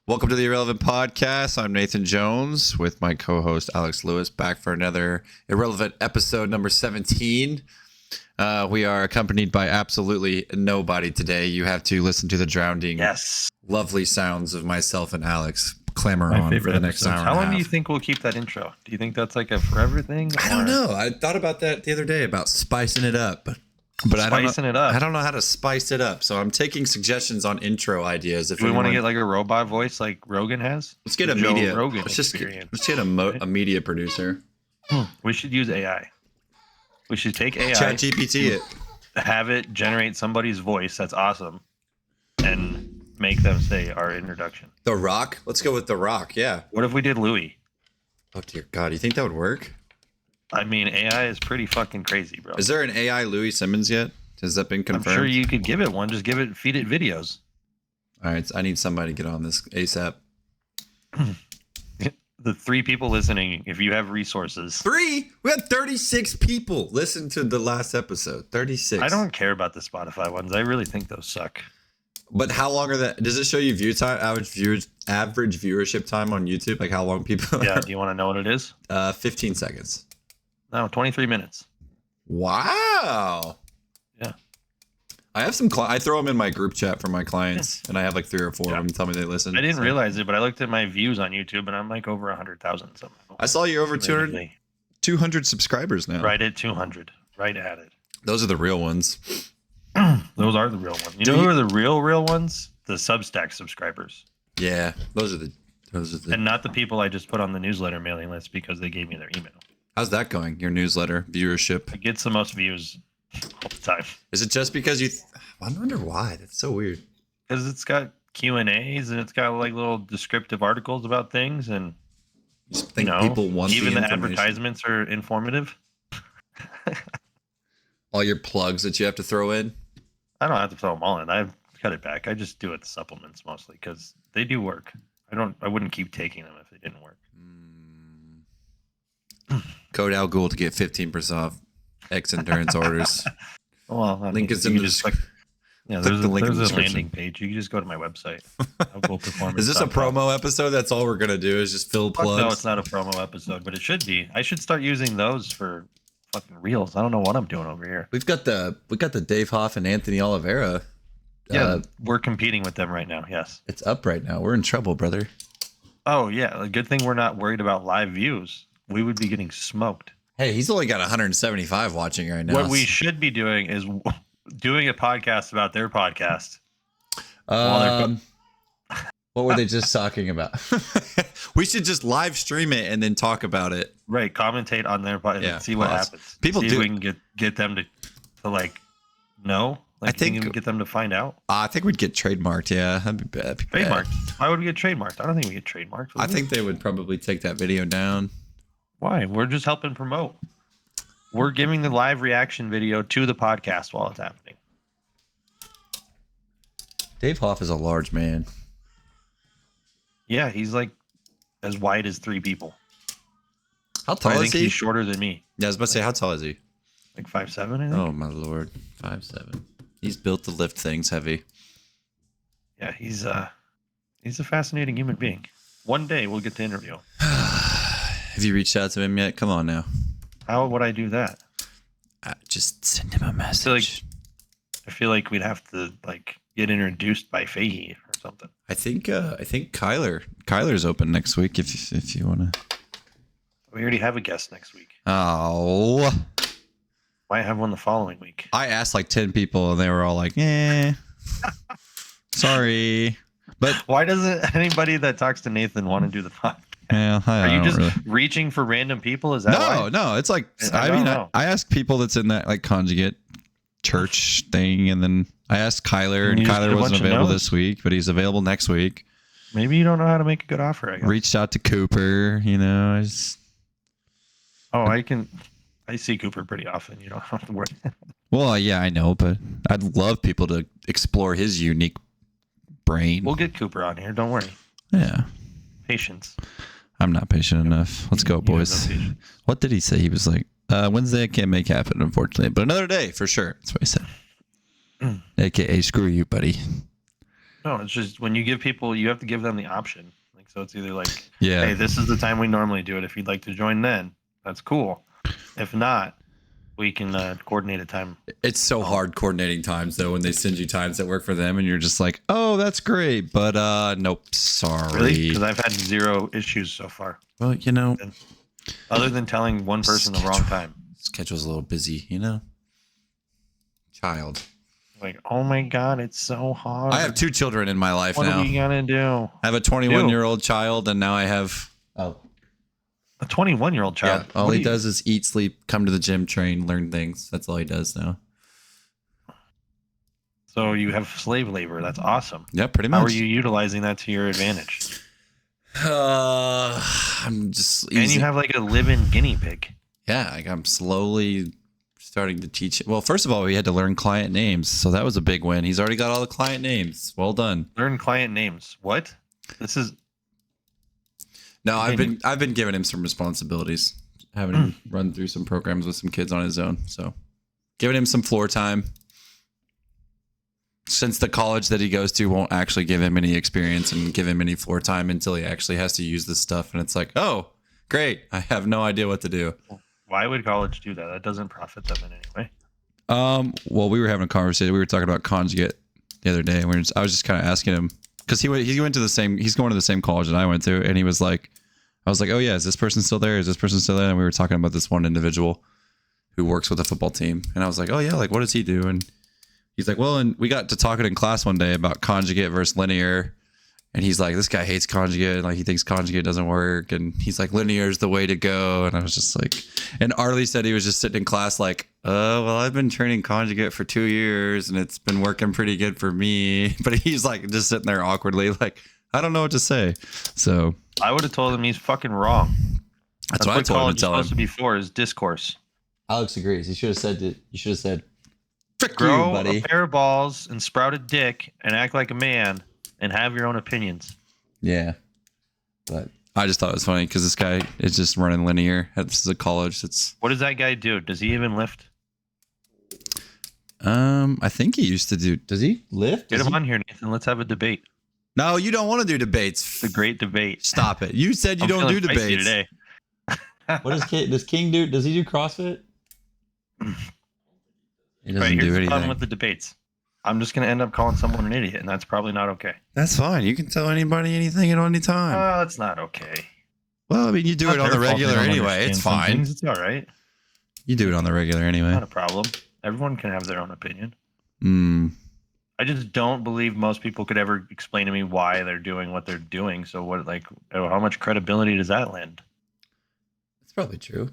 Welcome to the Irrelevant Podcast. I'm Nathan Jones with my co-host Alex Lewis, back for another Irrelevant episode number 17. We are accompanied by absolutely nobody today. You have to listen to the drowning, lovely sounds of myself and Alex clamor on for the next hour. How long do you think we'll keep that intro? Do you think that's like a forever thing? I don't know. I thought about that the other day about spicing it up. But I don't know how to spice it up. So I'm taking suggestions on intro ideas. If we want to get like a robot voice like Rogan has, let's get a media. Let's get a media producer. We should use AI. We should take AI, Chat GPT it, have it generate somebody's voice that's awesome, and make them say our introduction. The Rock. Let's go with The Rock. Yeah. What if we did Louis? Oh dear God, you think that would work? I mean, AI is pretty fucking crazy, bro. Is there an AI Louis Simmons yet? Has that been confirmed? I'm sure you could give it one. Just feed it videos. All right, I need somebody to get on this ASAP. The 3 people listening, if you have resources. 3? We had 36 people listen to the last episode. 36. I don't care about the Spotify ones. I really think those suck. But how long are that? Does it show you view time, average viewership time on YouTube? Like how long people Yeah, do you want to know what it is? 15 seconds. No, 23 minutes. Wow. Yeah. I have some I throw them in my group chat for my clients, and I have like 3 or 4 of them tell me they listen. I didn't realize it, but I looked at my views on YouTube, and I'm like over 100,000 something. I saw you're over 200 subscribers now. Right at 200. Right at it. Those are the real ones. Those are the real ones. You know who are the real ones? The Substack subscribers. Yeah, those are the. And not the people I just put on the newsletter mailing list because they gave me their email. How's that going? Your newsletter viewership? It gets the most views all the time. Is it just because you? I wonder why. That's so weird. Because it's got Q&As and it's got like little descriptive articles about things, and just think people want even the advertisements are informative. All your plugs that you have to throw in. I don't have to throw them all in. I've cut it back. I just do it the supplements mostly because they do work. I wouldn't keep taking them if they didn't work. Code Al Gould to get 15% off X Endurance orders. Well, link is in the description. Yeah, there's a landing page. You can just go to my website. Is this a promo episode? That's all we're gonna do is just fill plugs? No, it's not a promo episode, but it should be. I should start using those for fucking reels. I don't know what I'm doing over here. We got the Dave Hoff and Anthony Oliveira. Yeah, we're competing with them right now. Yes, it's up right now. We're in trouble, brother. Oh yeah, a good thing we're not worried about live views. We would be getting smoked. Hey, he's only got 175 watching right now. What we should be doing is doing a podcast about their podcast. What were they just talking about? We should just live stream it and then talk about it. Right, commentate on their podcast and see what happens. People see if we can get them to like know. Like, I think we can get them to find out. I think we'd get trademarked. Yeah, that'd be bad. Trademarked? Why would we get trademarked? I don't think we get trademarked. I think they would probably take that video down. Why? We're just helping promote. We're giving the live reaction video to the podcast while it's happening. Dave Hoff is a large man. Yeah, he's like as wide as 3 people. How tall is he? I think he's shorter than me. Yeah, I was about to say, how tall is he? Like 5'7", I think. Oh my lord, 5'7". He's built to lift things heavy. Yeah, he's a fascinating human being. One day we'll get to interview him. Have you reached out to him yet? Come on now. How would I do that? Just send him a message. I feel like we'd have to like get introduced by Fahey or something. I think Kyler's open next week if you want to. We already have a guest next week. Oh. Might have one the following week. I asked like 10 people and they were all like, sorry. But why doesn't anybody that talks to Nathan want to do the podcast? Yeah, are you just reaching for random people? Is that why? No. It's like I ask people that's in that like conjugate church thing, and then I asked Kyler, and Kyler wasn't available this week, but he's available next week. Maybe you don't know how to make a good offer. I guess. Reached out to Cooper. I see Cooper pretty often. You don't have to worry. Well, yeah, I know, but I'd love people to explore his unique brain. We'll get Cooper on here. Don't worry. Yeah. Patience. I'm not patient enough. Let's go, boys. What did he say? He was like, Wednesday I can't make happen, unfortunately, but another day for sure. That's what he said. AKA, screw you, buddy. No, it's just when you give people, you have to give them the option. Like, so it's either like, Yeah. hey, this is the time we normally do it. If you'd like to join, then that's cool. If not, we can coordinate a time. It's so hard coordinating times though when they send you times that work for them and you're just like, oh, that's great, but nope, sorry. Really? Because I've had 0 issues so far. Well, Other than telling one person the wrong time. Schedule's a little busy, Child. Like, oh my God, it's so hard. I have 2 children in my life now. What are we gonna do? I have a 21-year-old child, and now I have a 21-year-old child. Yeah, all he does is eat, sleep, come to the gym, train, learn things. That's all he does now. So you have slave labor. That's awesome. Yeah, pretty much. How are you utilizing that to your advantage? I'm just and you have like a live-in guinea pig. Yeah, like I'm slowly starting to teach it. Well, first of all, we had to learn client names, so that was a big win. He's already got all the client names. Well done. Learn client names. What? This is No, I've been giving him some responsibilities, having him run through some programs with some kids on his own. So, giving him some floor time. Since the college that he goes to won't actually give him any experience and give him any floor time until he actually has to use this stuff, and it's like, oh, great, I have no idea what to do. Why would college do that? That doesn't profit them in any way. Well, we were having a conversation. We were talking about conjugate the other day, and I was just kind of asking him because he's going to the same college that I went to, and he was like, I was like, oh yeah, is this person still there? Is this person still there? And we were talking about this one individual who works with a football team, and I was like, oh yeah, like what does he do? And he's like, well, and we got to talking in class one day about conjugate versus linear. And he's like, this guy hates conjugate. Like, he thinks conjugate doesn't work. And he's like, linear is the way to go. And I was just like, and Arlie said he was just sitting in class like, well, I've been training conjugate for 2 years and it's been working pretty good for me. But he's like just sitting there awkwardly, like, I don't know what to say. So I would have told him he's fucking wrong. That's what I told him to tell him. Supposed to be for is discourse. Alex agrees. You should have said, frick grow you, buddy. A pair of balls and sprout a dick and act like a man and have your own opinions. Yeah. But I just thought it was funny because this guy is just running linear. This is a college. What does that guy do? Does he even lift? I think he used to do. Does he lift? Get him on here, Nathan. Let's have a debate. No, you don't want to do debates. The great debate. Stop it. You said you don't do debates. Today. Does King do? Does he do CrossFit? He doesn't here's do the anything. problem with the debates. I'm just going to end up calling someone an idiot, and that's probably not okay. That's fine. You can tell anybody anything at any time. That's not okay. Well, I mean, you do it on the regular anyway. It's fine. It's all right. You do it on the regular anyway. Not a problem. Everyone can have their own opinion. I just don't believe most people could ever explain to me why they're doing what they're doing. So what, like, how much credibility does that lend? It's probably true.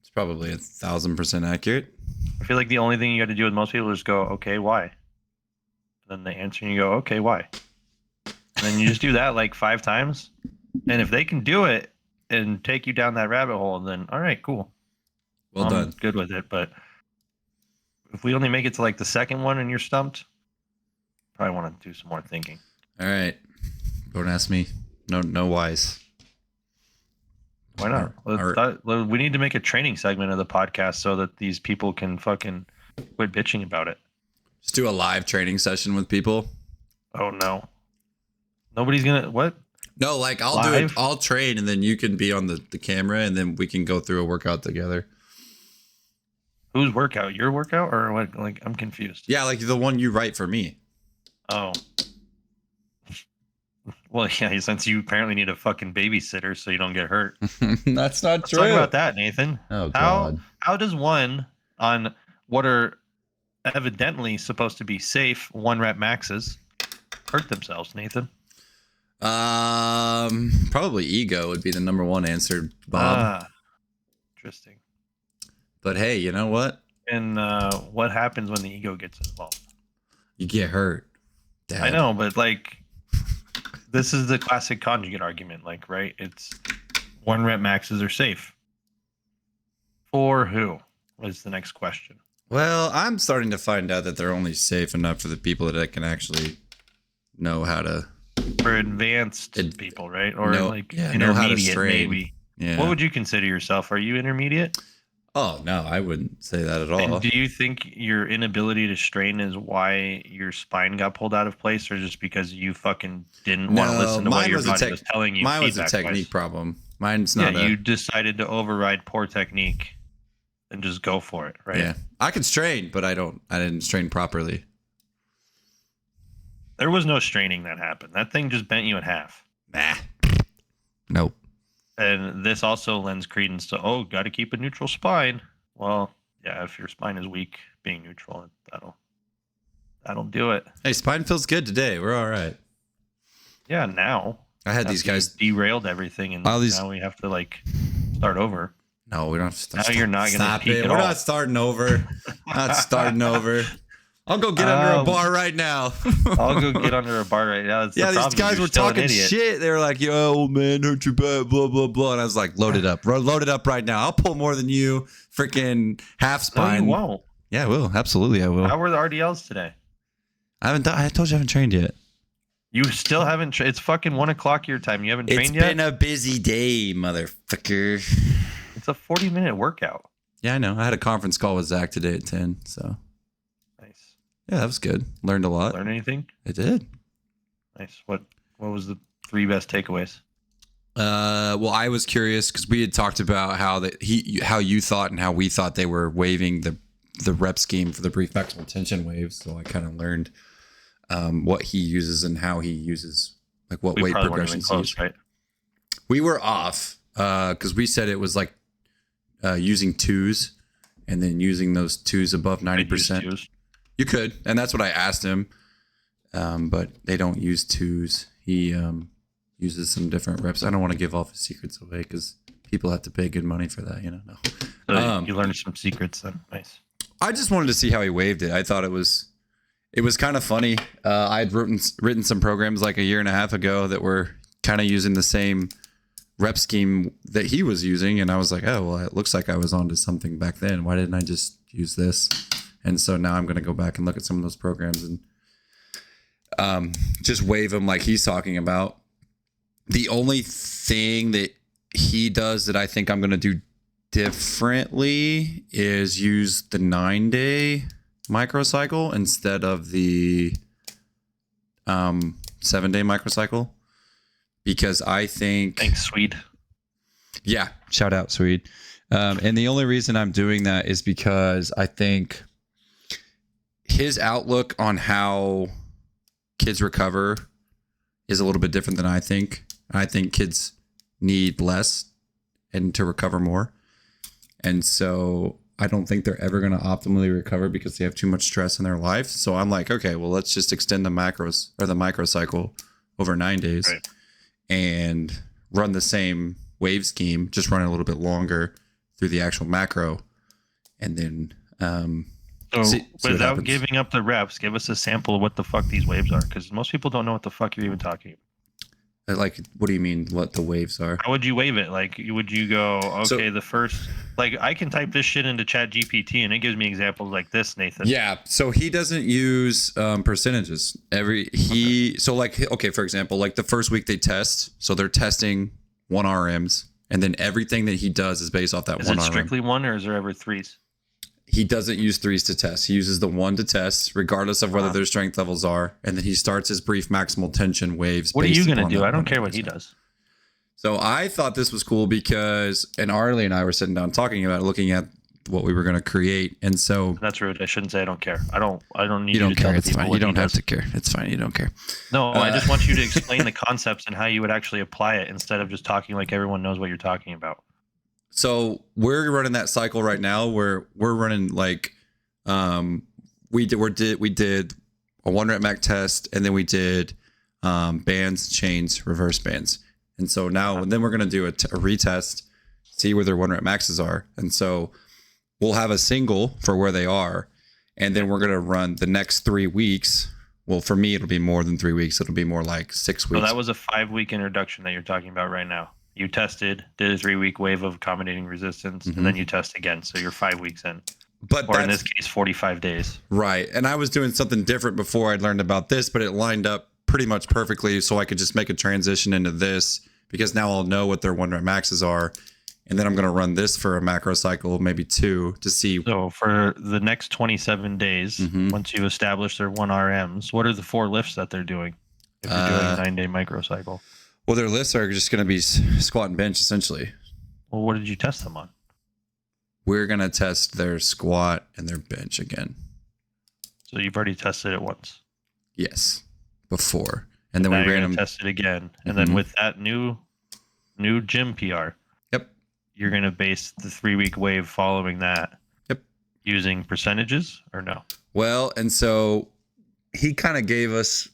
It's probably 1,000% accurate. I feel like the only thing you got to do with most people is go, okay, why? Then they answer and you go, okay, why? And then you just do that like 5 times. And if they can do it and take you down that rabbit hole, then all right, cool. Well done. Good with it. But if we only make it to like the second one and you're stumped, probably want to do some more thinking. All right. Don't ask me. No whys. Why not? We need to make a training segment of the podcast so that these people can fucking quit bitching about it. Just do a live training session with people. Oh no. Nobody's gonna what? No, like I'll do it. I'll train and then you can be on the camera and then we can go through a workout together. Whose workout? Your workout or what? Like I'm confused. Yeah, like the one you write for me. Oh. Well, yeah, since you apparently need a fucking babysitter so you don't get hurt. That's not true. Let's talk about that, Nathan. Oh, God. How does one on what are evidently supposed to be safe 1-rep maxes hurt themselves, Nathan? Probably ego would be the number one answer, Bob. Interesting. But hey, you know what? And what happens when the ego gets involved? You get hurt. Dad. I know, but like, this is the classic conjugate argument. Like, right? It's 1-rep maxes are safe. For who? Was the next question. Well, I'm starting to find out that they're only safe enough for the people that can actually know how to. For advanced people, right? Or know how to strain. Maybe. Yeah. What would you consider yourself? Are you intermediate? Oh no, I wouldn't say that at all. And do you think your inability to strain is why your spine got pulled out of place, or just because you fucking didn't want to No, listen to what mine your was a body was telling you mine was a feedback technique wise? problem. Mine's Yeah, not a you decided to override poor technique and just go for it, right? yeah. I could strain, but I didn't strain properly. There was no straining that happened. That thing just bent you in half. Nah. Nope. And this also lends credence to, oh, got to keep a neutral spine. Well, yeah, if your spine is weak, being neutral, that'll do it. Hey, spine feels good today. We're all right. Yeah, now I had these after you guys. derailed everything, and All these. now we have to like start over. No, we don't have to start. Now you're not gonna Stop peak it. at We're all. not starting over. Not starting over. I'll go get under a bar right now. I'll go get under a bar right now. Yeah, these guys were talking shit. They were like, "Yo, old man, hurt your butt, blah blah blah," and I was like, "Load it up, load it up right now. I'll pull more than you, freaking half spine." No, you won't. Yeah, I will. Absolutely, I will. How were the RDLs today? I haven't. I told you I haven't trained yet. You still haven't. It's fucking 1 o'clock your time. You haven't trained yet. It's been a busy day, motherfucker. It's a 40-minute workout. Yeah, I know. I had a conference call with Zach today at 10. So Nice. yeah, that was good. Learned a lot. Learn anything? I did. Nice. What was the 3 best takeaways? Well, I was curious because we had talked about how you thought and how we thought they were waiving the rep scheme for the brief maximal tension waves. So I kind of learned what he uses and how he uses, like what weight progressions he uses. Right? We were off because we said it was like using twos and then using those twos above 90%. You could, and that's what I asked him. But they don't use twos. He uses some different reps. I don't want to give all his secrets away because people have to pay good money for that, No. So you learned some secrets then. Nice. I just wanted to see how he waved it. I thought it was kind of funny. I had written some programs like a year and a half ago that were kind of using the same rep scheme that he was using, and I was like, oh well, it looks like I was onto something back then. Why didn't I just use this? And so now I'm going to go back and look at some of those programs and just wave them like he's talking about. The only thing that he does that I think I'm going to do differently is use the 9-day microcycle instead of the 7-day microcycle, because I think... Thanks, Swede. Yeah, shout out, Swede. And the only reason I'm doing that is because I think his outlook on how kids recover is a little bit different than I think. I think kids need less and to recover more. And so I don't think they're ever going to optimally recover because they have too much stress in their life. So I'm like, okay, well, let's just extend the macros or the microcycle over 9 days, right, and run the same wave scheme, just run it a little bit longer through the actual macro. And then, so without giving up the reps, give us a sample of what the fuck these waves are. Because most people don't know what the fuck you're even talking about. Like, what do you mean what the waves are? How would you wave it? Like, would you go, okay, the first, like, I can type this shit into Chat GPT and it gives me examples like this, Nathan. Yeah. So he doesn't use percentages. So like, okay, for example, like the first week they test. So they're testing 1 RMs, and then everything that he does is based off that 1 RM. Is it strictly 1, or is there ever 3s? He doesn't use 3s to test. He uses the 1 to test, regardless of whether their strength levels are. And then he starts his brief maximal tension waves. What are you going to do? I don't care what he does. So I thought this was cool because, and Arlie and I were sitting down talking about it, looking at what we were going to create. And so that's rude. I shouldn't say I don't care. I don't need you to care. tell It's people fine. You don't have to care. It's fine. You don't care. No, I just want you to explain the concepts and how you would actually apply it instead of just talking like everyone knows what you're talking about. So we're running that cycle right now where we're running like, we did a 1 rep max test, and then we did bands, chains, reverse bands. And so now, then we're going to do a retest, see where their 1 rep maxes are. And so we'll have a single for where they are. And then we're going to run the next 3 weeks. Well, for me, it'll be more than 3 weeks. It'll be more like 6 weeks. So that was a 5-week introduction that you're talking about right now. You tested, did a 3-week wave of accommodating resistance, and then you test again. So you're 5 weeks in. Or in this case, 45 days. Right. And I was doing something different before I'd learned about this, but it lined up pretty much perfectly, so I could just make a transition into this, because now I'll know what their 1 rep maxes are. And then I'm going to run this for a macro cycle, maybe 2, to see. So for the next 27 days, once you establish their 1 RMs, what are the 4 lifts that they're doing if you're doing a 9-day microcycle? Well, their lifts are just going to be squat and bench, essentially. Well, what did you test them on? We're going to test their squat and their bench again. So you've already tested it once. Yes, before. And then now we ran them. Test it again. And then with that new gym PR, yep, you're going to base the 3-week wave following that. Yep. Using percentages or no? Well, and so he kind of gave us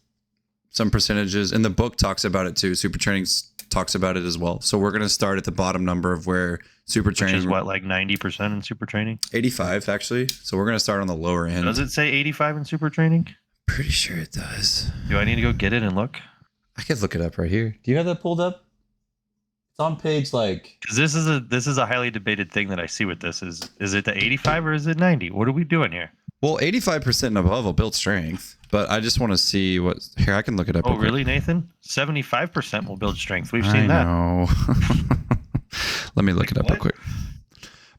some percentages, and the book talks about it too. Super Training talks about it as well. So we're going to start at the bottom number of where Super Training is what, like 90% in Super Training? 85 actually. So we're going to start on the lower end. Does it say 85 in Super Training? Pretty sure it does. Do I need to go get it and look? I could look it up right here. Do you have that pulled up? It's on page like. Because this is a highly debated thing that I see with this. Is it the 85 or is it 90? What are we doing here? Well, 85% and above will build strength, but I just want to see what. Here, I can look it up. Oh, really, Nathan? 75% will build strength. We've seen that. No. Let me look it up real quick.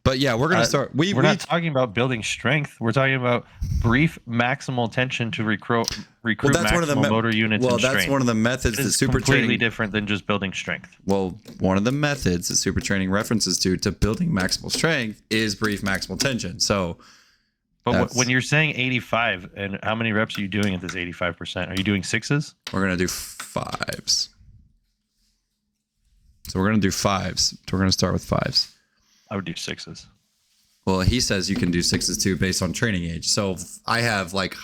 But yeah, we're gonna start. We're not talking about building strength. We're talking about brief maximal tension to recruit maximal motor units. Well, and that's strength. one of the methods that super completely training. Different than just building strength. Well, one of the methods that super training references to building maximal strength is brief maximal tension. So, but when you're saying 85, and how many reps are you doing at this 85%? Are you doing 6s? We're gonna do 5s. So we're gonna do 5s. So we're gonna start with 5s. I would do 6s. Well, he says you can do 6s too based on training age. So I have like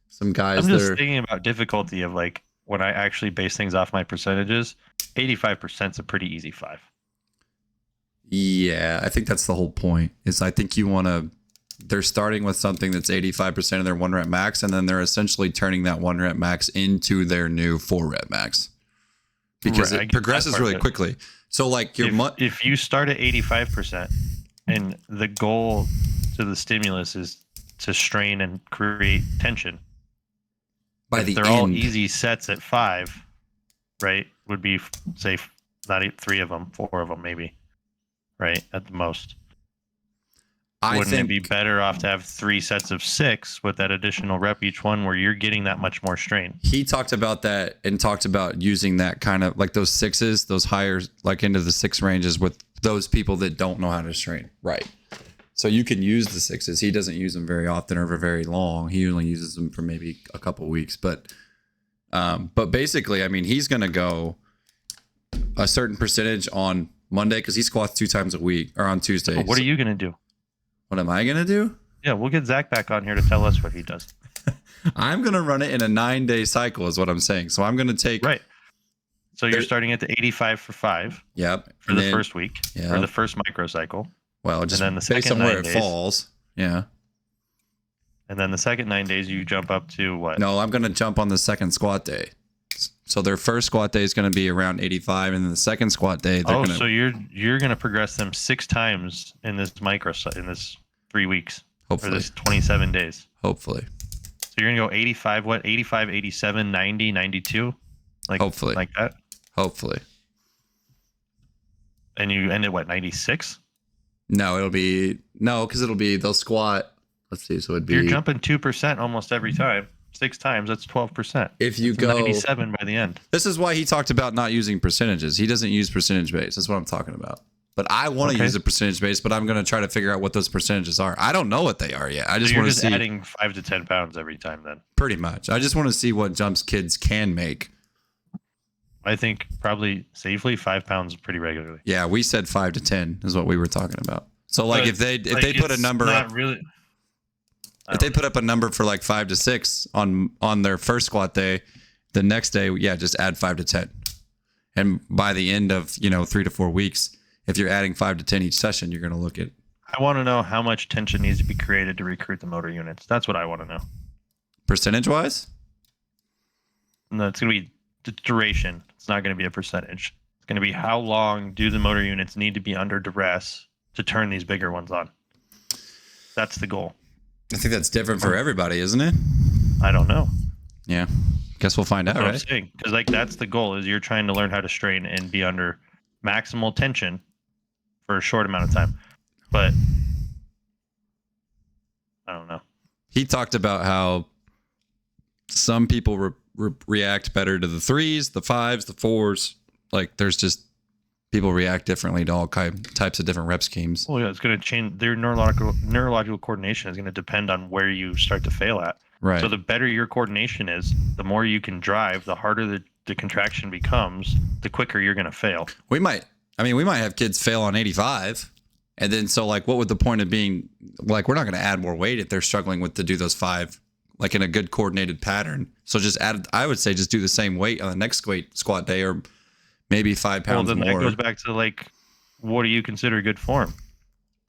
some guys. I'm just thinking about difficulty of like when I actually base things off my percentages. 85% is a pretty easy 5. Yeah, I think that's the whole point. Is I think you want to. They're starting with something that's 85% of their 1 rep max, and then they're essentially turning that 1 rep max into their new 4 rep max because it progresses really quickly. So like if you start at 85% and the goal to the stimulus is to strain and create tension, by the they're end, all easy sets at 5, right? Would be say not 3 of them, 4 of them maybe, right at the most. Wouldn't it be better off to have 3 sets of 6 with that additional rep each one where you're getting that much more strain? He talked about that and talked about using that kind of like those 6s, those higher, like into the 6 ranges with those people that don't know how to strain. Right. So you can use the 6s. He doesn't use them very often or for very long. He only uses them for maybe a couple weeks. But basically, I mean, he's going to go a certain percentage on Monday because he squats 2 times a week or on Tuesday. But what are you going to do? What am I going to do? Yeah, we'll get Zach back on here to tell us what he does. I'm going to run it in a 9-day cycle is what I'm saying. So I'm going to take... Right. So you're starting at the 85 for 5. Yep. For the first week. Or the first microcycle. Well, just and then the based on where it falls. Yeah. And then the second 9 days, you jump up to what? No, I'm going to jump on the second squat day. So their first squat day is going to be around 85, and then the second squat day. So you're going to progress them 6 times in this in this 3 weeks. Hopefully. Or this 27 days. Hopefully. So you're going to go 85, 85, 87, 90, 92? Hopefully. Like that? Hopefully. And you end at what, 96? No, because they'll squat. Let's see. So it'd be. You're jumping 2% almost every time. 6 times, that's 12%. If you go 97 by the end. This is why he talked about not using percentages. He doesn't use percentage base. That's what I'm talking about. But I want to use a percentage base, but I'm going to try to figure out what those percentages are. I don't know what they are yet. I just want to see. Adding 5 to 10 pounds every time then. Pretty much. I just want to see what jumps kids can make. I think probably safely 5 pounds pretty regularly. Yeah, we said 5 to 10 is what we were talking about. So like if they put a number up, really. If they put up a number for like 5 to 6 on their first squat day, the next day, yeah, just add 5 to 10. And by the end of 3 to 4 weeks, if you're adding 5 to 10 each session, you're going to look at. I want to know how much tension needs to be created to recruit the motor units. That's what I want to know. Percentage wise? No, it's going to be the duration. It's not going to be a percentage. It's going to be how long do the motor units need to be under duress to turn these bigger ones on. That's the goal. I think that's different for everybody, isn't it? I don't know. Yeah. Guess we'll find out, right? Because that's the goal is you're trying to learn how to strain and be under maximal tension for a short amount of time. But I don't know. He talked about how some people react better to the 3s, the 5s, the 4s. Like there's just people react differently to all types of different rep schemes. Well, yeah, it's going to change. Their neurological coordination is going to depend on where you start to fail at. Right. So the better your coordination is, the more you can drive, the harder the contraction becomes, the quicker you're going to fail. We might have kids fail on 85. And then, so like, what would the point of being like, we're not going to add more weight if they're struggling to do those 5, like in a good coordinated pattern. So just I would say just do the same weight on the next squat day, or maybe 5 pounds more. Well, then that goes back to like, what do you consider good form?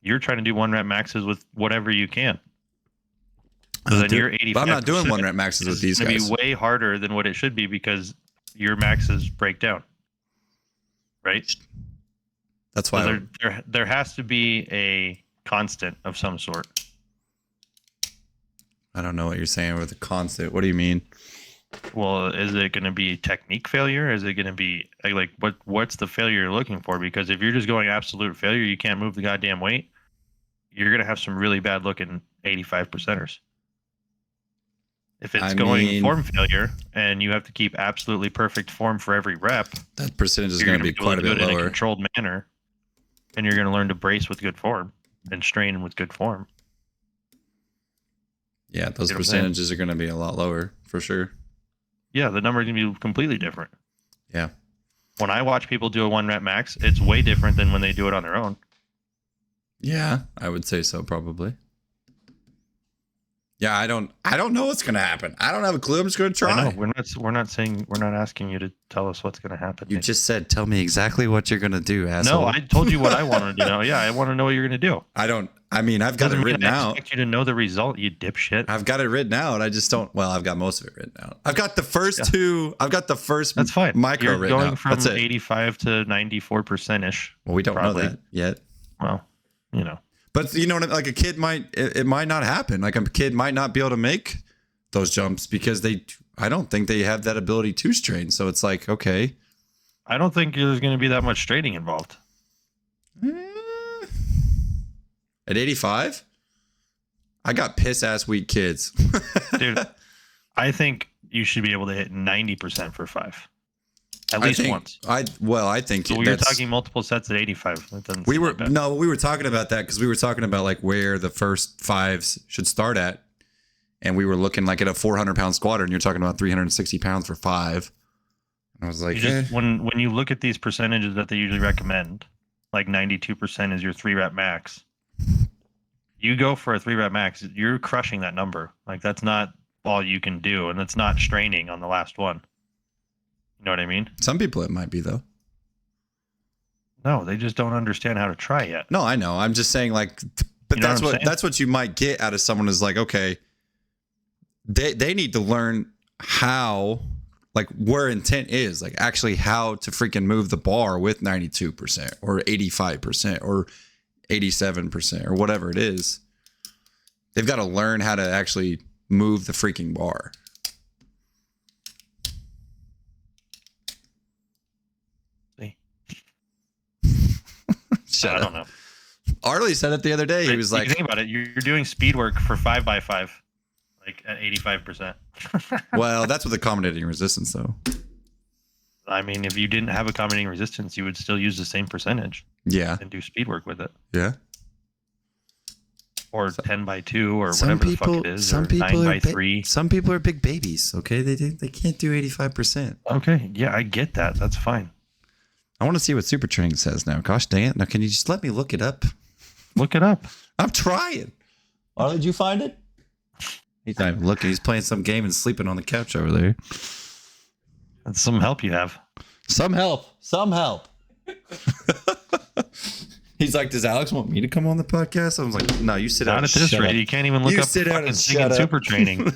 You're trying to do 1 rep maxes with whatever you can. So then you're 85%. But I'm not doing 1 rep maxes with these guys. It's going to be way harder than what it should be because your maxes break down. Right? That's why so there has to be a constant of some sort. I don't know what you're saying with a constant. What do you mean? Well, is it going to be technique failure? Is it going to be like what's the failure you're looking for? Because if you're just going absolute failure, you can't move the goddamn weight, you're going to have some really bad looking 85%ers. If it's form failure and you have to keep absolutely perfect form for every rep, that percentage is going to be quite a bit lower. In a controlled manner, and you're going to learn to brace with good form and strain with good form. Yeah, those percentages are going to be a lot lower for sure. Yeah, the number is going to be completely different. Yeah. When I watch people do a 1 rep max, it's way different than when they do it on their own. Yeah, I would say so, probably. Yeah, I don't know what's going to happen. I don't have a clue. I'm just going to try. I know. We're not asking you to tell us what's going to happen. You just said, tell me exactly what you're going to do, asshole. No, I told you what I wanted to know. Yeah, I want to know what you're going to do. I've got it written out. I expect you to know the result, you dipshit. I've got it written out. I just don't. Well, I've got most of it written out. I've got the first 2. I've got the first. That's fine. Micro You're written going out. from 85 to 94% ish. Well, we don't know that yet. Well, you know. But you know, like a kid it might not happen. Like a kid might not be able to make those jumps because I don't think they have that ability to strain. So it's like, okay. I don't think there's going to be that much straining involved. At 85? I got piss ass weak kids. Dude, I think you should be able to hit 90% for 5. At least once. I think so you're talking multiple sets at 85. We were talking about that because we were talking about like where the first 5s should start at, and we were looking like at a 400-pound squatter, and you're talking about 360 pounds for 5. And I was like, when you look at these percentages that they usually recommend, like 92% is your 3 rep max. You go for a 3 rep max, you're crushing that number. Like that's not all you can do, and it's not straining on the last one. You know what I mean? Some people it might be though. No, they just don't understand how to try yet. No, I know. I'm just saying like, but that's what you might get out of someone is like, okay, they need to learn how, like where intent is, like actually how to freaking move the bar with 92% or 85% or 87% or whatever it is. They've got to learn how to actually move the freaking bar. I don't know. Arlie said it the other day. He was like, think about it. You're doing speed work for 5x5, like at 85%. Well, that's with accommodating resistance, though. I mean, if you didn't have accommodating resistance, you would still use the same percentage. Yeah. And do speed work with it. Yeah. Or 10x2 or whatever the fuck it is. Some people 9x3. Some people are big babies. Okay, they can't do 85%. Okay, yeah, I get that. That's fine. I want to see what super training says now. Gosh dang it! Now, can you just let me look it up? Look it up. I'm trying. Oh, did you find it? He's not even looking. He's playing some game and sleeping on the couch over there. That's some help you have. Some help. Some help. He's like, does Alex want me to come on the podcast? I was like, no, you sit down. Not at this rate. You can't even look up fucking super training.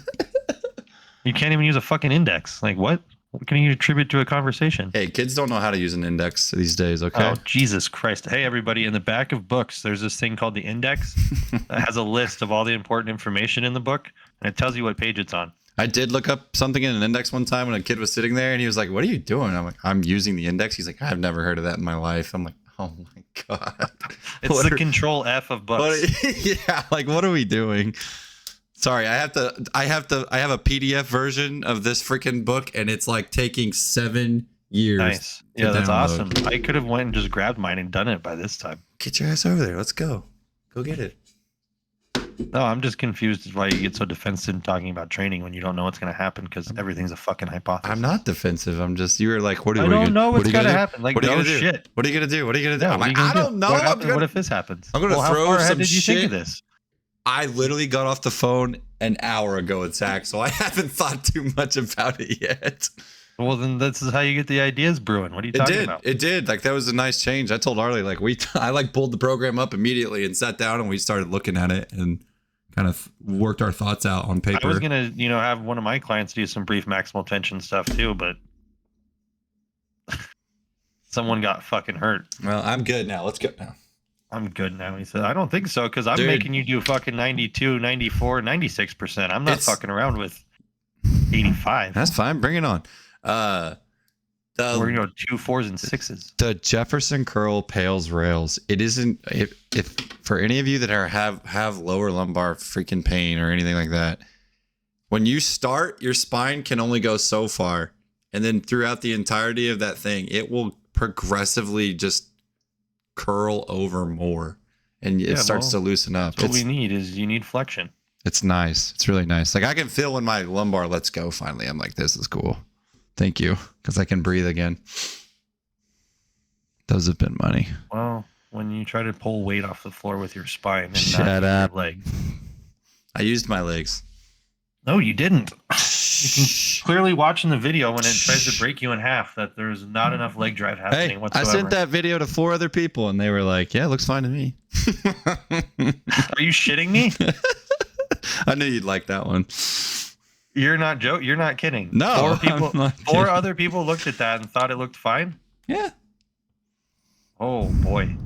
You can't even use a fucking index. Like what? What can you attribute to a conversation? Hey, kids don't know how to use an index these days, okay? Oh, Jesus Christ. Hey, everybody, in the back of books, there's this thing called the index that has a list of all the important information in the book, and it tells you what page it's on. I did look up something in an index one time when a kid was sitting there, and he was like, what are you doing? I'm like, I'm using the index. He's like, I've never heard of that in my life. I'm like, oh, my God. It's What the are- control F of books. yeah, like what are we doing? Sorry, I have a PDF version of this freaking book, and it's like taking 7 years. Nice. to Yeah, that's download. awesome. I could have went and just grabbed mine and done it by this time. Get your ass over there. Let's go. Go get it. No, I'm just confused as why you get so defensive talking about training when you don't know what's going to happen because everything's a fucking hypothesis. I'm not defensive. I'm just, you were like, what are I we don't gonna, know what what's are you going to gonna do? happen. Like, What are you no gonna do? shit. What are you gonna do? What are you gonna do? Yeah, I'm what are like, you I gonna don't do? know. What if this happens? I'm gonna How throw far ahead some did you think shit. of this? I literally got off the phone an hour ago with Zach, so I haven't thought too much about it yet. Well, then this is how you get the ideas brewing. What are you talking about? It did. Like that was a nice change. I told Arlie, like I like pulled the program up immediately and sat down and we started looking at it and kind of worked our thoughts out on paper. I was gonna, have one of my clients do some brief maximal tension stuff too, but someone got fucking hurt. Well, I'm good now. Let's go now. I'm good now. He said, I don't think so because I'm Dude. making you do fucking 92, 94, 96%. I'm not It's- fucking around with 85. That's fine. Bring it on. We're gonna go 2 4s and 6s. The Jefferson curl pales rails. It isn't if for any of you that have lower lumbar freaking pain or anything like that. When you start, your spine can only go so far, and then throughout the entirety of that thing, it will progressively just curl over more, and it starts to loosen up. What we need is you need flexion. It's nice. It's really nice. Like I can feel when my lumbar lets go finally. I'm like, this is cool. Thank you, because I can breathe again. Those have been money. Well, when you try to pull weight off the floor with your spine and Shut not up. your leg. I used my legs. No, you didn't. You can clearly watch in the video when it tries to break you in half that there's not enough leg drive happening Hey, whatsoever. I sent that video to 4 other people, and they were like, "Yeah, it looks fine to me." Are you shitting me? I knew you'd like that one. You're not You're not kidding. No, I'm not Four kidding. other people looked at that and thought it looked fine. Yeah. Oh boy.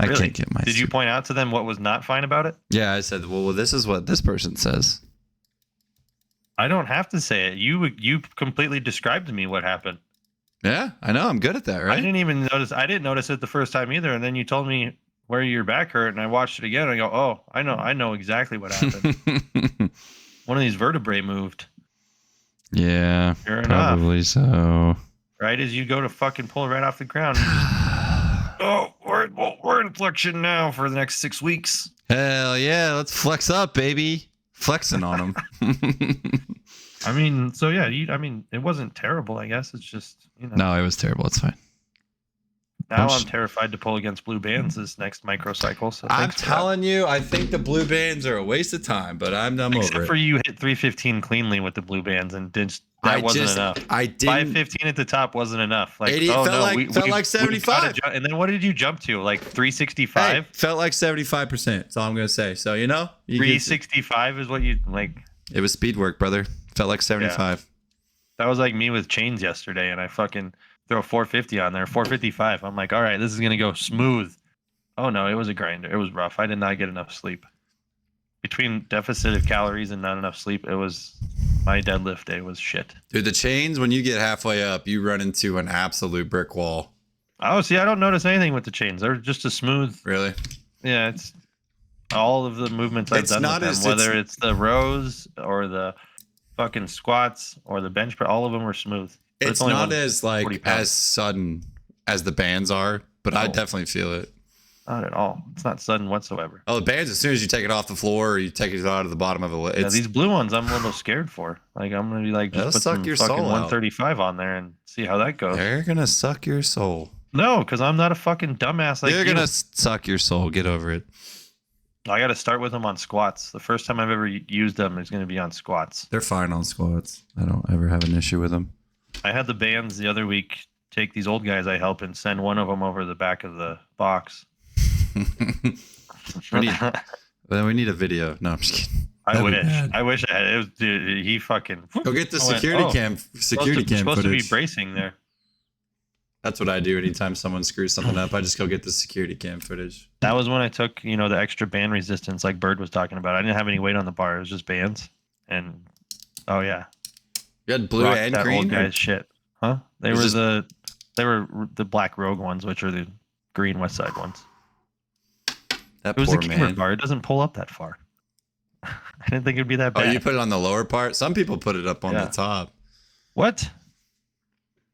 I Really? can't get my. Did you point out to them what was not fine about it? Yeah, I said, well, this is what this person says. I don't have to say it. You completely described to me what happened. Yeah, I know. I'm good at that, I right? didn't even notice. I didn't notice it the first time either. And then you told me where your back hurt, and I watched it again. And I go, oh, I know exactly what happened. One of these vertebrae moved. Yeah, Sure enough. probably so. Right as you go to fucking pull right off the ground. You just, oh, we're in flexion now for the next 6 weeks. Hell yeah, let's flex up, baby. Flexing on them. I mean, so yeah, it wasn't terrible. I guess it's just No, it was terrible. It's fine. Now I'm terrified to pull against blue bands this next microcycle. So I'm thanks for that. telling you, I think the blue bands are a waste of time, but I'm Except over for it. you hit 315 cleanly with the blue bands and that wasn't enough. I didn't. 515 at the top wasn't enough. Like 80 oh felt no, like- felt like 75. And then what did you jump to? Like 365? Hey, felt like 75%. That's all I'm gonna say. So you 365 is what you like. It was speed work, brother. Felt like 75. That was like me with chains yesterday, and I fucking throw 450 on there, 455. I'm like, all right, this is gonna go smooth. Oh no, it was a grinder. It was rough. I did not get enough sleep. Between deficit of calories and not enough sleep, my deadlift day was shit. Dude, the chains, when you get halfway up, you run into an absolute brick wall. Oh, see, I don't notice anything with the chains. They're just a smooth. Really? Yeah, it's all of the movements I've done with them, whether it's the rows or the fucking squats or the bench press, all of them were smooth. But It's only not 40 as like pounds. as sudden as the bands are, but I No. definitely feel it. Not at all. It's not sudden whatsoever. Oh, the bands, as soon as you take it off the floor or you take it out of the bottom of it, Yeah, it's these blue ones, I'm a little scared for. Like, I'm gonna be like, They'll just put suck some your fucking soul out. 135 on there and see how that goes. they're gonna suck your soul. No, because I'm not a fucking dumbass like they're you. gonna suck your soul. Get over it. I got to start with them on squats. The first time I've ever used them is going to be on squats. They're fine on squats. I don't ever have an issue with them. I had the bands the other week take these old guys I help and send one of them over the back of the box. we need a video. No, I'm just kidding. I wish I had it. Was, dude, he fucking Go get the I went, security oh, cam supposed footage. to be bracing there. That's what I do anytime someone screws something up. I just go get the security cam footage. That was when I took, the extra band resistance like Bird was talking about. I didn't have any weight on the bar. It was just bands. And, oh, yeah. You had blue Rocked and that green? old guy's shit. Huh? They It were was the They were the black Rogue ones, which are the green West Side ones. That It was poor the camera man. bar. It doesn't pull up that far. I didn't think it'd be that Oh, bad. you put it on the lower part? Some people put it up on the top. What?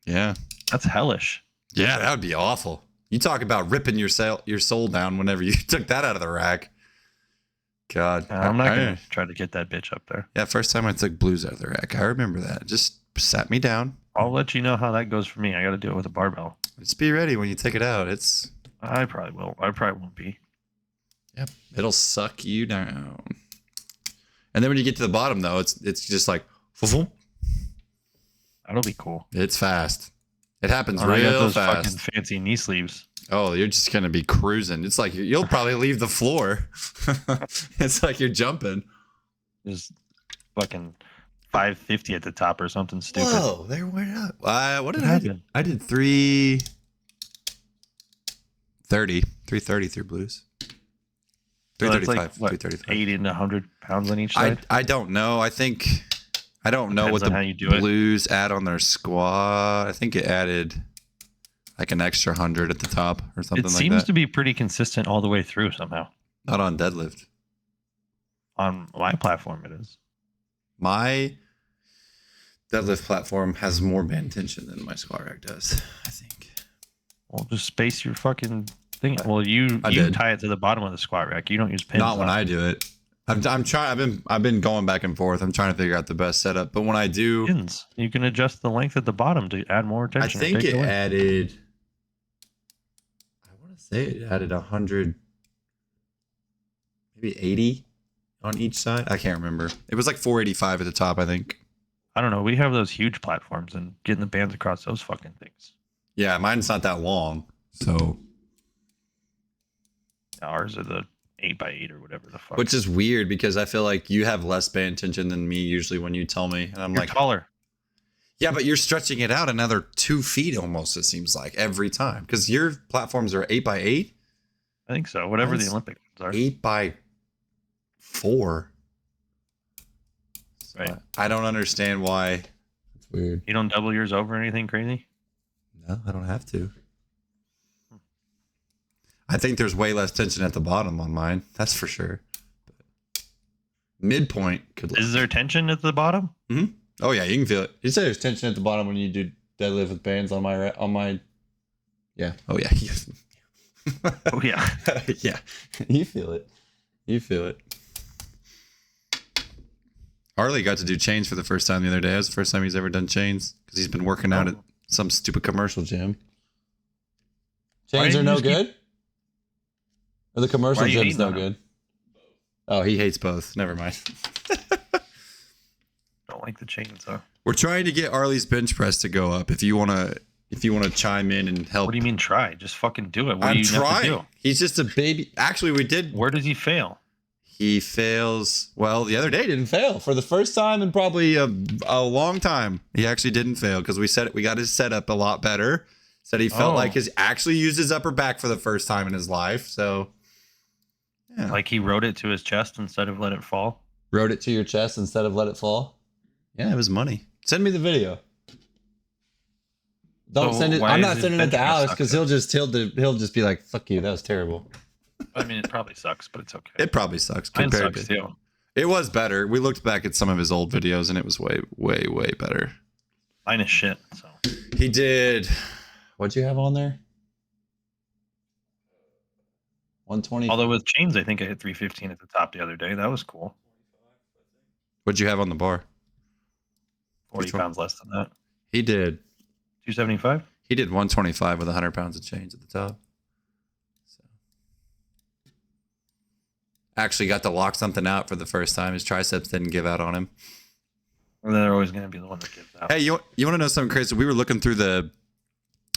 Yeah. That's hellish. Yeah, that would be awful. You talk about ripping your soul down whenever you took that out of the rack. God. I'm not going to try to get that bitch up there. Yeah, first time I took blues out of the rack. I remember that. It just sat me down. I'll let you know how that goes for me. I got to do it with a barbell. Just be ready when you take it out. I probably will. I probably won't be. Yep. It'll suck you down. And then when you get to the bottom, though, it's just like, that'll be cool. It's fast. It happens I got real those fast. fucking fancy knee sleeves. Oh, you're just gonna be cruising. It's like you'll probably leave the floor. It's like you're jumping. Just fucking 550 at the top or something stupid. Whoa, there went up. What did What I happened? do? I did 330 through blues. So that's 335. like, 335. 80 to 100 pounds on each side. I don't know. I don't know Depends what on the how you do it. blues add on their squat. I think it added like an extra 100 at the top or something It like seems that. to be pretty consistent all the way through somehow. Not on deadlift. On my platform, it is. My deadlift platform has more band tension than my squat rack does, I think. Well, just space your fucking thing. Well, you did. tie it to the bottom of the squat rack. You don't use pins. Not when I do it. I'm trying. I've been going back and forth. I'm trying to figure out the best setup. But when I do, pins. You can adjust the length at the bottom to add more I tension. think it added. I want to say it added 100, maybe 80 on each side. I can't remember. It was like 485 at the top, I think. I don't know. We have those huge platforms and getting the bands across those fucking things. Yeah, mine's not that long, so. Ours are the 8x8 or whatever the fuck. Which is weird because I feel like you have less band tension than me usually when you tell me, and I'm You're like, taller. yeah, but you're stretching it out another 2 feet almost. It seems like every time because your platforms are 8x8. I think so. Whatever Mine's the Olympic ones are. 8x4. Right. I don't understand why. It's weird. You don't double yours over or anything crazy? No, I don't have to. I think there's way less tension at the bottom on mine. That's for sure. But midpoint could. Is there tension at the bottom? Mm-hmm. Oh yeah, you can feel it. You say there's tension at the bottom when you do deadlift with bands on my. Yeah. Oh yeah. Oh yeah. Yeah. You feel it. You feel it. Harley got to do chains for the first time the other day. That was the first time he's ever done chains because he's been working out at some stupid commercial gym. Chains are no good? Or the commercial gym's no good? Oh, he hates both. Never mind. Don't like the chains though. We're trying to get Arlie's bench press to go up. If you wanna chime in and help. What do you mean try? Just fucking do it. What I'm do you have to trying. do? He's just a baby. Actually, we did. Where does he fail? He fails. Well, the other day didn't fail for the first time in probably a long time. He actually didn't fail because we got his setup a lot better. Said he felt like his actually used his upper back for the first time in his life. So, yeah. Like he wrote it to his chest instead of let it fall. Wrote it to your chest instead of let it fall. Yeah, it was money. Send me the video. Don't send it. I'm not sending it to Alex because he'll just be like, "Fuck you, that was terrible." I mean, it probably sucks, but it's okay. It probably sucks. Mine Compared sucks to, too. it was better. We looked back at some of his old videos and it was way, way, way better. Mine is shit. So He did. What'd you have on there? 120. although with chains, I think I hit 315 at the top the other day. That was cool. What'd you have on the bar? 40 pounds less than that. He did. 275. He did 125 with 100 pounds of chains at the top. So. Actually got to lock something out for the first time. His triceps didn't give out on him. Well, they're always going to be the one that gives out. Hey, you want to know something crazy? We were looking through the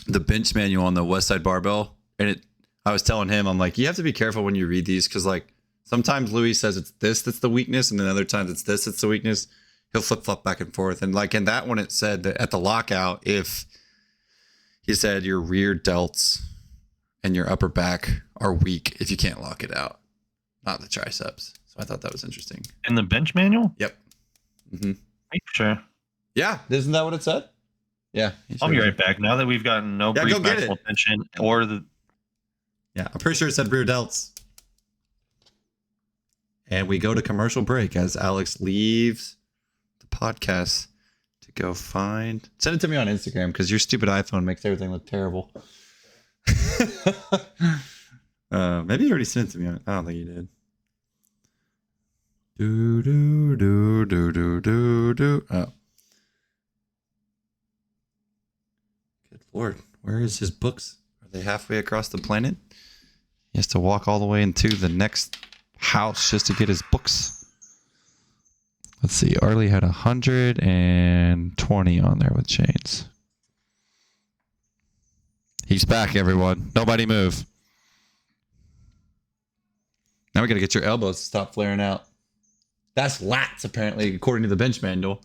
bench manual on the West Side Barbell, and I was telling him, I'm like, you have to be careful when you read these because, like, sometimes Louis says it's this that's the weakness, and then other times it's this that's the weakness. He'll flip-flop back and forth. And, like, in that one, it said that at the lockout, if he said your rear delts and your upper back are weak if you can't lock it out, not the triceps. So I thought that was interesting. In the bench manual? Yep. Mm-hmm. Are you sure? Yeah. Isn't that what it said? Yeah. I'll be right back. Now that we've gotten no Yeah, brief go get maximal it. tension or the Yeah, I'm pretty sure it said rear delts. And we go to commercial break as Alex leaves the podcast to go find. Send it to me on Instagram because your stupid iPhone makes everything look terrible. Maybe you already sent it to me. I don't think you did. Do do do do do do do. Oh, good lord! Where is his books? Are they halfway across the planet? He has to walk all the way into the next house just to get his books. Let's see. Arlie had 120 on there with chains. He's back, everyone. Nobody move. Now we got to get your elbows to stop flaring out. That's lats, apparently, according to the bench manual.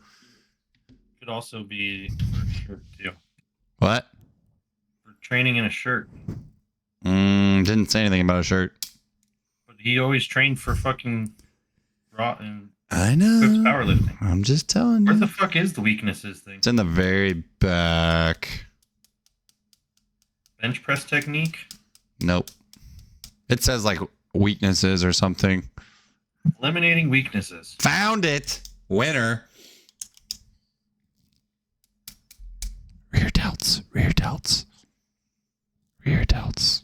could also be for a shirt too. What? For training in a shirt. Didn't say anything about a shirt. But he always trained for fucking raw and I know. powerlifting. I'm just telling Where you. the fuck is the weaknesses thing? It's in the very back. Bench press technique? Nope. It says like weaknesses or something. Eliminating weaknesses. Found it. Winner. Rear delts. Rear delts. Rear delts.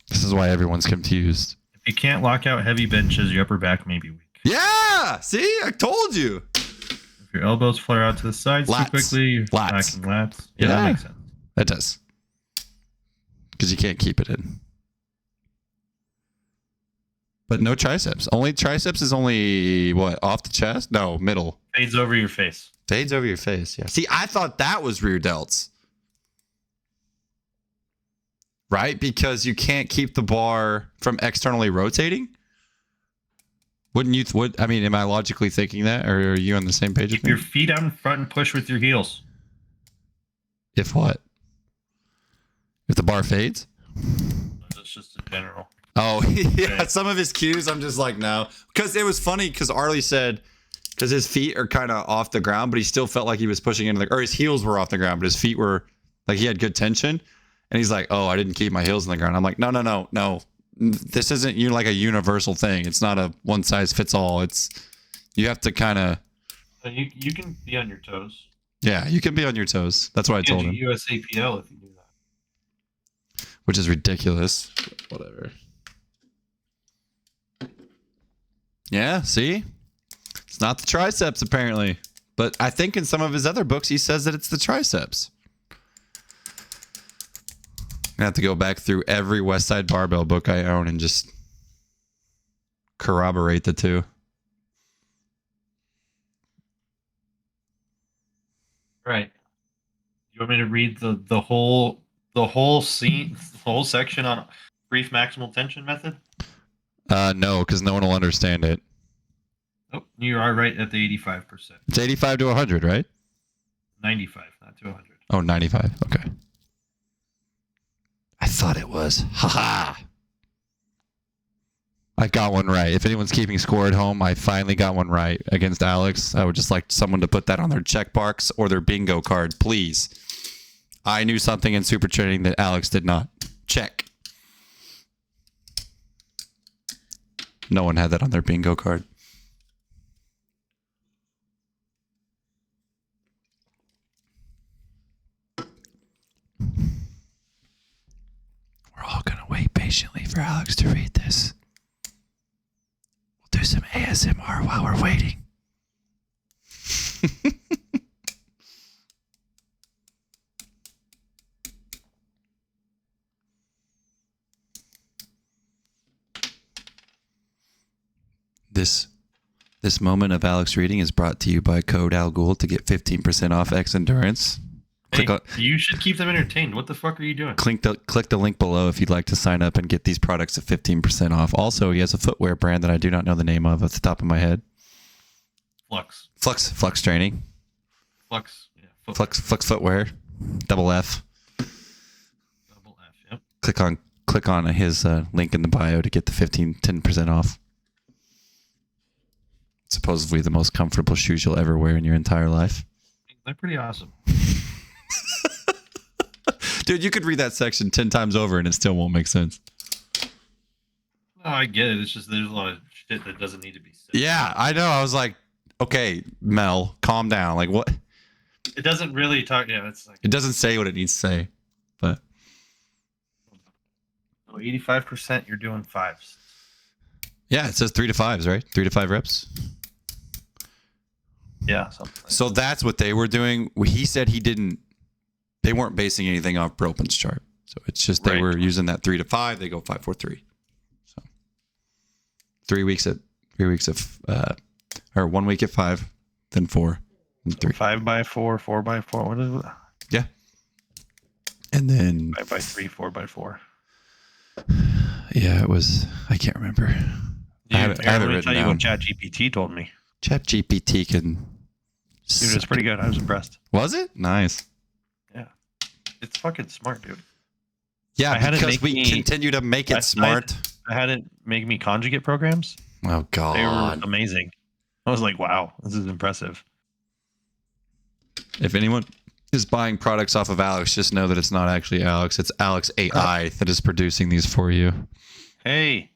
This is why everyone's confused. If you can't lock out heavy benches, your upper back may be weak. Yeah. See, I told you. If your elbows flare out to the sides Lats. too quickly, you're Lats. lacking lats. Yeah, Yeah. that makes sense. It does. Because you can't keep it in. But no triceps. Only triceps is only what? Off the chest? No, middle. Fades over your face. Fades over your face. Yeah. See, I thought that was rear delts. Right? Because you can't keep the bar from externally rotating. Wouldn't you? I mean, am I logically thinking that, or are you on the same page Keep with your me? feet out in front and push with your heels. If what? If the bar fades? That's just in general. Oh, yeah. Okay. Some of his cues, I'm just like, no. Because it was funny because Arlie said, because his feet are kind of off the ground, but he still felt like he was pushing into the, or his heels were off the ground, but his feet were, like he had good tension. And he's like, oh, I didn't keep my heels in the ground. I'm like, no. This isn't like a universal thing. It's not a one size fits all. It's, you have to kind of. You can be on your toes. Yeah, you can be on your toes. That's what I told him. USAPL if you do that. Which is ridiculous. Whatever. Yeah, see? It's not the triceps, apparently. But I think in some of his other books, he says that it's the triceps. I have to go back through every West Side Barbell book I own and just corroborate the two. Right. You want me to read the whole scene, the whole section on brief maximal tension method? No, because no one will understand it. Oh, you are right at the 85%. It's 85 to 100, right? 95, not to 100. Oh, 95. Okay. I thought it was. Haha. I got one right. If anyone's keeping score at home, I finally got one right against Alex. I would just like someone to put that on their checkbox or their bingo card, please. I knew something in super training that Alex did not. Check. No one had that on their bingo card. We're all going to wait patiently for Alex to read this. We'll do some ASMR while we're waiting. This moment of Alex reading is brought to you by code Al Gould to get 15% off X Endurance. Hey, you should keep them entertained. What the fuck are you doing? Click the link below if you'd like to sign up and get these products at 15% off. Also, he has a footwear brand that I do not know the name of off the top of my head. Flux training. Flux. Yeah. Flux footwear. Double F. Double F. Yep. Click on his link in the bio to get the 10% off. Supposedly the most comfortable shoes you'll ever wear in your entire life. They're pretty awesome. Dude, you could read that section 10 times over and it still won't make sense. No, I get it. It's just there's a lot of shit that doesn't need to be said. Yeah, I know. I was like, okay, Mel, calm down. Like, what? It doesn't really talk. Yeah, it's like. It doesn't say what it needs to say, but. 85% you're doing fives. Yeah, it says 3 to 5s, right? 3 to 5 reps. Yeah, something like So that's what they were doing. He said they weren't basing anything off Bropen's chart. So it's just they were using that 3 to 5. They go 5, 4, 3. So 3 weeks of, or 1 week at 5, then 4, and 3. 5 by 4, 4 by 4. What is it? Yeah. And then 5 by 3, 4 by 4. Yeah, it was. I can't remember. I have it written tell you down. what ChatGPT told me. ChatGPT can. Dude, it's pretty good. I was impressed. Was it? Nice. Yeah, it's fucking smart, dude. Yeah, I had it because make we me- continue to make it smart. I had it make me conjugate programs. Oh They were God! amazing. I was like, wow, this is impressive. If anyone is buying products off of Alex, just know that it's not actually Alex. It's Alex AI that is producing these for you. Hey,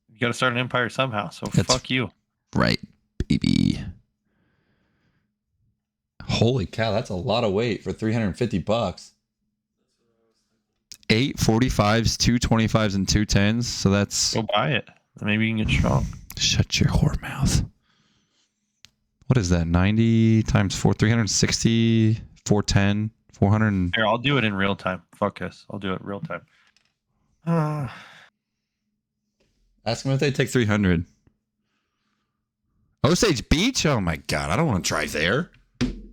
you got to start an empire somehow. So fuck you. Right, baby. Holy cow, that's a lot of weight for $350. 8 45s, 2 25s, and 2 10s. So that's. Go buy it. Maybe you can get strong. Shut your whore mouth. What is that? 90 times 4, 360, 410, 400. Here, I'll do it in real time. Fuck this. I'll do it real time. Ask them if they take 300. Osage Beach? Oh my God. I don't want to drive there.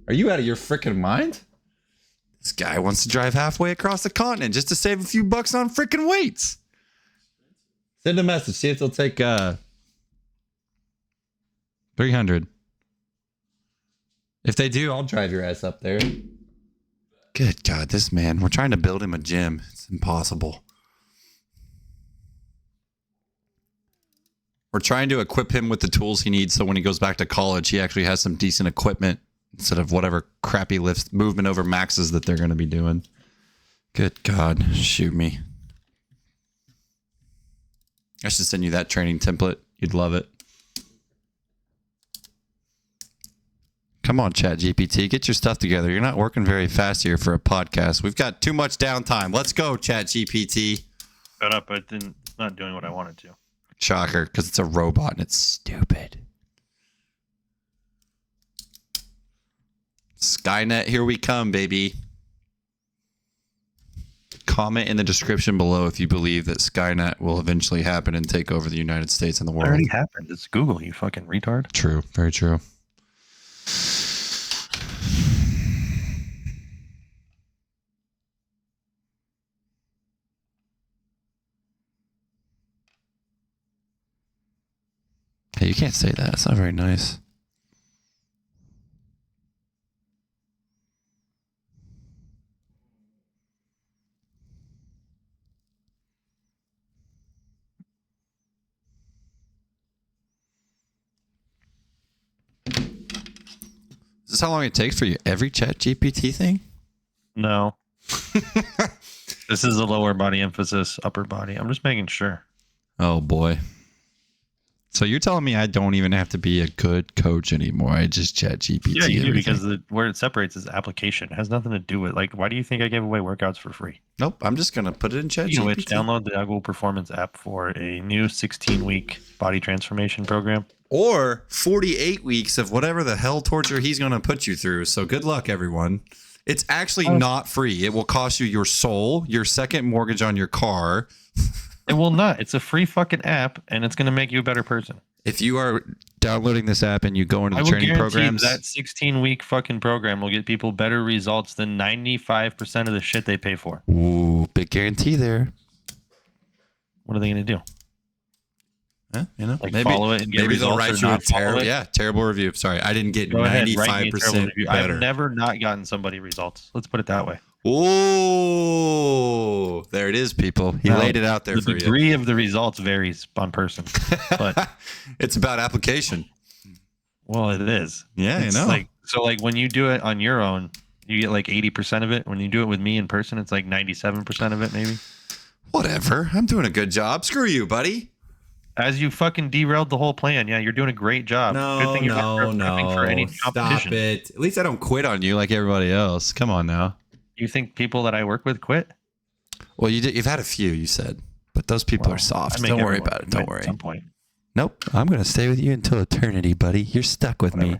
Are you out of your freaking mind? This guy wants to drive halfway across the continent just to save a few bucks on freaking weights. Send a message. See if they'll take 300. If they do, I'll drive your ass up there. Good God, this man. We're trying to build him a gym. It's impossible. We're trying to equip him with the tools he needs so when he goes back to college, he actually has some decent equipment instead of whatever crappy lifts, movement over maxes that they're going to be doing. Good God, shoot me. I should send you that training template. You'd love it. Come on, ChatGPT, get your stuff together. You're not working very fast here for a podcast. We've got too much downtime. Let's go, ChatGPT. Shut up. It's not doing what I wanted to. Shocker, because it's a robot and it's stupid. Skynet, here we come, baby. Comment in the description below if you believe that Skynet will eventually happen and take over the United States and the It world. already happened. It's Google, you fucking retard. True, very true. Hey, you can't say that. It's not very nice. Is this how long it takes for you every ChatGPT thing? No. This is a lower body emphasis, upper body. I'm just making sure. Oh boy. So you're telling me I don't even have to be a good coach anymore. I just ChatGPT. Yeah, you do, everything. because where it separates is application. It has nothing to do with, like, why do you think I gave away workouts for free? Nope. I'm just gonna put it in Speaking of which, ChatGPT. download the Google Performance app for a new 16-week body transformation program. Or 48 weeks of whatever the hell torture he's gonna put you through. So good luck, everyone. It's actually not free. It will cost you your soul, your second mortgage on your car. It will not. It's a free fucking app, and it's going to make you a better person. If you are downloading this app and you go into I the will training guarantee programs, that 16-week fucking program will get people better results than 95% of the shit they pay for. ooh, big guarantee there. What are they going to do? Huh? You know, Like follow it and get maybe they'll results, or write you a not follow it? terrible review. Sorry, I didn't get Go ahead, write me a terrible 95% review. better. I've never not gotten somebody results. Let's put it that way. Oh, there it is, people. He Now, laid it out there the for you. degree of the results varies on person, but It's about application. well, it is. Yeah, It's you know. like So like when you do it on your own, you get like 80% of it. When you do it with me in person, it's like 97% of it, maybe. Whatever. I'm doing a good job. Screw you, buddy. As you fucking derailed the whole plan. Yeah, you're doing a great job. Good thing you're not prepping for any Stop competition. it. At least I don't quit on you like everybody else. Come on now. You think people that I work with quit? Well, you've had a few, you said, but those people are soft. Don't worry about it. Don't worry. At some point. Nope. I'm going to stay with you until eternity, buddy. You're stuck with me.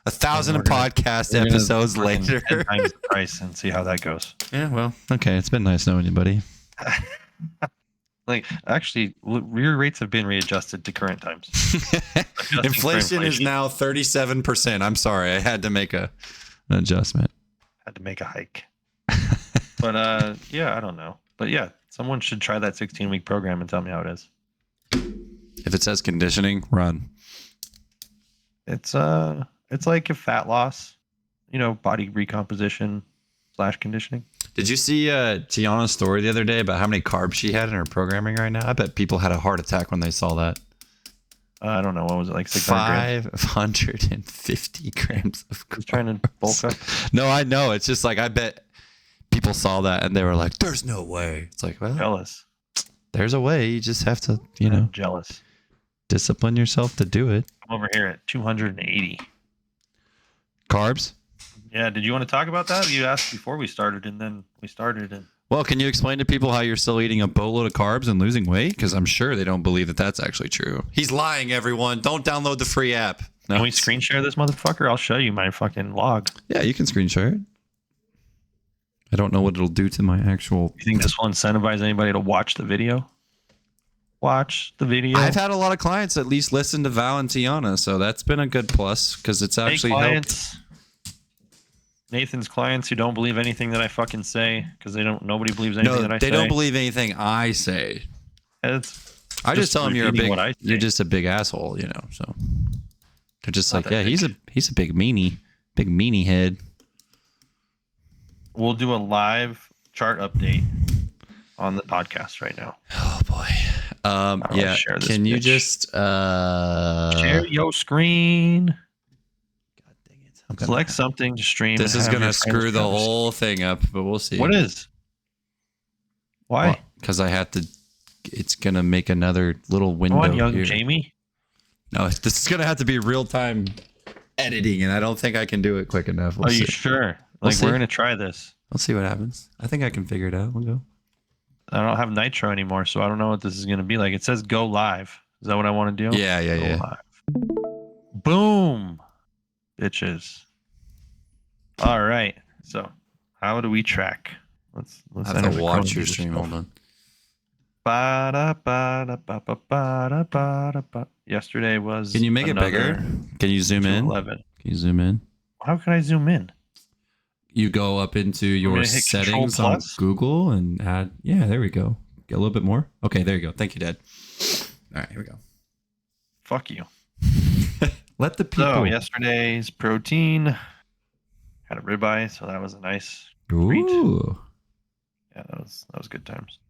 1,000 podcast episodes later. 10 times the price and see how that goes. Yeah, well, okay. It's been nice knowing you, buddy. Like, actually, your rates have been readjusted to current times. Inflation is now 37%. I'm sorry. I had to make an adjustment. Had to make a hike. But, yeah, I don't know. But, yeah, someone should try that 16-week program and tell me how it is. If it says conditioning, run. It's like a fat loss, body recomposition / conditioning. Did you see Tiana's story the other day about how many carbs she had in her programming right now? I bet people had a heart attack when they saw that. I don't know. What was it, like 600 grams? 550 grams of carbs. He's trying to bulk up. No, I know. It's just like, I bet people saw that and they were like, there's no way. It's like, well, Jealous. There's a way. You just have to, I'm jealous. Discipline yourself to do it. I'm over here at 280. Carbs? Yeah. Did you want to talk about that? You asked before we started, and then we started. And well, can you explain to people how you're still eating a boatload of carbs and losing weight? Because I'm sure they don't believe that that's actually true. He's lying, everyone. Don't download the free app. No. Can we screen share this motherfucker? I'll show you my fucking log. Yeah, you can screen share it. I don't know what it'll do to my actual... You think this will incentivize anybody to watch the video? Watch the video. I've had a lot of clients at least listen to Val and Tiana, so that's been a good plus because it's actually helped. Nathan's clients who don't believe anything that I fucking say because nobody believes anything that I say. They don't believe anything I say. I just tell them you're just a big asshole, so they're just like, yeah, he's a big meanie head. We'll do a live chart update on the podcast right now. Oh boy. Yeah. Can you just share your screen? God dang it. Select something to stream. This is gonna screw the whole thing up, but we'll see. What is? Why? Because I have to. It's gonna make another little window. Come on, young here. Jamie. No, this is gonna have to be real time editing, and I don't think I can do it quick enough. Are you sure? We're gonna try this. We'll see what happens. I think I can figure it out. We'll go. I don't have Nitro anymore, so I don't know what this is going to be like. It says go live. Is that what I want to do? Yeah. Live. Boom. Bitches. All right. So how do we track? Let's I have to watch your stream. Hold on. Yesterday was... Can you make it bigger? Can you zoom in? 11. Can you zoom in? How can I zoom in? You go up into your settings on Google and add. Yeah, there we go. Get a little bit more. Okay, there you go. Thank you, Dad. All right, here we go. Fuck you. Let the people. So yesterday's protein had a ribeye, so that was a nice treat. Ooh. Yeah, that was good times.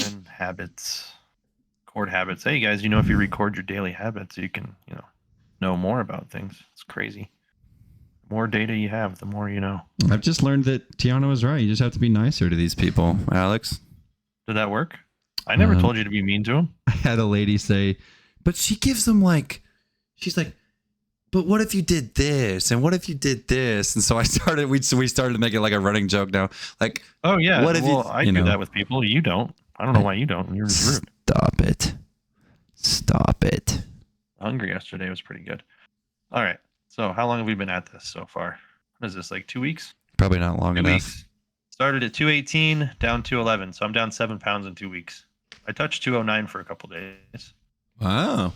And habits, cord habits. Hey guys, if you record your daily habits, you can, know more about things. It's crazy. The more data you have, the more you know. I've just learned that Tiana was right. You just have to be nicer to these people, Alex. Did that work? I never told you to be mean to them. I had a lady say, but she gives them she's like, but what if you did this? And what if you did this? And so we started to make it like a running joke now. Like, oh yeah, what if I do that with people. You don't. I don't know why you don't. You're rude. Stop it. Hungry yesterday was pretty good. All right. So how long have we been at this so far? What is this, like 2 weeks? Probably not long 2 enough. Weeks. Started at 218, down 211. So I'm down 7 pounds in 2 weeks. I touched 209 for a couple days. Wow.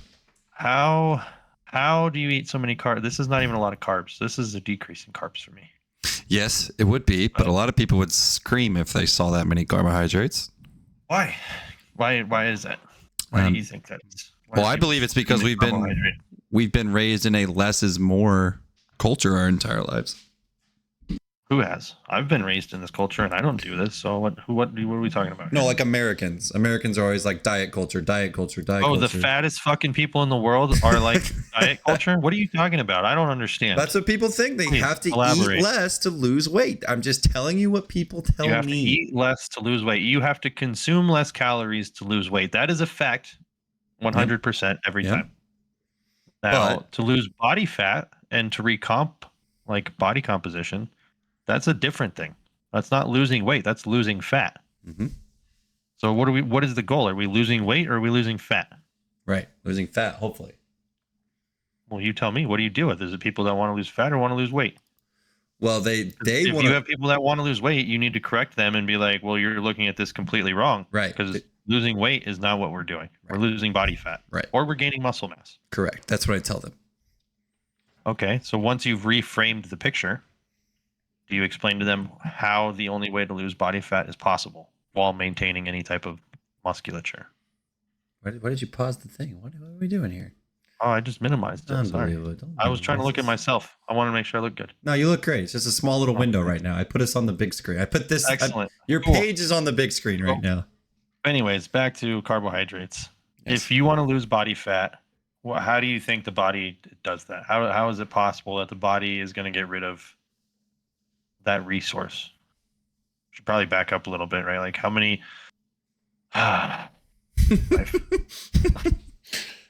How do you eat so many carbs? This is not even a lot of carbs. This is a decrease in carbs for me. Yes, it would be, but a lot of people would scream if they saw that many carbohydrates. Why? Why is that? Why do you think that is? Well, I believe it's because we've been raised in a less is more culture our entire lives. Who has? I've been raised in this culture and I don't do this. So what are we talking about? No, like Americans. Americans are always like diet culture, diet culture, diet Oh, culture. the fattest fucking people in the world are like diet culture? What are you talking about? I don't understand. That's what people think. They Please, have to elaborate. eat less to lose weight. I'm just telling you what people tell me. You have to eat less to lose weight. You have to consume less calories to lose weight. That is a fact 100% every Yep. time. Now, But- to lose body fat and to recomp like body composition, that's a different thing. That's not losing weight. That's losing fat. Mm-hmm. So what is the goal? Are we losing weight or are we losing fat? Right. Losing fat, hopefully. Well, you tell me. What do you do with it? Is it people that want to lose fat or want to lose weight? Well, they If want you to. have people that want to lose weight, you need to correct them and be like, well, you're looking at this completely wrong. Right. Because losing weight is not what we're doing. We're losing body fat. Right. Or we're gaining muscle mass. Correct. That's what I tell them. Okay. So once you've reframed the picture, do you explain to them how the only way to lose body fat is possible while maintaining any type of musculature? Why did you pause the thing? What are we doing here? Oh, I just minimized it. Sorry. Unbelievable. I was trying to look at myself. I want to make sure I look good. No, you look great. It's just a small little window right now. I put us on the big screen. I put this. Excellent. Your Cool. page is on the big screen right now. Anyways, back to carbohydrates. Yes. If you want to lose body fat, how do you think the body does that? How is it possible that the body is going to get rid of that resource? Should probably back up a little bit, right? Like how many?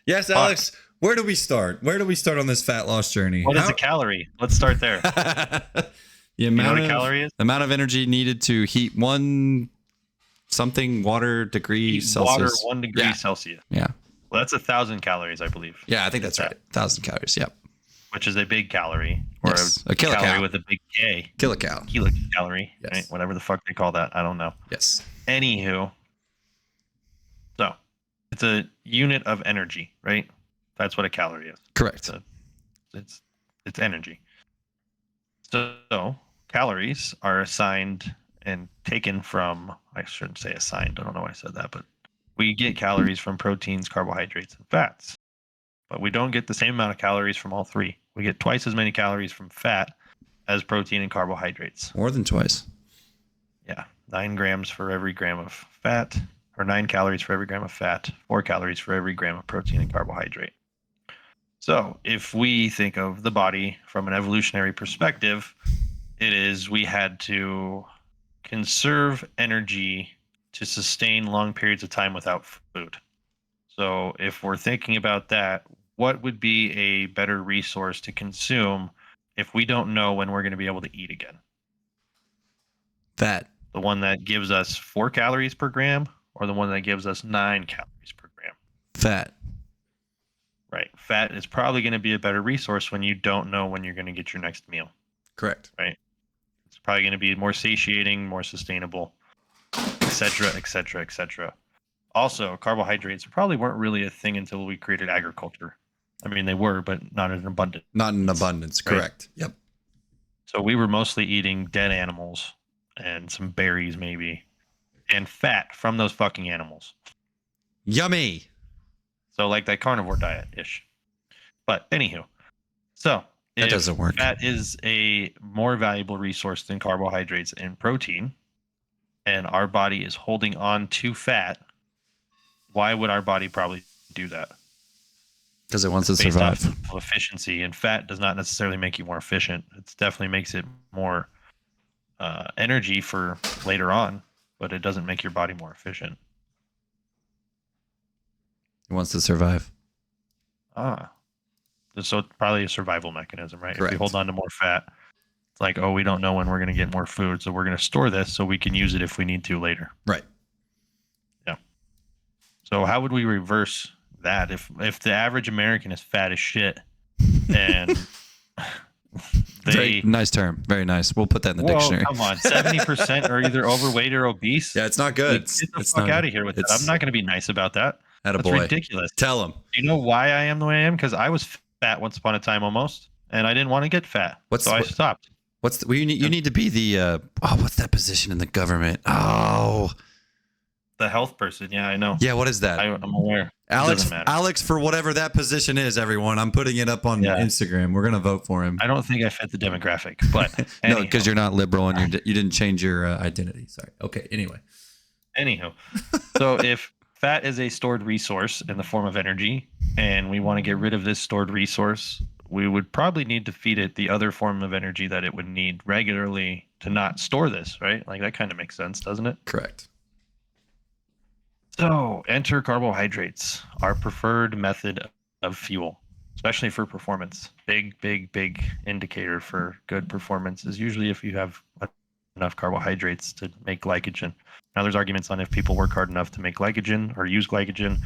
Yes, Alex. Where do we start? Where do we start on this fat loss journey? What is a calorie? Let's start there. The You know amount what a of calorie is? the amount of energy needed to heat one something water degree Heat Celsius. water 1 degree Yeah. Celsius. Yeah. Well, that's 1,000 calories, I believe. Yeah, I think that's right. 1,000 calories. Yep. Which is a big calorie, or Yes. a A kilocal. calorie with a big K. Kilocal. Kilocalorie, Yes. right? Whatever the fuck they call that, I don't know. Yes. Anywho, so it's a unit of energy, right? That's what a calorie is. Correct. It's energy. So calories are assigned and taken from, I shouldn't say assigned, I don't know why I said that, but we get calories from proteins, carbohydrates, and fats. But we don't get the same amount of calories from all three. We get twice as many calories from fat as protein and carbohydrates. More than twice. Yeah, 9 grams for every gram of fat, or 9 calories for every gram of fat, 4 calories for every gram of protein and carbohydrate. So if we think of the body from an evolutionary perspective, it is we had to conserve energy to sustain long periods of time without food. So if we're thinking about that, what would be a better resource to consume if we don't know when we're going to be able to eat again? Fat. The one that gives us 4 calories per gram or the one that gives us 9 calories per gram? Fat. Right. Fat is probably going to be a better resource when you don't know when you're going to get your next meal. Correct. Right. It's probably going to be more satiating, more sustainable, etc., etc., etc. Also, carbohydrates probably weren't really a thing until we created agriculture. I mean, they were, but not in abundance. Not in abundance. Right. Correct. Yep. So we were mostly eating dead animals and some berries, maybe, and fat from those fucking animals. Yummy. So like that carnivore diet ish. But anywho, so That if doesn't work. fat is a more valuable resource than carbohydrates and protein, and our body is holding on to fat, why would our body probably do that? Because it wants to Based survive. off of efficiency, and fat does not necessarily make you more efficient. It definitely makes it more energy for later on, but it doesn't make your body more efficient. It wants to survive. So it's probably a survival mechanism, right? Correct. If we hold on to more fat, it's like, oh, we don't know when we're going to get more food, so we're going to store this so we can use it if we need to later. Right. Yeah. So how would we reverse that if the average American is fat as shit and Very nice term. Very nice. We'll put that in the dictionary. Come on, 70% are either overweight or obese. Yeah, it's not good. Get the fuck out of here with that. I'm not going to be nice about that. That's Attaboy. ridiculous. Tell him. Do you know why I am the way I am? Because I was fat once upon a time almost, and I didn't want to get fat. I stopped. What's the, you need to be the what's that position in the government? Oh, The health person. Yeah, I know. Yeah, what is that? I'm aware. It doesn't matter. Alex, for whatever that position is, everyone, I'm putting it up on Instagram. We're gonna vote for him. I don't think I fit the demographic, but no, because you're not liberal and you didn't change your identity. Sorry. Okay. Anywho, so if fat is a stored resource in the form of energy, and we want to get rid of this stored resource, we would probably need to feed it the other form of energy that it would need regularly to not store this, right? Like that kind of makes sense, doesn't it? Correct. So enter carbohydrates, our preferred method of fuel, especially for performance. Big indicator for good performance is usually if you have enough carbohydrates to make glycogen. Now there's arguments on if people work hard enough to make glycogen or use glycogen.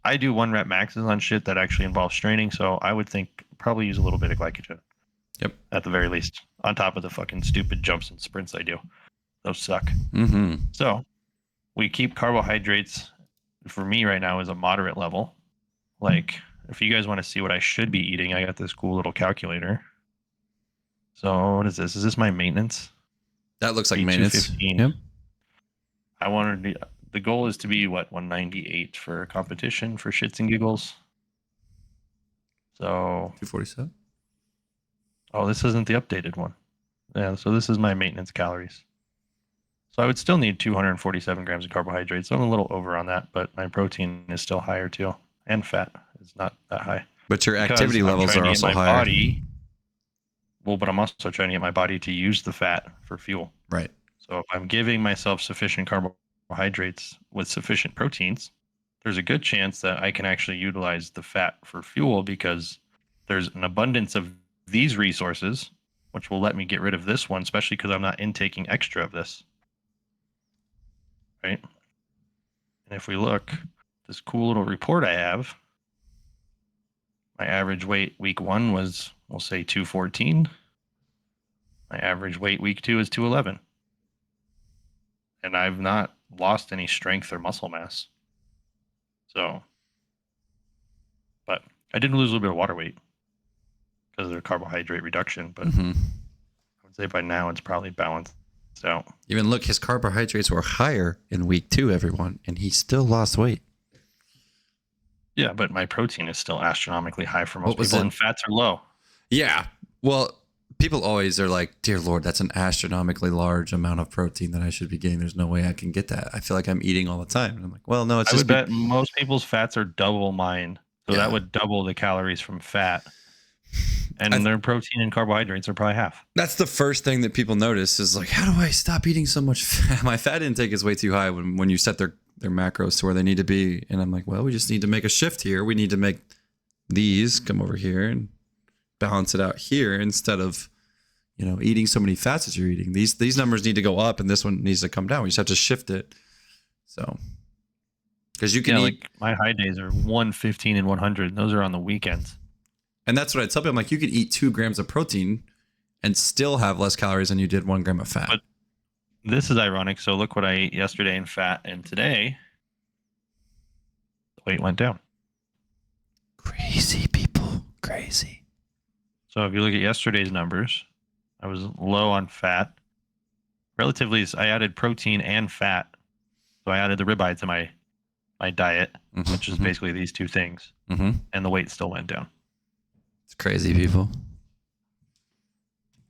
I do 1 rep maxes on shit that actually involves straining, so I would think probably use a little bit of glycogen. Yep. At the very least, on top of the fucking stupid jumps and sprints I do. Those suck. Mm-hmm. So we keep carbohydrates, for me right now, is a moderate level. Like, if you guys want to see what I should be eating, I got this cool little calculator. So what is this? Is this my maintenance? That looks like maintenance. Yep. I wanted to, the goal is to be 198 for competition for shits and giggles. So 247. Oh, this isn't the updated one. Yeah, so this is my maintenance calories. So I would still need 247 grams of carbohydrates. So I'm a little over on that, but my protein is still higher too, and fat is not that high. But your activity levels are also higher. But I'm also trying to get my body to use the fat for fuel. Right. So if I'm giving myself sufficient carbohydrates with sufficient proteins, there's a good chance that I can actually utilize the fat for fuel because there's an abundance of these resources, which will let me get rid of this one, especially because I'm not intaking extra of this. Right? And if we look, this cool little report I have, my average weight week 1 was, we'll say 214. My average weight week 2 is 211. And I've not lost any strength or muscle mass. So, but I did lose a little bit of water weight because of the carbohydrate reduction. But I would say by now it's probably balanced out. Even look, his carbohydrates were higher in week 2, everyone, and he still lost weight. Yeah, but my protein is still astronomically high for most people, and fats are low. Yeah. Well, people always are like, dear Lord, that's an astronomically large amount of protein that I should be getting. There's no way I can get that. I feel like I'm eating all the time. And I'm like, well, no, it's I would bet most people's fats are double mine. So that would double the calories from fat. And their protein and carbohydrates are probably half. That's the first thing that people notice is like, how do I stop eating so much fat? My fat intake is way too high when you set their macros to where they need to be. And I'm like, well, we just need to make a shift here. We need to make these come over here and balance it out here instead of, eating so many fats as you're eating. These numbers need to go up and this one needs to come down. We just have to shift it. So, because you can eat. Like my high days are 115 and 100. And those are on the weekends. And that's what I tell people. I'm like, you could eat 2 grams of protein and still have less calories than you did 1 gram of fat. But this is ironic. So look what I ate yesterday in fat, and today the weight went down. Crazy people. Crazy. So if you look at yesterday's numbers, I was low on fat. Relatively, I added protein and fat. So I added the ribeye to my diet, which is basically these 2 things. And the weight still went down. It's crazy, people.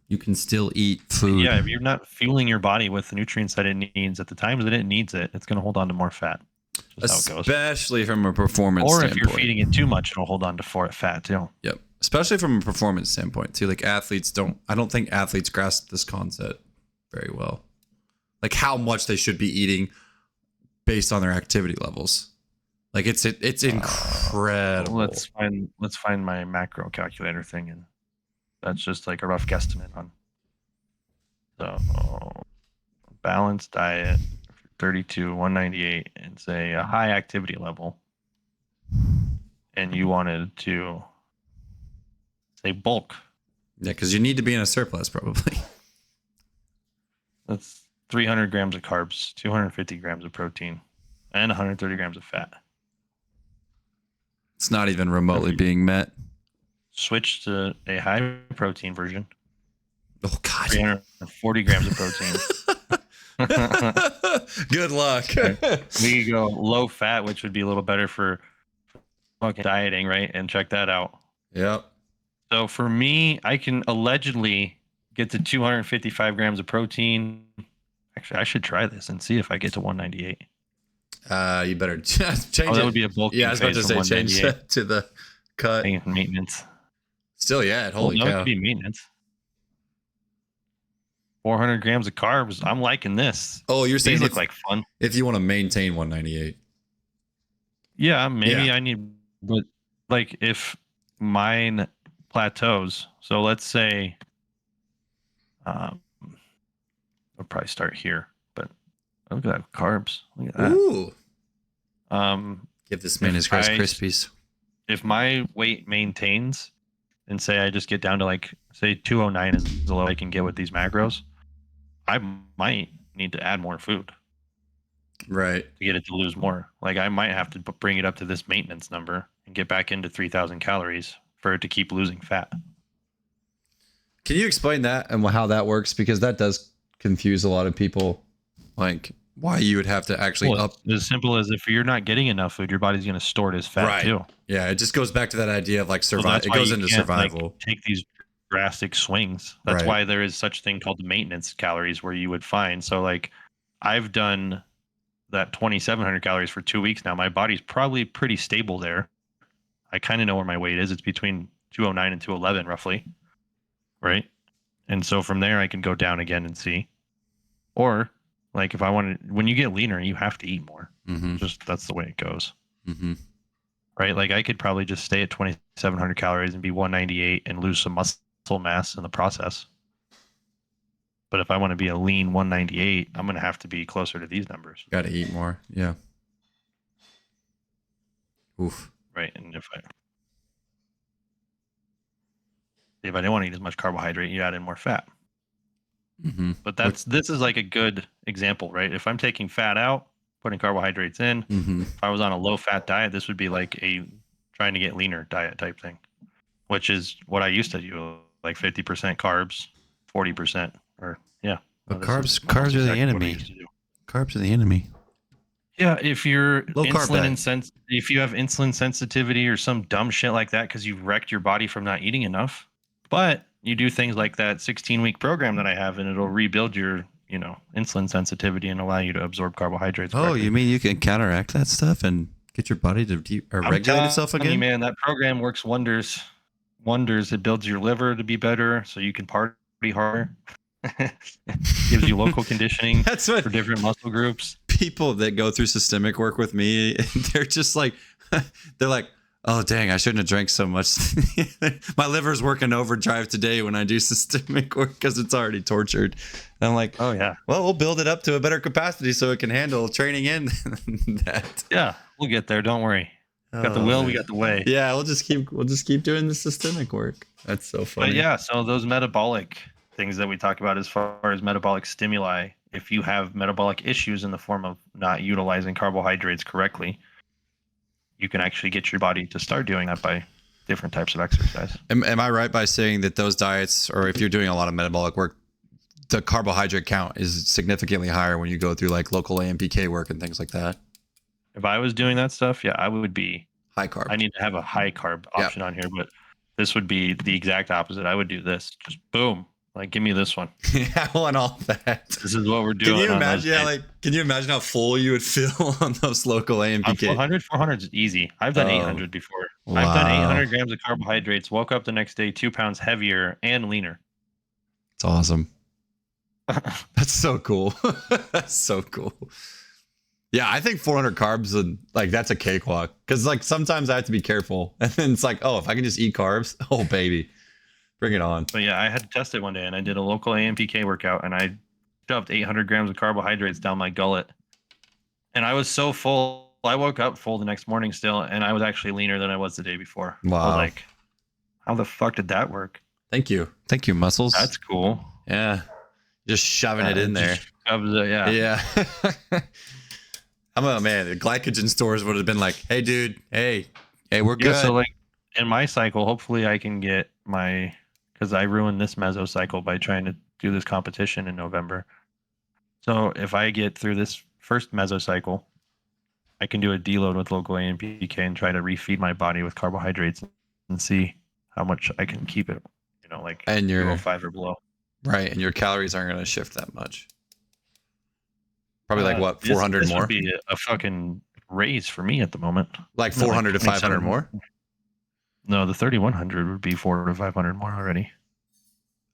You can still eat food. Yeah, if you're not fueling your body with the nutrients that it needs at the times that it needs it, it's going to hold on to more fat. Just how it goes. Especially from a performance standpoint. Or if you're feeding it too much, it'll hold on to fat too. Yep. Especially from a performance standpoint too. Like I don't think athletes grasp this concept very well. Like how much they should be eating based on their activity levels. Like it's incredible. Let's find my macro calculator thing, and that's just like a rough guesstimate on. So balanced diet, 32, 198, and say a high activity level, and you wanted to say bulk. Yeah, because you need to be in a surplus probably. That's 300 grams of carbs, 250 grams of protein, and 130 grams of fat. It's not even remotely being met. Switch to a high protein version. Oh God! 340 grams of protein. Good luck. We go low fat, which would be a little better for fucking dieting, right? And check that out. Yep. So for me, I can allegedly get to 255 grams of protein. Actually, I should try this and see if I get to 198. You better change it. Oh, that would be a bulking Yeah, I was about phase to from say change 198. that to the cut. Maintenance. Still, yeah, holy No, it cow. could be maintenance. 400 grams of carbs. I'm liking this. Oh, you're saying These look like fun. if you want to maintain 198. Yeah, maybe I need, but like if mine plateaus, so let's say, I'll probably start here, but look at that carbs. Look at that. Ooh. Um, Give this man his Rice Krispies. If my weight maintains, and say I just get down to like say 209 is the low I can get with these macros, I might need to add more food. Right. To get it to lose more. Like I might have to bring it up to this maintenance number and get back into 3,000 calories for it to keep losing fat. Can you explain that and how that works? Because that does confuse a lot of people. Like why you would have to actually up. As simple as if you're not getting enough food, your body's going to store it as fat too. Yeah, it just goes back to that idea of like survival. It goes into survival. Like, take these drastic swings. That's why there is such thing called maintenance calories where you would find. So like I've done that 2,700 calories for 2 weeks now. My body's probably pretty stable there. I kind of know where my weight is. It's between 209 and 211 roughly. Right. And so from there I can go down again and see. Or like if I wanted, when you get leaner, you have to eat more. Mm-hmm. Just that's the way it goes. Mm-hmm. Right. Like I could probably just stay at 2,700 calories and be 198 and lose some muscle mass in the process. But if I want to be a lean 198, I'm going to have to be closer to these numbers. Got to eat more. Yeah. Oof. Right. And if I didn't want to eat as much carbohydrate, you add in more fat. Mm-hmm. But this is like a good example, right? If I'm taking fat out, putting carbohydrates in, if I was on a low fat diet, this would be like a trying to get leaner diet type thing, which is what I used to do, like 50% carbs, 40%, or yeah. But carbs are the enemy. Carbs are the enemy. Yeah, if you're Low if you have insulin sensitivity or some dumb shit like that because you've wrecked your body from not eating enough, but you do things like that 16-week program that I have, and it'll rebuild your, insulin sensitivity and allow you to absorb carbohydrates. Oh, you mean you can counteract that stuff and get your body to regulate itself again? Man, that program works wonders. It builds your liver to be better, so you can party harder. Gives you local conditioning for different muscle groups. People that go through systemic work with me, they're just like, oh dang, I shouldn't have drank so much. My liver's working overdrive today when I do systemic work because it's already tortured. And I'm like, oh yeah, well, we'll build it up to a better capacity so it can handle training in that. Yeah, we'll get there. Don't worry. Got the will, man. We got the way. Yeah, we'll just keep doing the systemic work. That's so funny. But yeah, so those metabolic things that we talk about as far as metabolic stimuli, if you have metabolic issues in the form of not utilizing carbohydrates correctly, you can actually get your body to start doing that by different types of exercise. Am I right by saying that those diets, or if you're doing a lot of metabolic work, the carbohydrate count is significantly higher when you go through like local AMPK work and things like that? If I was doing that stuff, yeah, I would be high carb. I need to have a high carb option on here, but this would be the exact opposite. I would do this. Just boom. Like, give me this one. Yeah, I want all that. This is what we're doing. Can you imagine? Can you imagine how full you would feel on those local AMPK? 400 is easy. I've done 800 before. Wow. I've done 800 grams of carbohydrates. Woke up the next day 2 pounds heavier and leaner. It's awesome. That's so cool. That's so cool. Yeah, I think 400 carbs and like that's a cakewalk because like sometimes I have to be careful, and then it's like, oh, if I can just eat carbs, oh baby. Bring it on. But yeah, I had to test it one day and I did a local AMPK workout and I shoved 800 grams of carbohydrates down my gullet. And I was so full. I woke up full the next morning still, and I was actually leaner than I was the day before. Wow. I was like, how the fuck did that work? Thank you. Thank you, muscles. That's cool. Yeah. Just shoving it in there. Yeah. I'm a man. The glycogen stores would have been like, hey, dude, hey, we're good. So like in my cycle, hopefully I can get because I ruined this mesocycle by trying to do this competition in November. So if I get through this first mesocycle, I can do a deload with local AMPK and try to refeed my body with carbohydrates and see how much I can keep it, like And you're 205 or below. right, and your calories aren't going to shift that much. Probably like what, This 400 more? would be a fucking raise for me at the moment. Like I'm at 400 to 500 27. more? No, the 3100 would be 400 to 500 more already.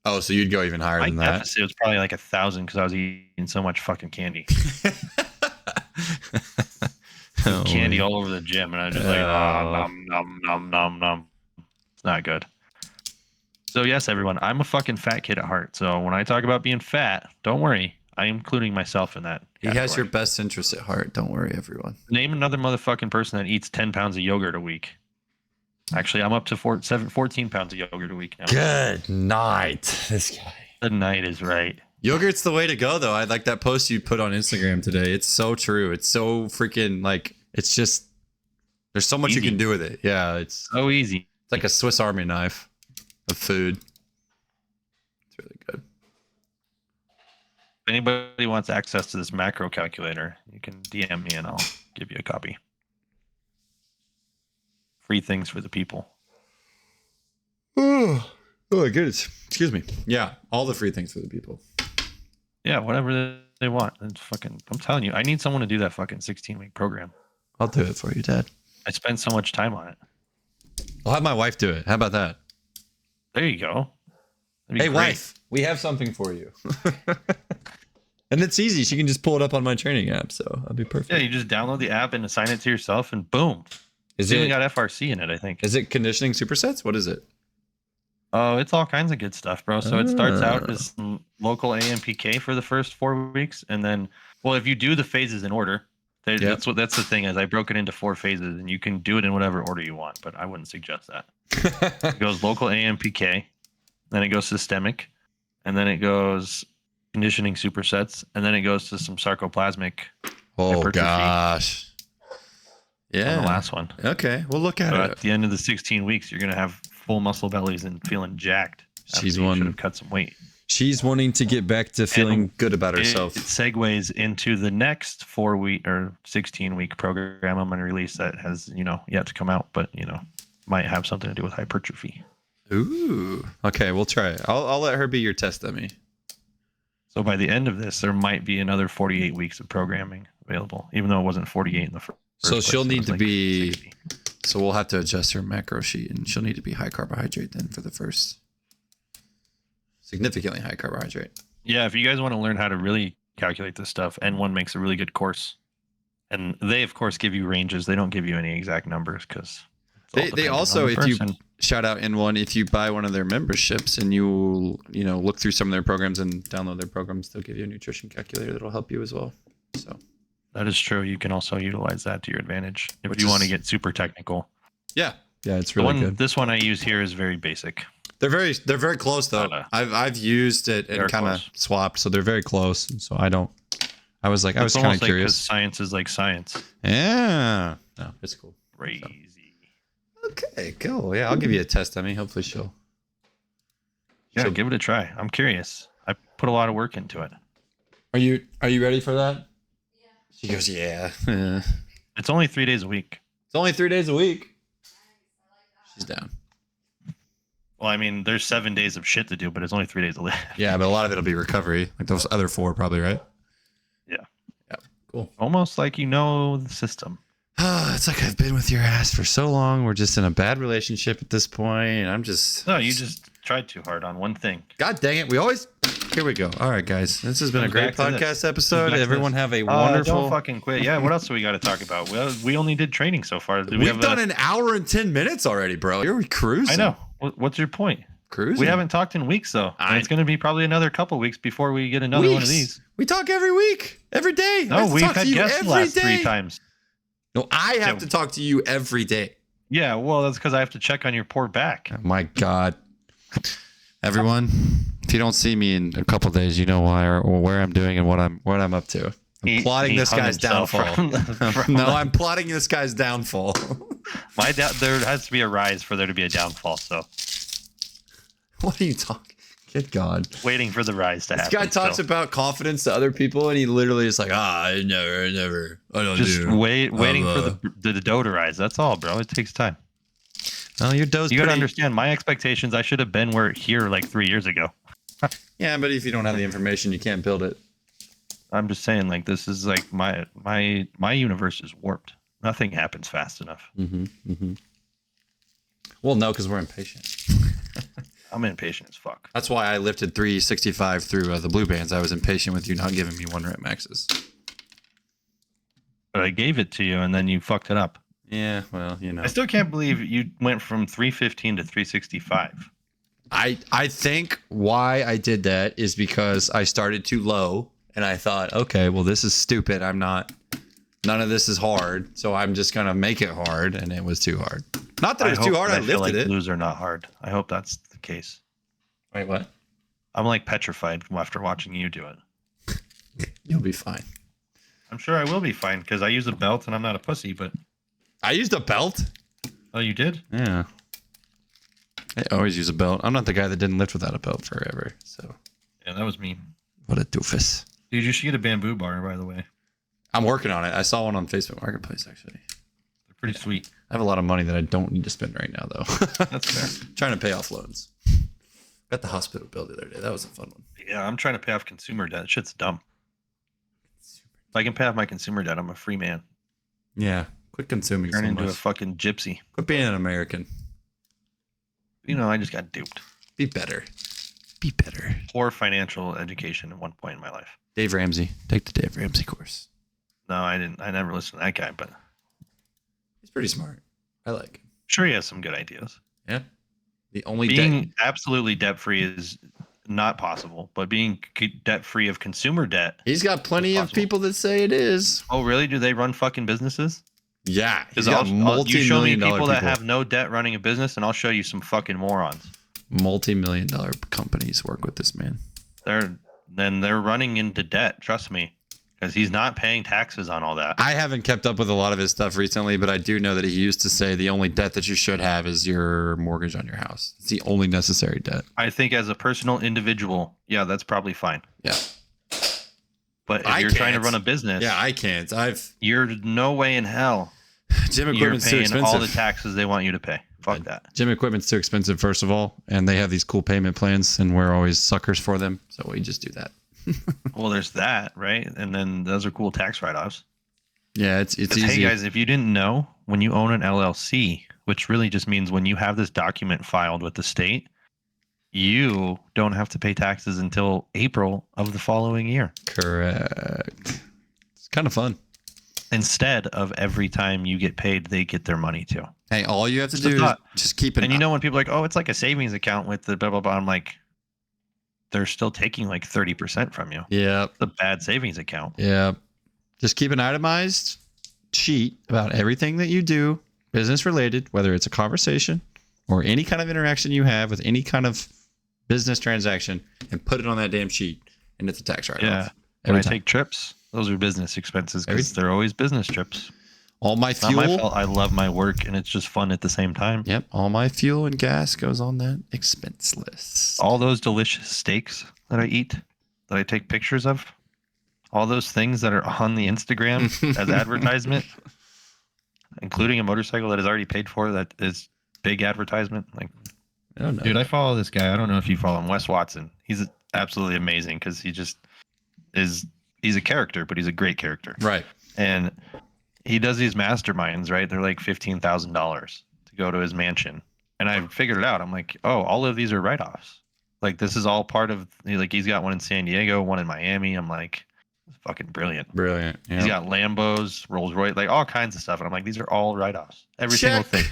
Oh, so you'd go even higher My than that? deficit was probably like 1,000 because I was eating so much fucking candy. Candy all over the gym, and I was just like, nom, nom, nom, nom, nom. It's not good. So yes, everyone, I'm a fucking fat kid at heart. So when I talk about being fat, don't worry. I am including myself in that category. He has your best interest at heart. Don't worry, everyone. Name another motherfucking person that eats 10 pounds of yogurt a week. Actually, I'm up to 14 pounds of yogurt a week now. Good night. This guy. Good night is right. Yogurt's the way to go, though. I like that post you put on Instagram today. It's so true. It's so freaking like, it's just, there's so much you can do with it. Yeah, it's so easy. It's like a Swiss Army knife of food. It's really good. If anybody wants access to this macro calculator, you can DM me and I'll give you a copy. Free things for the people. Oh my goodness. Excuse me. Yeah, all the free things for the people. Yeah, whatever they want. It's fucking, I'm telling you, I need someone to do that fucking 16-week program. I'll do it for you, Dad. I spend so much time on it. I'll have my wife do it. How about that? There you go. Hey, wife, we have something for you. And it's easy. She can just pull it up on my training app, so that'll be perfect. Yeah, you just download the app and assign it to yourself, and boom. It's even got FRC in it, I think. Is it conditioning supersets? What is it? Oh, it's all kinds of good stuff, bro. So it starts out as some local AMPK for the first 4 weeks, and then, well, if you do the phases in order, that's the thing is I broke it into 4 phases, and you can do it in whatever order you want, but I wouldn't suggest that. It goes local AMPK, then it goes systemic, and then it goes conditioning supersets, and then it goes to some sarcoplasmic. Oh gosh. Yeah. On the last one. Okay, we'll look at it. At the end of the 16 weeks, you're gonna have full muscle bellies and feeling jacked. Should have cut some weight. She's wanting to get back to feeling good about herself. It segues into the next 4-week or 16-week program I'm going to release that has, yet to come out, but, might have something to do with hypertrophy. Ooh. Okay, we'll try it. I'll let her be your test dummy. So by the end of this, there might be another 48 weeks of programming available, even though it wasn't 48 in the first So she'll need to be 60. So we'll have to adjust her macro sheet, and she'll need to be high carbohydrate then for the first. Significantly high carbohydrate. Yeah, if you guys want to learn how to really calculate this stuff, N1 makes a really good course. And they, of course, give you ranges. They don't give you any exact numbers because they also, if you shout out N1, if you buy one of their memberships and you look through some of their programs and download their programs, they'll give you a nutrition calculator that'll help you as well. So that is true. You can also utilize that to your advantage if you want to get super technical. Yeah, it's really good. This one I use here is very basic. They're very close though. I've used it and kind of swapped, so they're very close. So I was kind of curious. Science is like science. Yeah, no, it's cool. Crazy. So. Okay, cool. Yeah, I'll give you a test. Hopefully she'll. Yeah, give it a try. I'm curious. I put a lot of work into it. Are you ready for that? Yeah. She goes, yeah. It's only 3 days a week. It's only 3 days a week. She's down. Well, I mean, there's 7 days of shit to do, but it's only 3 days to live. Yeah, but a lot of it'll be recovery. Like those other 4 probably, right? Yeah. Yeah. Cool. Almost like you know the system. It's like I've been with your ass for so long. We're just in a bad relationship at this point. I'm just... No, you just tried too hard on one thing. God dang it. Here we go. All right, guys. This has been a great podcast episode. Everyone have a wonderful... Don't fucking quit. Yeah, what else do we got to talk about? We only did training so far. We've done an hour and 10 minutes already, bro. You're cruising. I know. What's your point? Cruising. We haven't talked in weeks, though. It's going to be probably another couple weeks before we get another one of these. We talk every week. Every day. No, we've had guests the last 3 times. No, I have to talk to you every day. Yeah, well, that's because I have to check on your poor back. Oh, my God. Everyone, if you don't see me in a couple days, you know why or where I'm doing and what I'm up to. I'm plotting this guy's downfall. I'm plotting this guy's downfall. There has to be a rise for there to be a downfall. So, what are you talking? Good God. Waiting for the rise to happen. This guy talks about confidence to other people, and he literally is like, I don't just do. waiting for the dough to rise. That's all, bro. It takes time. Well, your dough's You got to pretty... understand my expectations. I should have been here like 3 years ago. Yeah, but if you don't have the information, you can't build it. I'm just saying, like, this is like my universe is warped. Nothing happens fast enough. Well, no, because we're impatient. I'm impatient as fuck. That's why I lifted 365 through the blue bands. I was impatient with you not giving me 1 rep maxes. But I gave it to you, and then you fucked it up. Yeah, well, you know. I still can't believe you went from 315 to 365. I think why I did that is because I started too low, and I thought, okay, well, this is stupid. None of this is hard, so I'm just gonna make it hard, and it was too hard. Not that it was too hard. I lifted it. Blues are not hard. I hope that's the case. Wait, what? I'm like petrified after watching you do it. You'll be fine. I'm sure I will be fine because I use a belt and I'm not a pussy. But I used a belt. Oh, you did? Yeah. I always use a belt. I'm not the guy that didn't lift without a belt forever. So. Yeah, that was me. What a doofus. Dude, you should get a bamboo bar, by the way. I'm working on it. I saw one on Facebook Marketplace, actually. They're pretty sweet. I have a lot of money that I don't need to spend right now, though. That's fair. Trying to pay off loans. Got the hospital bill the other day. That was a fun one. Yeah, I'm trying to pay off consumer debt. Shit's dumb. If I can pay off my consumer debt, I'm a free man. Yeah. Quit consuming Turn so into much. a fucking gypsy. Quit being an American. You know, I just got duped. Be better. Be better. Poor financial education at one point in my life. Dave Ramsey. Take the Dave Ramsey course. No, I didn't. I never listened to that guy, but He's pretty smart. I like him. sure he has some good ideas. Yeah. The only Being absolutely debt free is not possible, but being debt free of consumer debt. He's got plenty of people that say it is. Oh, really? Do they run fucking businesses? Yeah. Because you show me people that have no debt running a business, and I'll show you some fucking morons. Multi-million-dollar companies work with this man. They're running into debt. Trust me. Because he's not paying taxes on all that. I haven't kept up with a lot of his stuff recently, but I do know that he used to say the only debt that you should have is your mortgage on your house. It's the only necessary debt. I think as a personal individual, yeah, that's probably fine. Yeah. But if you're trying to run a business, yeah, I can't. You're no way in hell. Gym equipment's too paying expensive. all the taxes they want you to pay. Fuck that. Gym equipment's too expensive, first of all, and they have these cool payment plans, and we're always suckers for them, so we just do that. Well, there's that, right? And then those are cool tax write-offs. Yeah, it's easy. Hey guys, if you didn't know, when you own an LLC, which really just means when you have this document filed with the state, you don't have to pay taxes until April of the following year. Correct. It's kind of fun. Instead of every time you get paid, they get their money too. Hey, all you have to do is just keep it. And you know when people are like, oh, it's like a savings account with the blah, blah, blah. I'm like, they're still taking like 30% from you. Yeah. It's a bad savings account. Yeah. Just keep an itemized sheet about everything that you do, business related, whether it's a conversation or any kind of interaction you have with any kind of business transaction, and put it on that damn sheet, and it's a tax write-off. Yeah. When I take trips, those are business expenses because they're always business trips. All my It's fuel. not my fault. I love my work and it's just fun at the same time. Yep. All my fuel and gas goes on that expense list. All those delicious steaks that I eat, that I take pictures of, all those things that are on the Instagram as advertisement, including a motorcycle that is already paid for, that is big advertisement. Like, I don't know. dude, I follow this guy. I don't know if you follow him, Wes Watson. He's absolutely amazing because he just is. He's a character, but he's a great character. Right. And he does these masterminds, right? They're like $15,000 to go to his mansion. And I figured it out. I'm like, oh, all of these are write-offs. Like, this is all part of, like, he's got one in San Diego, one in Miami. I'm like, fucking brilliant. Brilliant. He's got Lambos, Rolls Royce, like all kinds of stuff. And I'm like, these are all write-offs. Every single thing.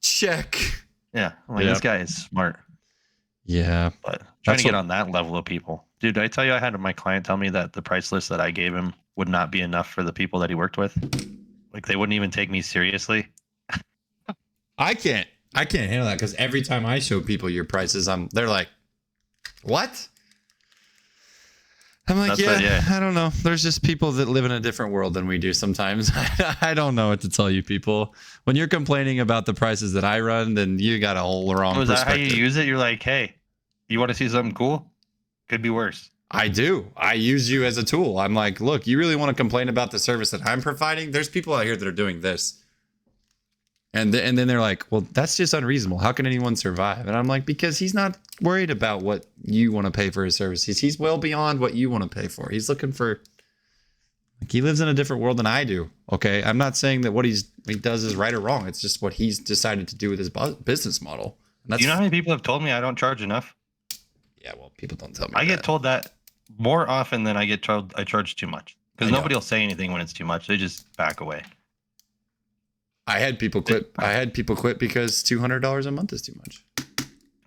Check. Yeah. I'm like, this guy is smart. Yeah. But trying to get on that level of people. Dude, did I tell you I had my client tell me that the price list that I gave him would not be enough for the people that he worked with? Like, they wouldn't even take me seriously. I can't handle that because every time I show people your prices, they're like, what? I'm like, yeah, I don't know. There's just people that live in a different world than we do sometimes. I don't know what to tell you people. When you're complaining about the prices that I run, then you got a whole wrong perspective. Is that how you use it? You're like, hey, You want to see something cool? Could be worse. I do. I use you as a tool. I'm like, look, you really want to complain about the service that I'm providing? There's people out here that are doing this. And then they're like, well, that's just unreasonable. How can anyone survive? And I'm like, because he's not worried about what you want to pay for his services. He's well beyond what you want to pay for. He's looking for, like, he lives in a different world than I do. Okay. I'm not saying that what he does is right or wrong. It's just what he's decided to do with his business model. And that's, Do you know how many people have told me I don't charge enough? yeah, well, people don't tell me I that. get told that more often than I get told I charge too much. Because nobody will say anything when it's too much. They just back away. I had people quit. I had people quit because $200 a month is too much.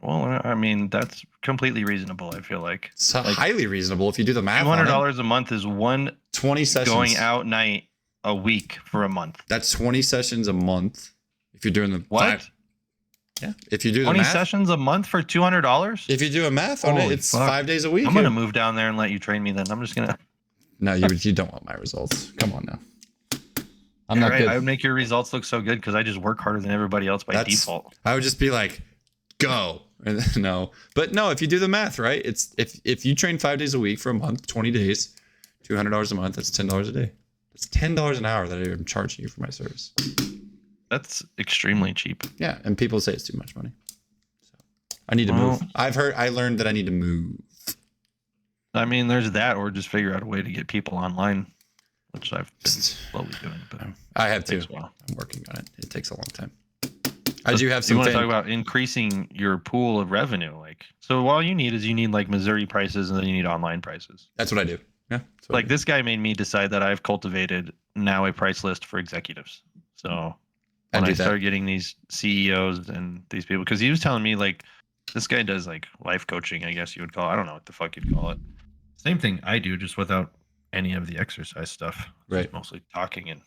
Well, I mean, that's completely reasonable, I feel like. It's highly reasonable if you do the math. $200 a month is 20 sessions going out night a week for a month. That's 20 sessions a month. If you're doing the what? Yeah. If you do 20 the math, sessions a month for $200? if you do a math on it, it's 5 days a week. I'm gonna move down there and let you train me. Then I'm just gonna. No, you don't want my results. Come on now. I'm not good. I would make your results look so good because I just work harder than everybody else by default. I would just be like, go. No, but no. If you do the math, right? It's if you train 5 days a week for a month, 20 days, $200 a month. That's $10 a day. It's $10 an hour that I'm charging you for my service. That's extremely cheap. Yeah, and people say it's too much money. So I need to move. I learned that I need to move. I mean, there's that, or just figure out a way to get people online, which I've been slowly doing. But I have to. I'm working on it. It takes a long time. I do have some. You want to talk about increasing your pool of revenue, like so. All you need is like Missouri prices, and then you need online prices. That's what I do. Yeah. Like this guy made me decide that I've cultivated now a price list for executives. So when I started getting these CEOs and these people, because he was telling me like this guy does like life coaching, I guess you would call it. I don't know what the fuck you'd call it. Same thing I do, just without any of the exercise stuff. Right. Mostly talking and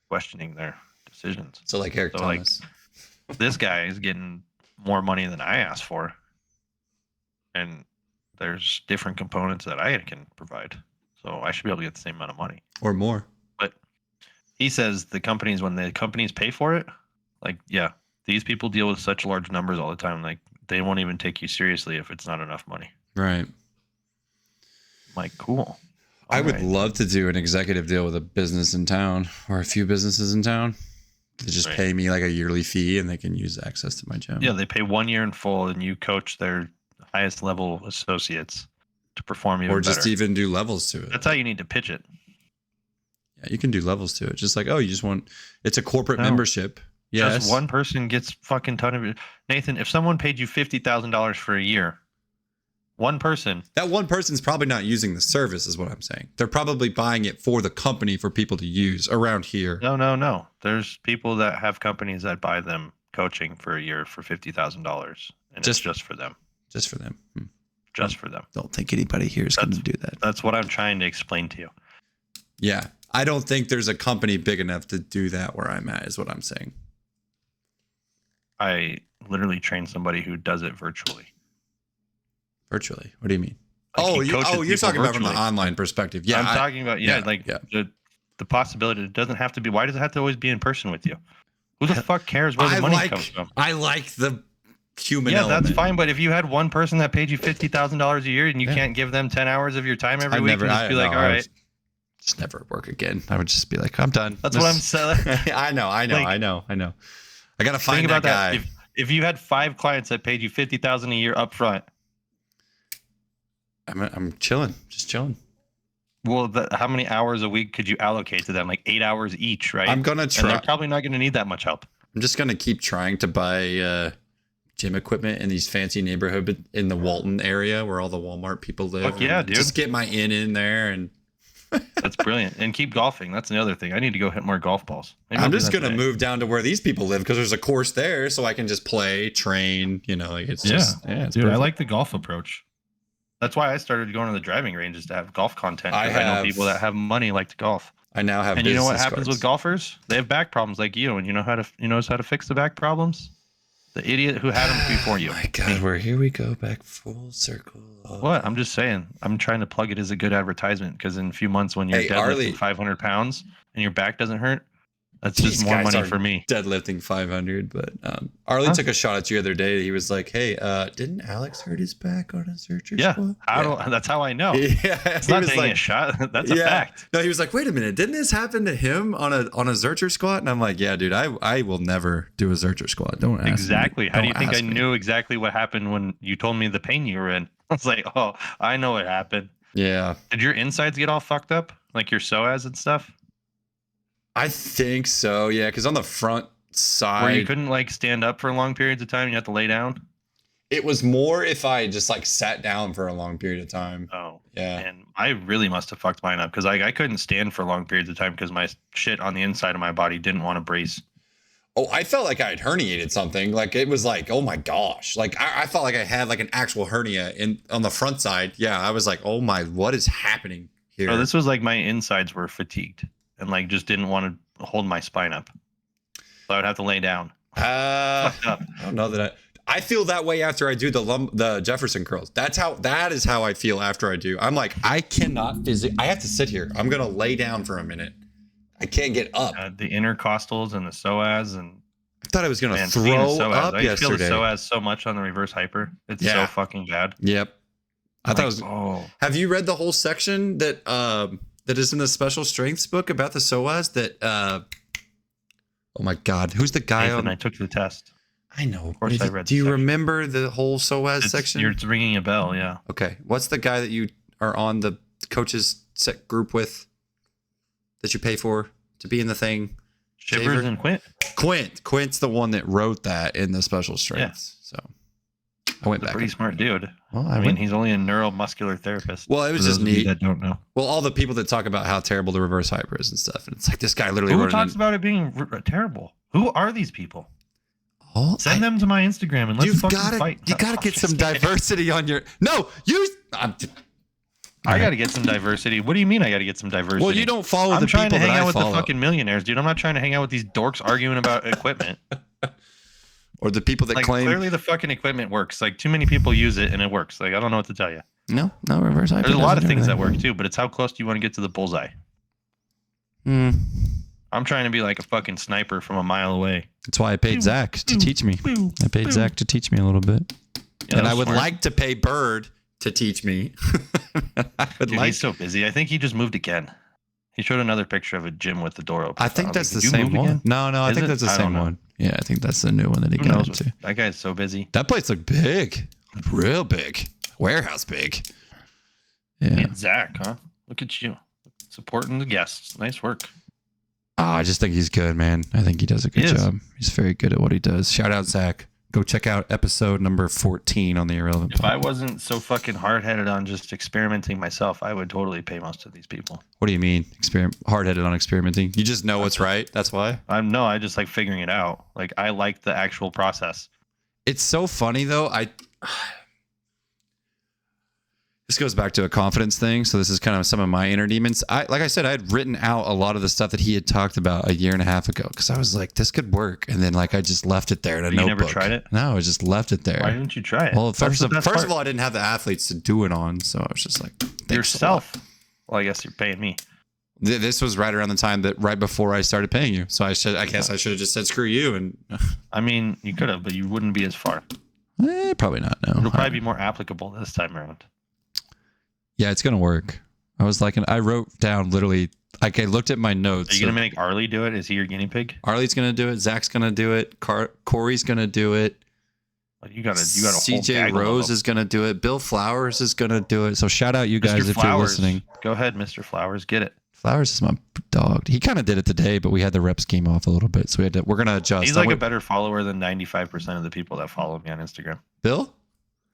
questioning their decisions. So like Eric Thomas. Like, this guy is getting more money than I asked for. And there's different components that I can provide. So I should be able to get the same amount of money. Or more. But he says when the companies pay for it, like, yeah, these people deal with such large numbers all the time. Like, they won't even take you seriously if it's not enough money. Right. I'm like, cool. I would love to do an executive deal with a business in town or a few businesses in town. They just pay me like a yearly fee and they can use access to my gym. Yeah, they pay 1 year in full and you coach their highest level associates to perform even better. Or just even do levels to it. That's how you need to pitch it. Yeah, you can do levels to it. Just like, oh, you just want, it's a corporate membership. Yes. Just one person gets fucking ton of it. Nathan, if someone paid you $50,000 for a year, one person. That one person's probably not using the service is what I'm saying. They're probably buying it for the company for people to use around here. No. There's people that have companies that buy them coaching for a year for $50,000. And it's just for them. Just for them. Just for them. Don't think anybody here is going to do that. That's what I'm trying to explain to you. Yeah. I don't think there's a company big enough to do that where I'm at is what I'm saying. I literally train somebody who does it virtually. Virtually? What do you mean? Like You're talking about from the online perspective. Yeah. I'm talking about, the possibility. It doesn't have to be. Why does it have to always be in person with you? Who the fuck cares where the money comes from? I like the human element. That's fine. But if you had one person that paid you $50,000 a year and you can't give them 10 hours of your time every week, and just be like, all right. Just never work again. I would just be like, I'm done. That's what I'm saying. I know. I got to find that guy. If you had 5 clients that paid you $50,000 a year up front. I'm chilling, just chilling. Well, how many hours a week could you allocate to them? Like 8 hours each, right? I'm going to try. And they're probably not going to need that much help. I'm just going to keep trying to buy gym equipment in these fancy neighborhoods in the Walton area where all the Walmart people live. Fuck yeah, dude. Just get my in there and... That's brilliant. And keep golfing. That's another thing. I need to go hit more golf balls. I'm just going to move down to where these people live because there's a course there so I can just play, train, like it's just... Yeah, dude, I like the golf approach. That's why I started going to the driving ranges to have golf content. I know people that have money like to golf. I now have. And you know what happens with golfers? They have back problems like you, and you know how to fix the back problems. The idiot who had them before you. Oh my God, here we go back full circle. What? I'm just saying. I'm trying to plug it as a good advertisement because in a few months when you're deadlifting 500 pounds and your back doesn't hurt, That's just more money for me. Deadlifting 500, but Arlie took a shot at you the other day. He was like, "Hey, didn't Alex hurt his back on a searcher squat?" That's how I know. Yeah, it's not taking a shot. That's a fact. No, he was like, "Wait a minute, didn't this happen to him on a Zercher squat?" And I'm like, "Yeah, dude, I will never do a Zercher squat. Don't ask exactly. Me. How Don't do you think I me. knew exactly what happened when you told me the pain you were in? I was like, oh, I know what happened. Yeah. Did your insides get all fucked up, like your psoas and stuff? I think so, yeah, because on the front side... Where you couldn't, like, stand up for long periods of time, you have to lay down? It was more if I just, like, sat down for a long period of time. Oh. Yeah. And I really must have fucked mine up, because I couldn't stand for long periods of time because my shit on the inside of my body didn't want to brace. Oh, I felt like I had herniated something. Like, it was like, oh my gosh. Like, I felt like I had, like, an actual hernia on the front side. Yeah, I was like, oh my, what is happening here? Oh, this was like my insides were fatigued. And like just didn't want to hold my spine up, so I would have to lay down. I don't know that I feel that way after I do the Jefferson curls. That is how I feel after I do. I'm like, I cannot physically. I have to sit here. I'm gonna lay down for a minute. I can't get up. The intercostals and the psoas and. I thought I was gonna throw up I yesterday. feel the psoas so much on the reverse hyper. It's so fucking bad. Yep. I thought it was. Oh. Have you read the whole section that that is in the special strengths book about the psoas that oh my god, who's the guy Nathan, I took the test. I know. Of course I read. Do you remember the whole psoas section? You're ringing a bell, yeah. Okay. What's the guy that you are on the coaches set group with that you pay for to be in the thing? Shivers and Quint. Quint's the one that wrote that in the special strengths. So I went back. Pretty smart dude. Well, I mean, he's only a neuromuscular therapist. Well, it was just neat. That don't know. Well, all the people that talk about how terrible the reverse hyper is and stuff, and it's like this guy literally. Who talks about it being terrible? Who are these people? Send them to my Instagram and let's fucking fight. You gotta get some diversity on your. No, I gotta get some diversity. What do you mean I gotta get some diversity? Well, you don't follow the people that I follow. I'm trying to hang out with the fucking millionaires, dude. I'm not trying to hang out with these dorks arguing about equipment. Or the people that claim clearly the fucking equipment works. Like too many people use it and it works. Like I don't know what to tell you. No, reverse hyper. There's a lot of things that work too, but it's how close do you want to get to the bullseye? I'm trying to be like a fucking sniper from a mile away. That's why I paid Zach to teach me. I paid Zach to teach me a little bit. Yeah, and I would like to pay Bird to teach me. He's so busy. I think he just moved again. He showed another picture of a gym with the door open. I think that's the same one. Again? No, I think that's the same one. Yeah, I think that's the new one that he got into. That guy's so busy. That place looked big. Real big. Warehouse big. Yeah. Zach, huh? Look at you. Supporting the guests. Nice work. Oh, I just think he's good, man. I think he does a good job. He's very good at what he does. Shout out, Zach. Go check out episode number 14 on the Irrelevant If I wasn't so fucking hard-headed on just experimenting myself, I would totally pay most of these people. What do you mean? Hard-headed on experimenting? You just know what's right? That's why? I just like figuring it out. Like, I like the actual process. It's so funny, though. This goes back to a confidence thing. So this is kind of some of my inner demons. Like I said, I had written out a lot of the stuff that he had talked about a year and a half ago because I was like, this could work. And then like I just left it there in a notebook. You never tried it? No, I just left it there. Why didn't you try it? Well, first of all, I didn't have the athletes to do it on. So I was just like, yourself. Well, I guess you're paying me. This was right around the time right before I started paying you. So I guess I should have just said, screw you. And I mean, you could have, but you wouldn't be as far. Probably not. No, it'll probably be more applicable this time around. Yeah, it's gonna work. I was like, I wrote down literally. Like I looked at my notes. Are you gonna make Arlie do it? Is he your guinea pig? Arlie's gonna do it. Zach's gonna do it. Corey's gonna do it. You got a CJ Rose is gonna do it. Bill Flowers is gonna do it. So shout out you guys if you're listening. Go ahead, Mr. Flowers, get it. Flowers is my dog. He kind of did it today, but we had the rep scheme off a little bit, so we're gonna adjust. He's like a better follower than 95% of the people that follow me on Instagram. Bill?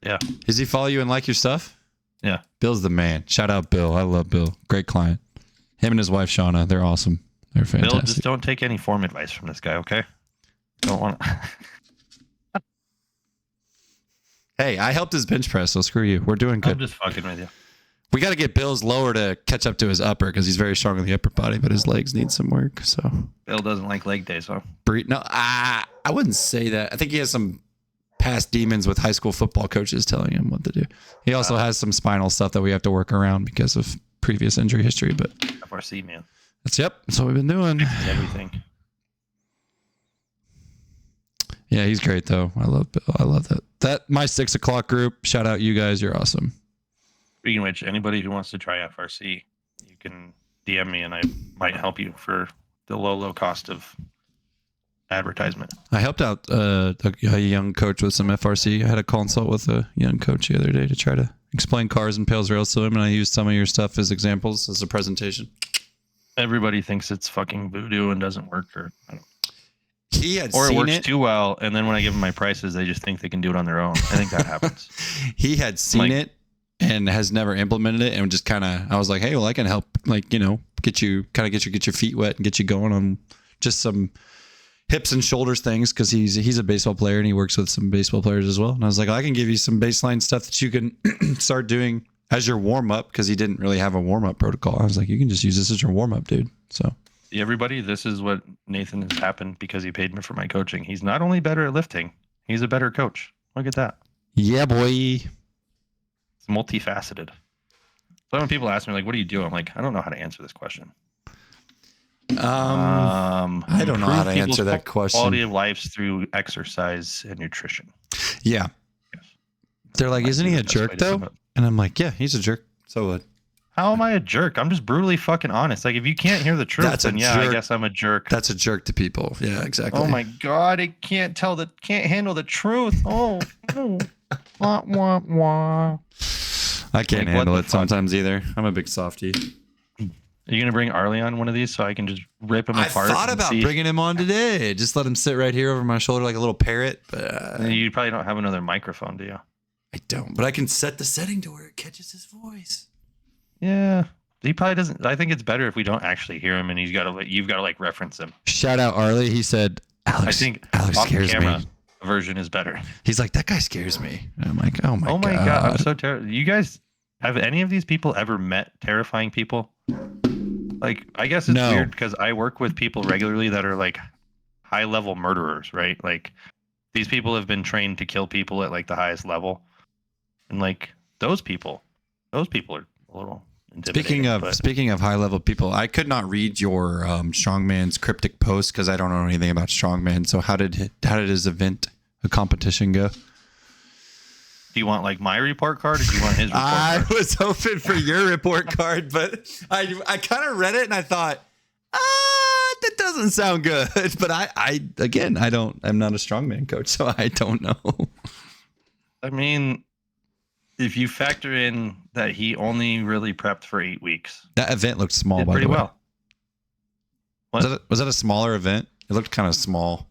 Yeah. Does he follow you and like your stuff? Yeah. Bill's the man. Shout out Bill. I love Bill. Great client. Him and his wife Shauna, they're awesome. They're fantastic. Bill, just don't take any form advice from this guy, okay? Don't want to. Hey, I helped his bench press, so screw you. We're doing good. I'm just fucking with you. We got to get Bill's lower to catch up to his upper because he's very strong in the upper body, but his legs need some work. So Bill doesn't like leg days, huh? No, I wouldn't say that. I think he has some past demons with high school football coaches telling him what to do. He also has some spinal stuff that we have to work around because of previous injury history. But FRC, man. That's what we've been doing. Everything. Yeah, he's great though. I love Bill. I love that. That my 6 o'clock group. Shout out you guys. You're awesome. Speaking of which, anybody who wants to try FRC, you can DM me and I might help you for the low cost of advertisement. I helped out a young coach with some FRC. I had a consult with a young coach the other day to try to explain cars and Pales Rails to him, and I used some of your stuff as examples as a presentation. Everybody thinks it's fucking voodoo and doesn't work, or I don't. He had or it seen works it too well, and then when I give them my prices, they just think they can do it on their own. I think that happens. He had seen it and has never implemented it, and just kind of, I was like, hey, well, I can help, like, you know, get your feet wet and get you going on just some hips and shoulders things, because he's a baseball player and he works with some baseball players as well. And I was like, I can give you some baseline stuff that you can start doing as your warm up, because he didn't really have a warm up protocol. I was like, you can just use this as your warm up, dude. So. Everybody, this is what Nathan has happened because he paid me for my coaching. He's not only better at lifting, he's a better coach. Look at that. Yeah, boy. It's multifaceted. So when people ask me, like, what do you do? I'm like, I don't know how to answer this question. I don't know how to answer that question. Quality of life through exercise and nutrition. Yeah. Yes. They're like, isn't he a jerk though? And I'm like, yeah, he's a jerk. So what? How am I a jerk? I'm just brutally fucking honest. Like, if you can't hear the truth, then yeah, I guess I'm a jerk. That's a jerk to people. Yeah, exactly. Oh my God, it can't handle the truth. Oh, wah, wah, wah. I can't handle it sometimes either. I'm a big softie. Are you gonna bring Arlie on one of these so I can just rip him apart? I thought about bringing him on today. Just let him sit right here over my shoulder like a little parrot. But you probably don't have another microphone, do you? I don't. But I can set the setting to where it catches his voice. Yeah, he probably doesn't. I think it's better if we don't actually hear him and you've got to like reference him. Shout out Arlie. He said, Alex. I think Alex scares me. Version is better. He's like, that guy scares me. And I'm like, oh my God. I'm so terrified. You guys, have any of these people ever met terrifying people? Like, I guess it's weird because I work with people regularly that are like high level murderers, right? Like, these people have been trained to kill people at like the highest level, and like those people are a little intimidating. Speaking of high level people, I could not read your strongman's cryptic post because I don't know anything about strongman. So how did his event, a competition, go? Do you want like my report card, or do you want his report card? I was hoping for your report card, but I kind of read it and I thought, that doesn't sound good. But I'm not a strongman coach, so I don't know. I mean, if you factor in that he only really prepped for 8 weeks, that event looked small. Did pretty well. What? Was that a smaller event? It looked kind of small.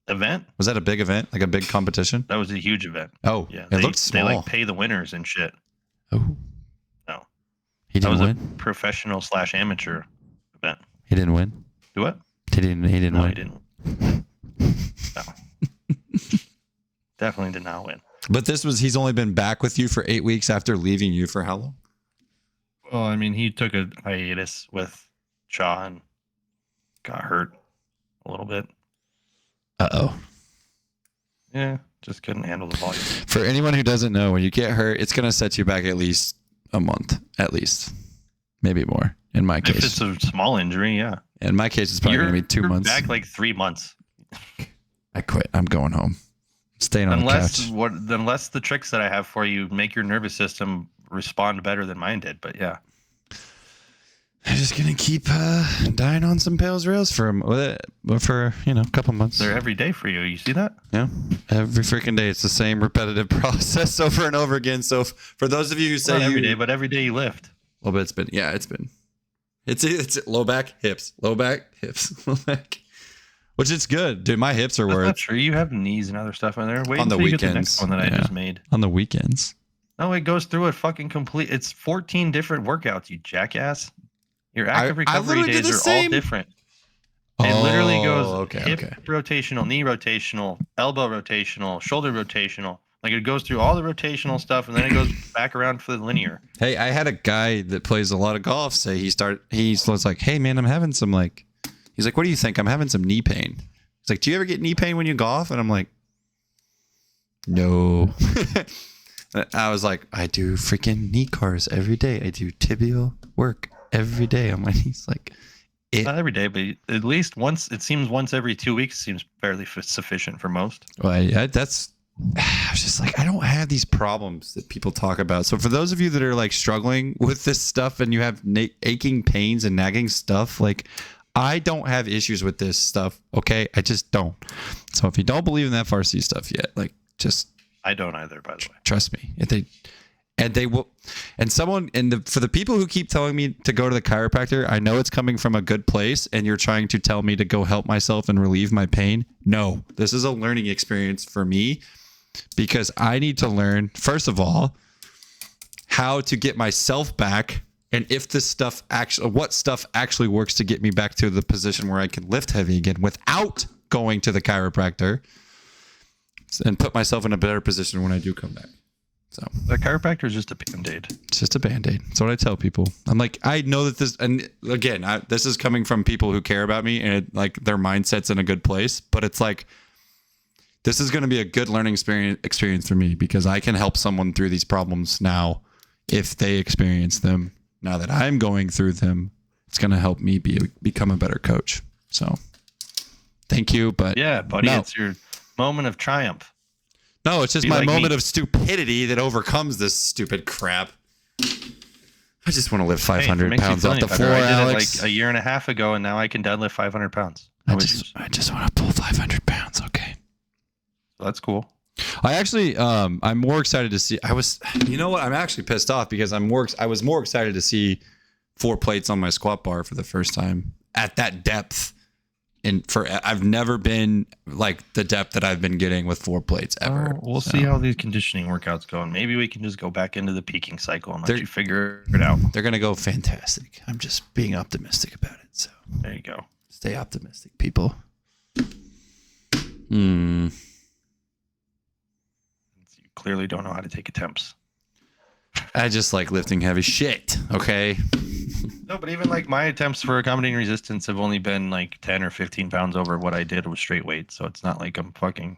Event? Was that a big event, like a big competition? That was a huge event. Oh, yeah. It looked small. They like pay the winners and shit. Oh, no, he didn't win. A professional / amateur event. He didn't win. Do what? He didn't win. He didn't. No, definitely did not win. But he's only been back with you for 8 weeks after leaving you for how long? Well, I mean, he took a hiatus with Shaw and got hurt a little bit. Uh-oh. Yeah, just couldn't handle the volume. For anyone who doesn't know, when you get hurt, it's going to set you back at least a month, at least. Maybe more, in my case. If it's a small injury, yeah. In my case, it's probably going to be 2 months. Back like 3 months. I quit. I'm going home. Staying on the couch. Unless the tricks that I have for you make your nervous system respond better than mine did, but yeah. I'm just gonna keep dying on some Pales Rails for a couple months. They're every day for you. You see that? Yeah, every freaking day. It's the same repetitive process over and over again. So for those of you who say not every day, but every day you lift. Well, but it's low back, hips, low back, hips, low back. Which is good, dude. My hips are worth. Not true. You have knees and other stuff in there. Wait on the until weekends. You get the next one that I just made. On the weekends. No, it goes through it fucking complete. It's 14 different workouts. You jackass. Your active recovery days are all different. It literally goes hip rotational, knee rotational, elbow rotational, shoulder rotational. Like, it goes through all the rotational stuff, and then it goes back around for the linear. Hey, I had a guy that plays a lot of golf say he was like, hey man, I'm having some he's like, what do you think? I'm having some knee pain. He's like, do you ever get knee pain when you golf? And I'm like, no. I was like, I do freaking knee cars every day. I do tibial work every day on my knees. Like, Not every day, but at least once. It seems once every 2 weeks seems fairly sufficient for most. Well, I was just like, I don't have these problems that people talk about. So for those of you that are like struggling with this stuff and you have aching pains and nagging stuff, like I don't have issues with this stuff. Okay. I just don't. So if you don't believe in that Farsi stuff yet, like just. I don't either, by the way. Trust me. They will. And for the people who keep telling me to go to the chiropractor, I know it's coming from a good place and you're trying to tell me to go help myself and relieve my pain. No, this is a learning experience for me because I need to learn, first of all, how to get myself back and if what stuff actually works to get me back to the position where I can lift heavy again without going to the chiropractor and put myself in a better position when I do come back. So the chiropractor is just a band-aid. It's just a band-aid. That's what I tell people. I'm like, I know that this, and again, this is coming from people who care about me and like their mindset's in a good place, but it's like, this is going to be a good learning experience for me because I can help someone through these problems now. If they experience them now that I'm going through them, it's going to help me become a better coach. So thank you. But yeah, buddy, it's your moment of triumph. No, it's just my moment of stupidity that overcomes this stupid crap. I just want to lift 500 pounds off the floor, Alex. I did it like a year and a half ago, and now I can deadlift 500 pounds. I just want to pull 500 pounds. Okay. So that's cool. I actually, I'm more excited to see. You know what? I'm actually pissed off because I was more excited to see 4 plates on my squat bar for the first time at that depth. I've never been like the depth that I've been getting with 4 plates ever. We'll see how these conditioning workouts go, and maybe we can just go back into the peaking cycle and let you figure it out. They're gonna go fantastic. I'm just being optimistic about it. So there you go. Stay optimistic, people. You clearly don't know how to take attempts. I just like lifting heavy shit. Okay. No, but even like my attempts for accommodating resistance have only been like 10 or 15 pounds over what I did with straight weight. So it's not like I'm fucking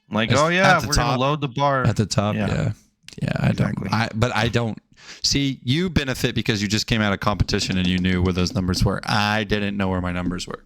like, oh yeah, we're going to load the bar. At the top, yeah. Yeah, exactly. I don't. See, you benefit because you just came out of competition and you knew where those numbers were. I didn't know where my numbers were.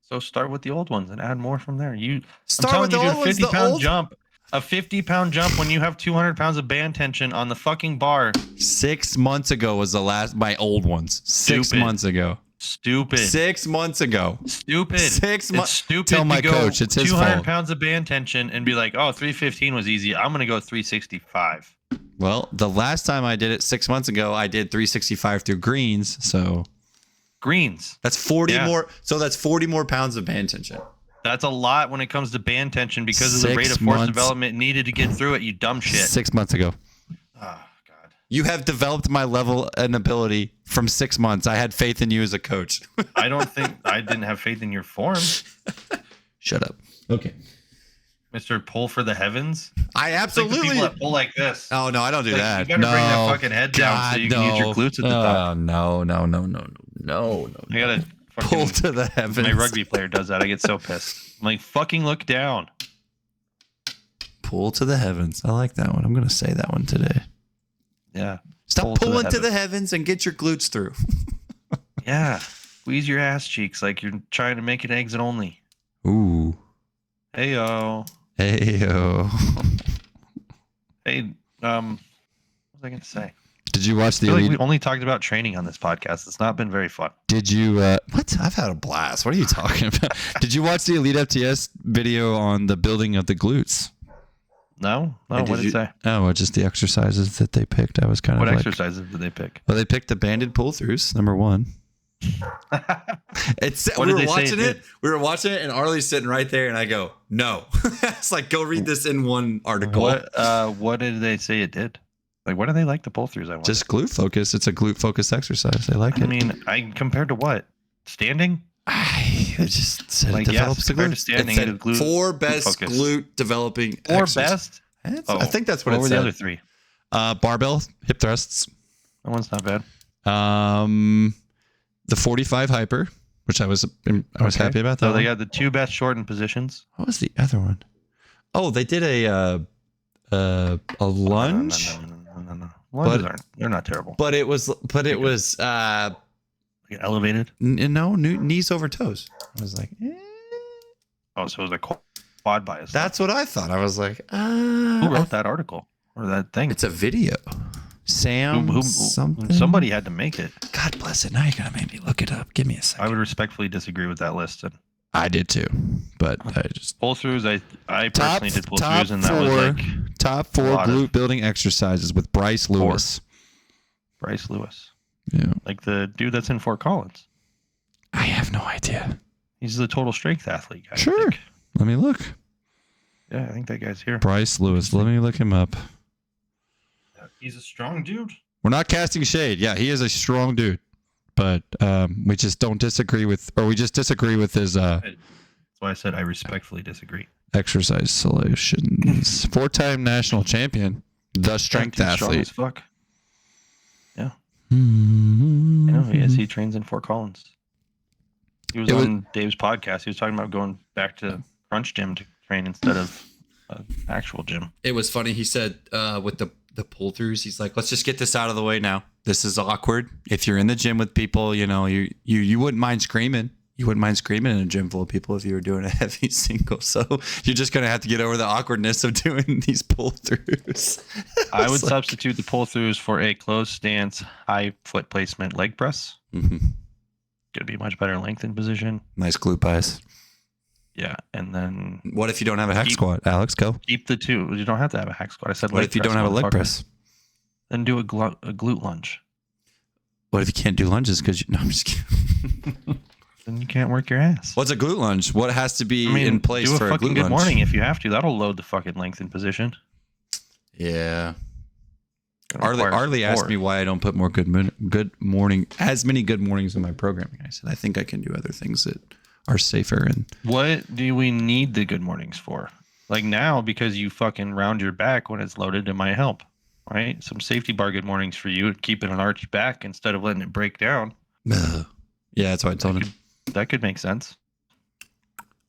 So start with the old ones and add more from there. Start with the old ones. 50-pound jump. A 50-pound jump when you have 200 pounds of band tension on the fucking bar. 6 months ago was my old ones. 6 months ago. Stupid. 6 months ago. Stupid. 6 months. Stupid. Tell my coach it's his 200 pounds of band tension and be like, oh, 315 was easy. I'm going to go 365. Well, the last time I did it 6 months ago, I did 365 through greens. So greens. That's 40 more. So that's 40 more pounds of band tension. That's a lot when it comes to band tension because of the rate of force development needed to get through it, you dumb shit. 6 months ago. Oh, God. You have developed my level and ability from 6 months. I had faith in you as a coach. I don't think I didn't have faith in your form. Shut up. Okay. Mr. Pull for the heavens? I absolutely like the people that pull like this. Oh, no, I don't do that. You better bring that fucking head down so you can use your glutes at the top. No. I gotta pull to the heavens. My rugby player does that. I get so pissed. I'm like, fucking look down. Pull to the heavens. I like that one. I'm going to say that one today. Yeah. Stop pulling to the heavens and get your glutes through. Yeah. Squeeze your ass cheeks like you're trying to make an exit only. Ooh. Hey-yo. Hey-yo. Hey, what was I going to say? Did you watch the I feel like we only talked about training on this podcast. It's not been very fun. Did you what? I've had a blast. What are you talking about? Did you watch the Elite FTS video on the building of the glutes? No. What did it say? Oh, well, just the exercises that they picked. I was kind of What exercises did they pick? Well, they picked the banded pull-throughs, number 1. We were watching it and Arlie's sitting right there and I go, no. It's like, go read this in one article. What did they say it did? Like, what do they like the pull-throughs? I want just glute focus. It's a glute focused exercise. I like it. I mean, compared to what? Standing? I just said like, it develops the glute. To standing, it said glute 4 best glute developing 4 exercises. best? I think that's what it said. What were the other 3? Barbell hip thrusts. That one's not bad. The 45 hyper, which I was happy about that. So they got the 2 best shortened positions. What was the other one? Oh, they did a lunge. No. Lunges they're not terrible. But it was Get elevated. No, knees over toes. I was like, Oh, so it was a quad bias. that's what I thought. I was like, Who wrote that article or that thing? It's a video. Sam something. Somebody had to make it. God bless it. Now you're gonna make me look it up. Give me a second. I would respectfully disagree with that list. And I did too, but I just pull throughs. I personally did pull throughs, and that was like top 4 glute building exercises with Bryce Lewis. Bryce Lewis. Yeah, like the dude that's in Fort Collins. I have no idea. He's the total strength athlete guy. Sure. Let me look. Yeah, I think that guy's here. Bryce Lewis. Let me look him up. He's a strong dude. We're not casting shade. Yeah, he is a strong dude, but we just don't disagree with, or we just disagree with his. That's why I said I respectfully disagree. Exercise solutions. 4-time national champion, the strength athlete. Strong as fuck. Yeah. I know he is. He trains in Fort Collins. He was on Dave's podcast. He was talking about going back to Crunch Gym to train instead of actual gym. It was funny. He said with the pull throughs, he's like, let's just get this out of the way now. This is awkward. If you're in the gym with people, you know, you wouldn't mind screaming. You wouldn't mind screaming in a gym full of people if you were doing a heavy single. So you're just going to have to get over the awkwardness of doing these pull throughs. I would substitute the pull throughs for a closed stance, high foot placement leg press. Mm-hmm. Could be much better length in position. Nice glute bias. Yeah, and then what if you don't have a hack squat, Alex? Go. Keep the two. You don't have to have a hack squat. I said. What if you don't have a leg press? Then do a glute lunge. What if you can't do lunges because no, I'm just kidding. Then you can't work your ass. What's a glute lunge? What has to be in place for a glute lunge? Do a fucking good morning if you have to. That'll load the fucking length in position. Yeah. Arlie asked me why I don't put more good morning, as many good mornings in my programming. I said I think I can do other things that are safer. And what do we need the good mornings for? Like now, because you fucking round your back when it's loaded, it might help, right? Some safety bar good mornings for you, keep it an arched back instead of letting it break down. Yeah, that's what I told him. That could make sense.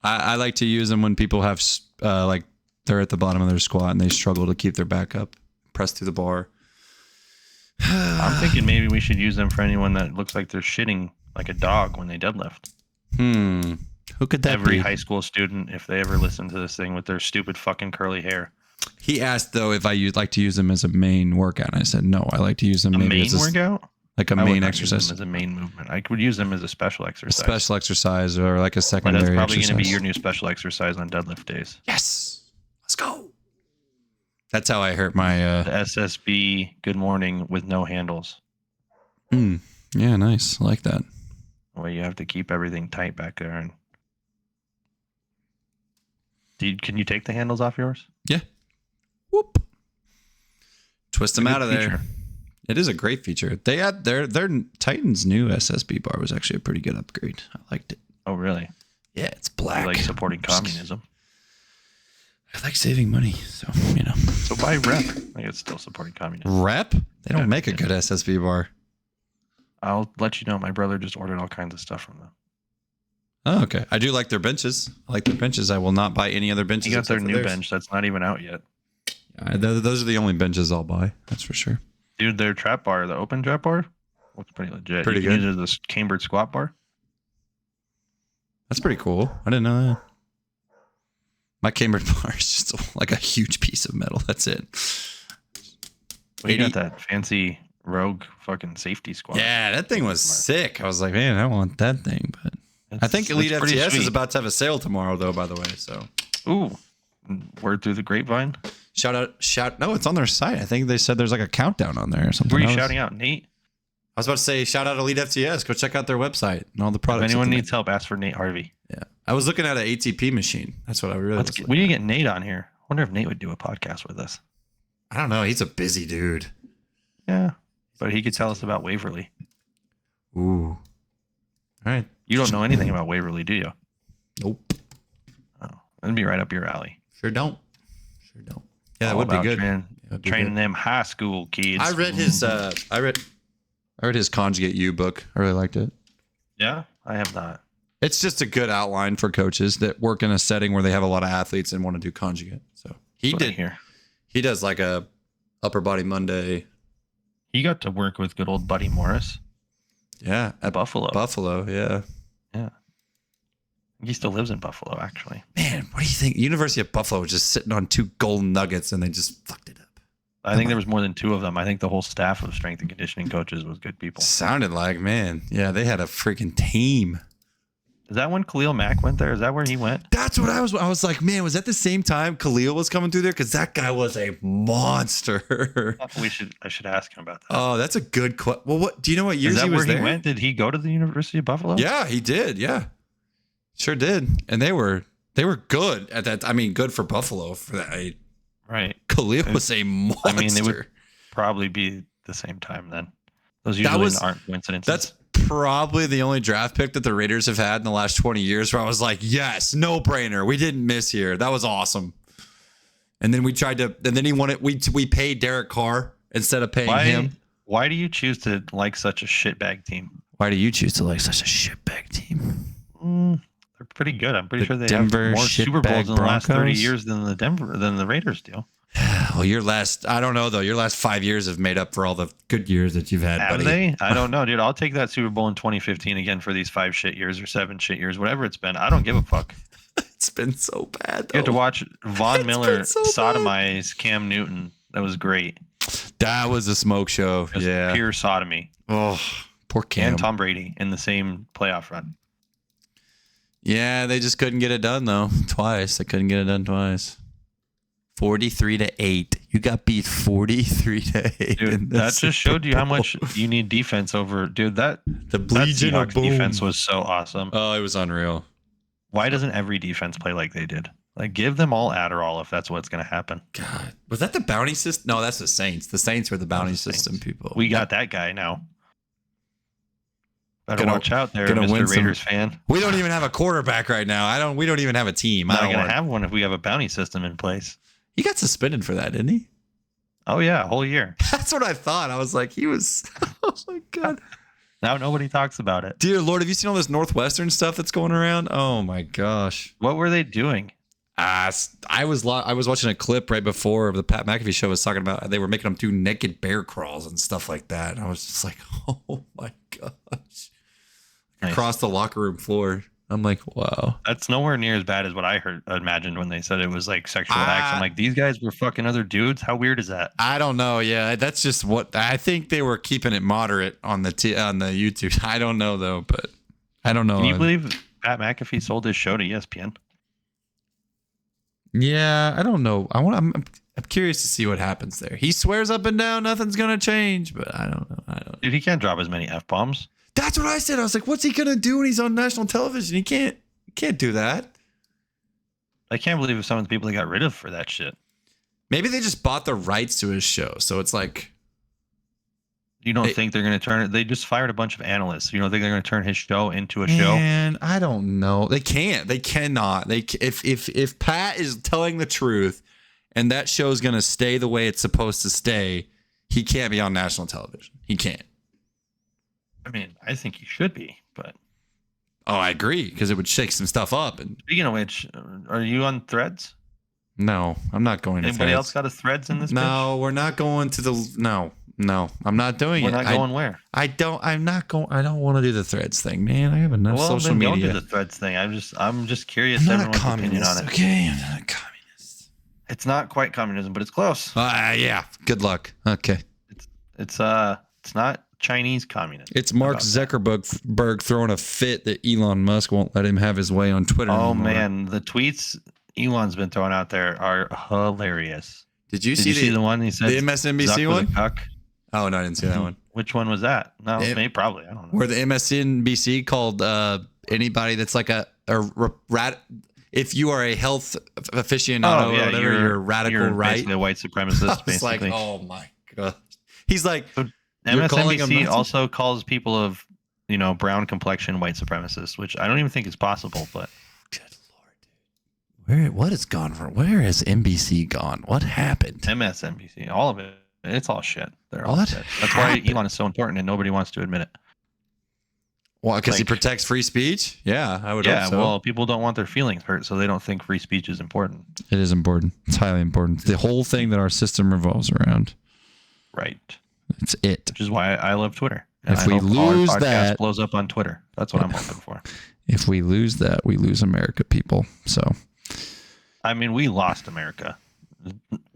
I like to use them when people have like they're at the bottom of their squat and they struggle to keep their back up, press through the bar. I'm thinking maybe we should use them for anyone that looks like they're shitting like a dog when they deadlift. Who could that be? Every high school student, if they ever listen to this thing with their stupid fucking curly hair. He asked though if I like to use them as a main workout, and I said no. I like to use them maybe as a workout, like a main exercise, as a main movement. I would use them as a special exercise. A special exercise or like a secondary. That's probably going to be your new special exercise on deadlift days. Yes, let's go. That's how I hurt my the SSB good morning with no handles. Yeah, nice. I like that. Well, you have to keep everything tight back there. And can you take the handles off yours? Yeah. Whoop. Twist them out of there. Feature. It is a great feature. They had their Titan's new SSB bar was actually a pretty good upgrade. I liked it. Oh, really? Yeah, it's black. You like supporting communism. I like saving money, so you know. So buy Rep. I think it's still supporting communism. Rep? They don't make a good SSB bar. I'll let you know. My brother just ordered all kinds of stuff from them. Oh, okay. I do like their benches. I like their benches. I will not buy any other benches. You got their new bench that's not even out yet. Yeah, those are the only benches I'll buy. That's for sure. Dude, their trap bar, the open trap bar, looks pretty legit. Pretty good. Use it as a cambered squat bar. That's pretty cool. I didn't know that. My cambered bar is just like a huge piece of metal. That's it. We got that fancy Rogue fucking safety squat. Yeah, that thing was sick. I was like, man, I want that thing. But I think Elite FTS is about to have a sale tomorrow, though, by the way. So, ooh, word through the grapevine. No, it's on their site. I think they said there's like a countdown on there or something. Were you shouting out, Nate? I was about to say, shout out Elite FTS. Go check out their website and all the products. If anyone needs help, ask for Nate Harvey. Yeah, I was looking at an ATP machine. That's what I really. We need to get Nate on here. I wonder if Nate would do a podcast with us. I don't know. He's a busy dude. Yeah, but he could tell us about Waverly. Ooh. All right. You don't know anything about Waverly, do you? Nope. Oh, that'd be right up your alley. Sure don't. Yeah, that would be good. Training them high school kids. I read his I read his Conjugate U book. I really liked it. Yeah, I have not. It's just a good outline for coaches that work in a setting where they have a lot of athletes and want to do conjugate. So he does like a upper body Monday. He got to work with good old Buddy Morris. Yeah, at Buffalo. Buffalo, yeah. Yeah. He still lives in Buffalo, actually. Man, what do you think? University of Buffalo was just sitting on 2 golden nuggets and they just fucked it up. I think there was more than 2 of them. I think the whole staff of strength and conditioning coaches was good people. Sounded like, man. Yeah, they had a freaking team. Is that when Khalil Mack went there? Is that where he went? That's what I was like, man, was that the same time Khalil was coming through there? Because that guy was a monster. I should ask him about that. Oh, that's a good question. Well, what do you know what years Is that he was where there? he went? Did he go to the University of Buffalo? Yeah, he did. Yeah. Sure did. And they were good at that. I mean, good for Buffalo for that. Right. Khalil was a monster. I mean, it would probably be the same time then. Those usually aren't coincidences. That's probably the only draft pick that the Raiders have had in the last 20 years where I was like, yes, no brainer. We didn't miss here. That was awesome. And then he won it. We paid Derek Carr instead of paying him. Why do you choose to like such a shitbag team? Why do you choose to like such a shitbag team? They're pretty good. I'm pretty sure they have more Super Bowls in the last 30 years than the Raiders do. Well, I don't know though. Your last 5 years have made up for all the good years that you've had. Have they? I don't know, dude. I'll take that Super Bowl in 2015 again for these 5 shit years or 7 shit years, whatever it's been. I don't give a fuck. It's been so bad, though. You have to watch Von Miller sodomize Cam Newton. That was great. That was a smoke show. Yeah. Pure sodomy. Oh, poor Cam. And Tom Brady in the same playoff run. Yeah, they just couldn't get it done, though. Twice. They couldn't get it done twice. 43-8. You got beat 43-8. Dude, that just showed you how much you need defense over. Dude, the Seahawks defense was so awesome. Oh, it was unreal. Why doesn't every defense play like they did? Like, give them all Adderall if that's what's going to happen. God. Was that the bounty system? No, that's the Saints. The Saints were the bounty system people. We got that guy now. Better watch out there, Mr. Raiders fan. We don't even have a quarterback right now. We don't even have a team. We're not going to have one if we have a bounty system in place. He got suspended for that, didn't he? Oh, yeah, a whole year. That's what I thought. I was like, he was. Oh, my God. Now nobody talks about it. Dear Lord, have you seen all this Northwestern stuff that's going around? Oh, my gosh. What were they doing? I was watching a clip right before the Pat McAfee show was talking about they were making them do naked bear crawls and stuff like that. And I was just like, oh, my gosh. Nice. Across the locker room floor. I'm like, wow. That's nowhere near as bad as what I imagined when they said it was like sexual acts. I'm like, these guys were fucking other dudes. How weird is that? I don't know. Yeah, that's just what I think they were keeping it moderate on the YouTube. I don't know though, but I don't know. Can you believe Pat McAfee sold his show to ESPN? Yeah, I don't know. I'm curious to see what happens there. He swears up and down nothing's gonna change, but I don't know. Dude, he can't drop as many F-bombs. That's what I said. I was like, what's he going to do when he's on national television? He can't do that. I can't believe some of the people they got rid of for that shit. Maybe they just bought the rights to his show. So it's like. You don't think they're going to turn it? They just fired a bunch of analysts. You don't think they're going to turn his show into a show? Man, I don't know. They can't. They cannot. If Pat is telling the truth and that show is going to stay the way it's supposed to stay, he can't be on national television. He can't. I mean, I think he should be, but. Oh, I agree, because it would shake some stuff up. And speaking of which, are you on Threads? No, I'm not going to Threads. Anybody else got a Threads in this? No, we're not going to the. No, I'm not doing it. We're not going where? I'm not going. I don't want to do the Threads thing, man. I have enough social media. Don't do the Threads thing. I'm just curious. Everyone's opinion on it. Okay, I'm not a communist. It's not quite communism, but it's close. Yeah. Good luck. Okay. It's not Chinese communism. It's Mark Zuckerberg throwing a fit that Elon Musk won't let him have his way on Twitter anymore. Man, the tweets Elon's been throwing out there are hilarious. Did you see the one he said? The MSNBC one? Oh, no, I didn't see that one. Which one was that? No, maybe probably. I don't know. Where the MSNBC called anybody that's like a if you are a health aficionado or whatever, you're radical right. Basically a white supremacist, basically. Like, oh my God. He's like, MSNBC also calls people of, brown complexion white supremacists, which I don't even think is possible, but. Good Lord, dude. What has gone wrong? Where has NBC gone? What happened? MSNBC, all of it. It's all shit. They're all shit. That's why Elon is so important and nobody wants to admit it. Well, because he protects free speech? Yeah, I would hope so. Well, people don't want their feelings hurt, so they don't think free speech is important. It is important. It's highly important. The whole thing that our system revolves around. Right. It's it. Which is why I love Twitter. And If I we hope lose our podcast that, blows up on Twitter. That's what I'm hoping for. if we lose that, we lose America, people. So I mean, we lost America.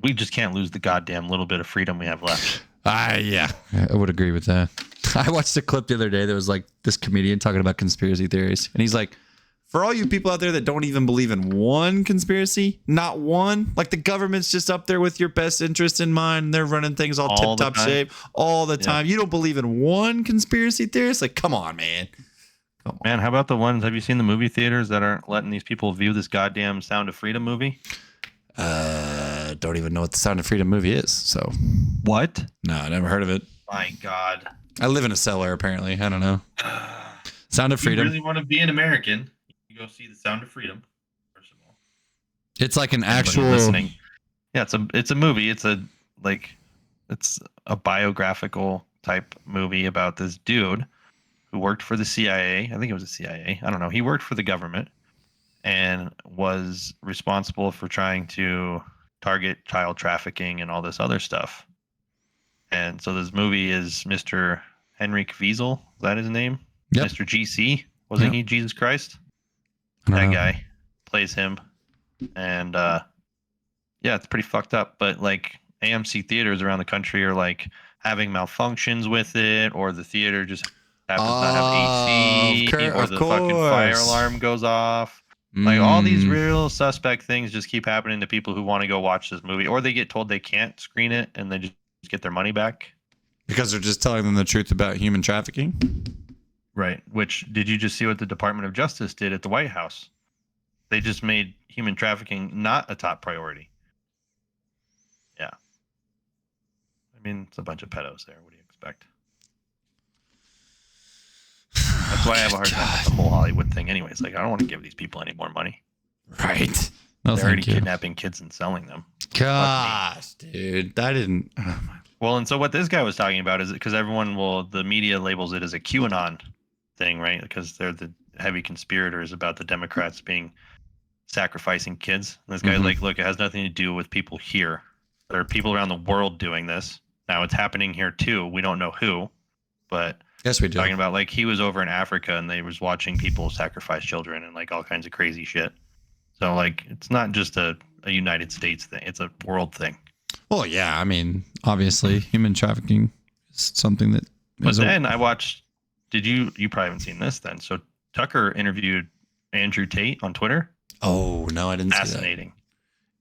We just can't lose the goddamn little bit of freedom we have left. yeah, I would agree with that. I watched a clip the other day that was like this comedian talking about conspiracy theories, and he's like, for all you people out there that don't even believe in one conspiracy, not one, like the government's just up there with your best interest in mind. They're running things all tip-top shape all the time. You don't believe in one conspiracy theorist? Like, come on, man. Come on. Man, how about the ones, have you seen the movie theaters that aren't letting these people view this goddamn Sound of Freedom movie? Don't even know what the Sound of Freedom movie is. So What? no, I never heard of it. My God. I live in a cellar, apparently. I don't know. Sound of If you Freedom. really want to be an American, you go see the Sound of Freedom. First of all, It's like an Anybody actual. listening. Yeah, it's a movie. It's a biographical type movie about this dude who worked for the CIA. I think it was the CIA. I don't know. He worked for the government and was responsible for trying to target child trafficking and all this other stuff. And so this movie is Mr. Henrik Wiesel. Is that his name? Yep. Mr. GC. Wasn't he Jesus Christ? I don't That know. guy plays him. And yeah, it's pretty fucked up. But like AMC theaters around the country are like having malfunctions with it, or the theater just happens not have AC, or the fucking fire alarm goes off. Like all these real suspect things just keep happening to people who want to go watch this movie, or they get told they can't screen it and they just get their money back. Because they're just telling them the truth about human trafficking. Right. Which, did you just see what the Department of Justice did at the White House? They just made human trafficking not a top priority. Yeah. I mean, it's a bunch of pedos there. What do you expect? That's why I have a hard time with the whole Hollywood thing anyways. Like, I don't want to give these people any more money. Right. No, They're already thank you. kidnapping kids and selling them. Gosh, dude. I didn't. Oh my. Well, and so what this guy was talking about is because the media labels it as a QAnon thing, right? Because they're the heavy conspirators about the Democrats sacrificing kids. And this guy's like, look, it has nothing to do with people here. There are people around the world doing this. Now it's happening here too. We don't know who, but Yes, we do. talking about like he was over in Africa and they was watching people sacrifice children and like all kinds of crazy shit. So like it's not just a United States thing; it's a world thing. Well, yeah. I mean, obviously, human trafficking is something that. But then I watched. You probably haven't seen this then? So Tucker interviewed Andrew Tate on Twitter. Oh no, I didn't see that.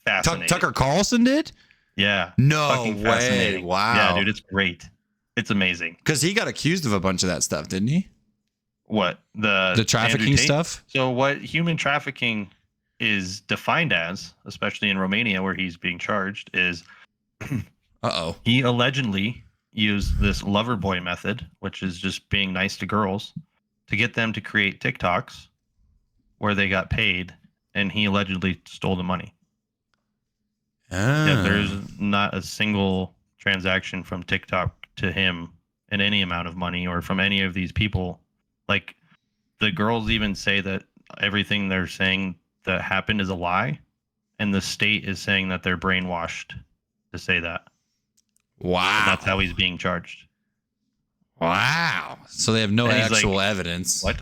Fascinating. Tucker Carlson did? Yeah. No Fucking way! fascinating. Wow. Yeah, dude, it's great. It's amazing. Because he got accused of a bunch of that stuff, didn't he? What The trafficking Andrew Tate? stuff. So what human trafficking is defined as, especially in Romania where he's being charged, is he allegedly used this lover boy method, which is just being nice to girls, to get them to create TikToks where they got paid, and he allegedly stole the money. Yeah, there's not a single transaction from TikTok to him in any amount of money, or from any of these people. Like the girls even say that everything they're saying that happened is a lie, and the state is saying that they're brainwashed to say that. Wow. And that's how he's being charged. Wow. So they have no And he's actual like, evidence. What?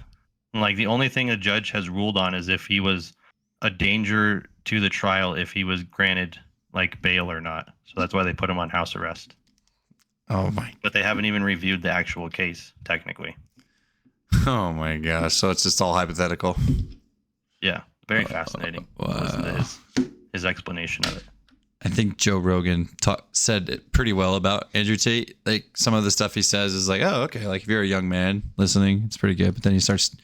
And like the only thing a judge has ruled on is if he was a danger to the trial, if he was granted like bail or not. So that's why they put him on house arrest. Oh my. But they haven't even reviewed the actual case technically. Oh my gosh. So it's just all hypothetical. Yeah, very fascinating. Listen to his explanation of it. I think Joe Rogan said it pretty well about Andrew Tate. Like some of the stuff he says is like, oh, okay. Like if you're a young man listening, it's pretty good. But then he starts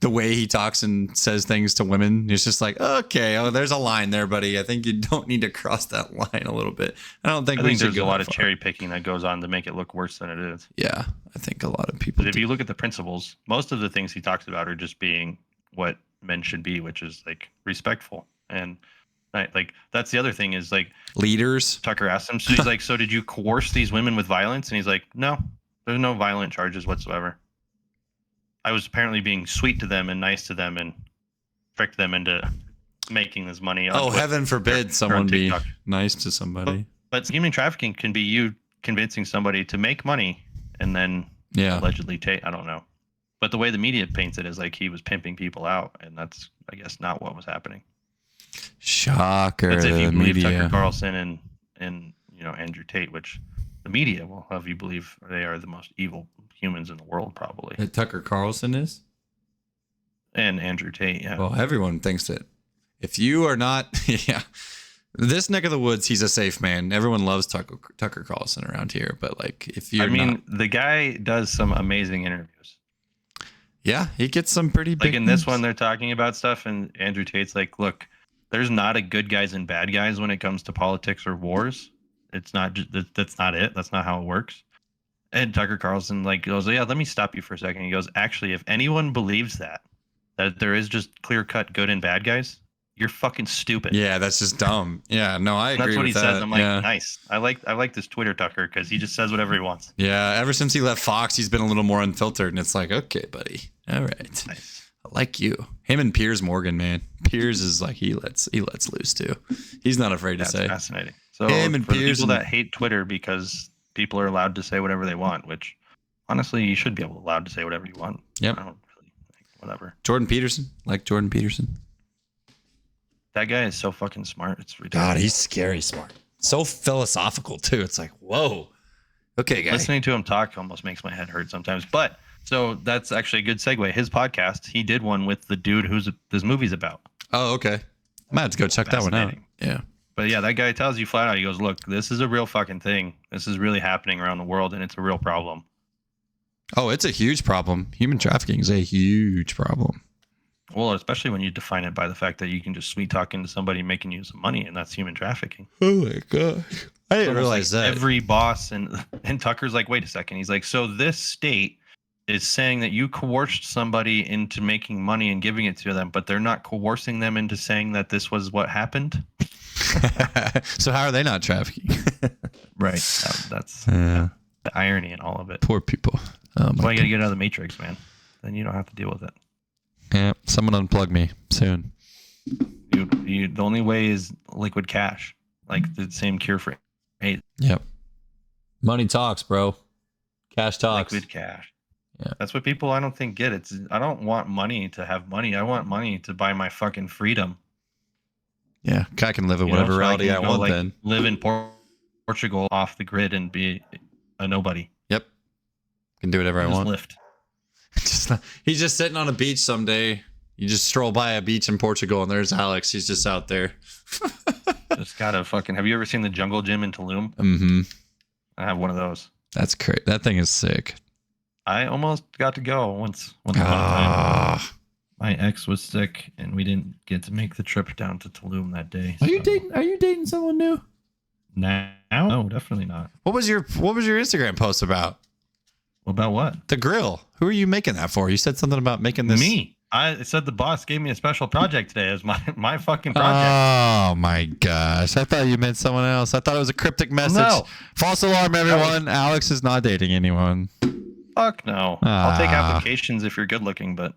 the way he talks and says things to women. It's just like, okay, oh, there's a line there, buddy. I think you don't need to cross that line a little bit. I think there's a lot of cherry picking that goes on to make it look worse than it is. Yeah, I think a lot of people. But if you look at the principles, most of the things he talks about are just being what men should be, which is like respectful. And like that's the other thing is like leaders. Tucker asked him, so he's like, so did you coerce these women with violence? And he's like, no, there's no violent charges whatsoever. I was apparently being sweet to them and nice to them and tricked them into making this money. Oh, heaven forbid someone be nice to somebody. But human trafficking can be you convincing somebody to make money and then Yeah. allegedly I don't know. But the way the media paints it is like he was pimping people out, and that's, I guess, not what was happening. Shocker. That's if you the believe media. Tucker Carlson and Andrew Tate, which the media will have you believe they are the most evil humans in the world, probably. That Tucker Carlson is? And Andrew Tate, yeah. Well, everyone thinks that if you are not, yeah, this neck of the woods, he's a safe man. Everyone loves Tucker Carlson around here, but like if you're not, the guy does some amazing interviews. yeah, he gets some pretty big. Like in this one, they're talking about stuff, and Andrew Tate's like, "Look, there's not a good guys and bad guys when it comes to politics or wars. It's not just that's not it. That's not how it works." And Tucker Carlson like goes, "Yeah, let me stop you for a second." He goes, "Actually, if anyone believes that there is just clear cut good and bad guys, you're fucking stupid." Yeah, that's just dumb. Yeah, no, I agree. That's what he with says. that. I'm like, yeah. nice. I like this Twitter Tucker because he just says whatever he wants. Yeah, ever since he left Fox, he's been a little more unfiltered, and it's like, okay, buddy, all right, Nice. I like you. Him and Piers Morgan, man. Piers is like he lets loose too. He's not afraid to That's say. fascinating. So Him and for the Piers people and- that hate Twitter because people are allowed to say whatever they want, which honestly you should be allowed to say whatever you want. Yep. I don't really whatever. Jordan Peterson, like Jordan Peterson. That guy is so fucking smart. It's ridiculous. God, he's scary smart. So philosophical too. It's like, whoa. Okay, guys. Listening to him talk almost makes my head hurt sometimes. But so that's actually a good segue. His podcast, he did one with the dude who's this movie's about. Oh, okay. I might have to go check that one out. Fascinating. Yeah. But yeah, that guy tells you flat out, he goes, "Look, this is a real fucking thing. This is really happening around the world, and it's a real problem." Oh, it's a huge problem. Human trafficking is a huge problem. Well, especially when you define it by the fact that you can just sweet talk into somebody making you some money, and that's human trafficking. Oh my gosh. I didn't realize that. Every boss and Tucker's like, wait a second. He's like, so this state is saying that you coerced somebody into making money and giving it to them, but they're not coercing them into saying that this was what happened. So how are they not trafficking? Right. That's Yeah. the irony in all of it. Poor people. Oh That's why my you got to get out of the matrix, man. Then you don't have to deal with it. Yeah. Someone unplug me soon. The only way is liquid cash, like the same cure for hate. Yep. Money talks, bro. Cash talks. Liquid cash. Yeah. That's what people I don't think get. I don't want money to have money. I want money to buy my fucking freedom. Yeah. I can live in You know, whatever so reality I can go, want like, then. live in Portugal off the grid and be a nobody. Yep. Can do whatever I Just want. lift. He's just sitting on a beach someday. You just stroll by a beach in Portugal and there's Alex. He's just out there. Just gotta fucking. Have you ever seen the Jungle Gym in Tulum? Mm-hmm. I have one of those. That's great. That thing is sick. I almost got to go once upon a time. Ah. My ex was sick, and we didn't get to make the trip down to Tulum that day. Are you so- dating? Are you dating someone new? Now? No, definitely not. What was your Instagram post about? About what? The grill. Who are you making that for? You said something about making this. Me. I said the boss gave me a special project today as my fucking project. Oh my gosh! I thought you meant someone else. I thought it was a cryptic message. No. False alarm, everyone! Alex is not dating anyone. Fuck no. I'll take Ah. applications if you're good looking, but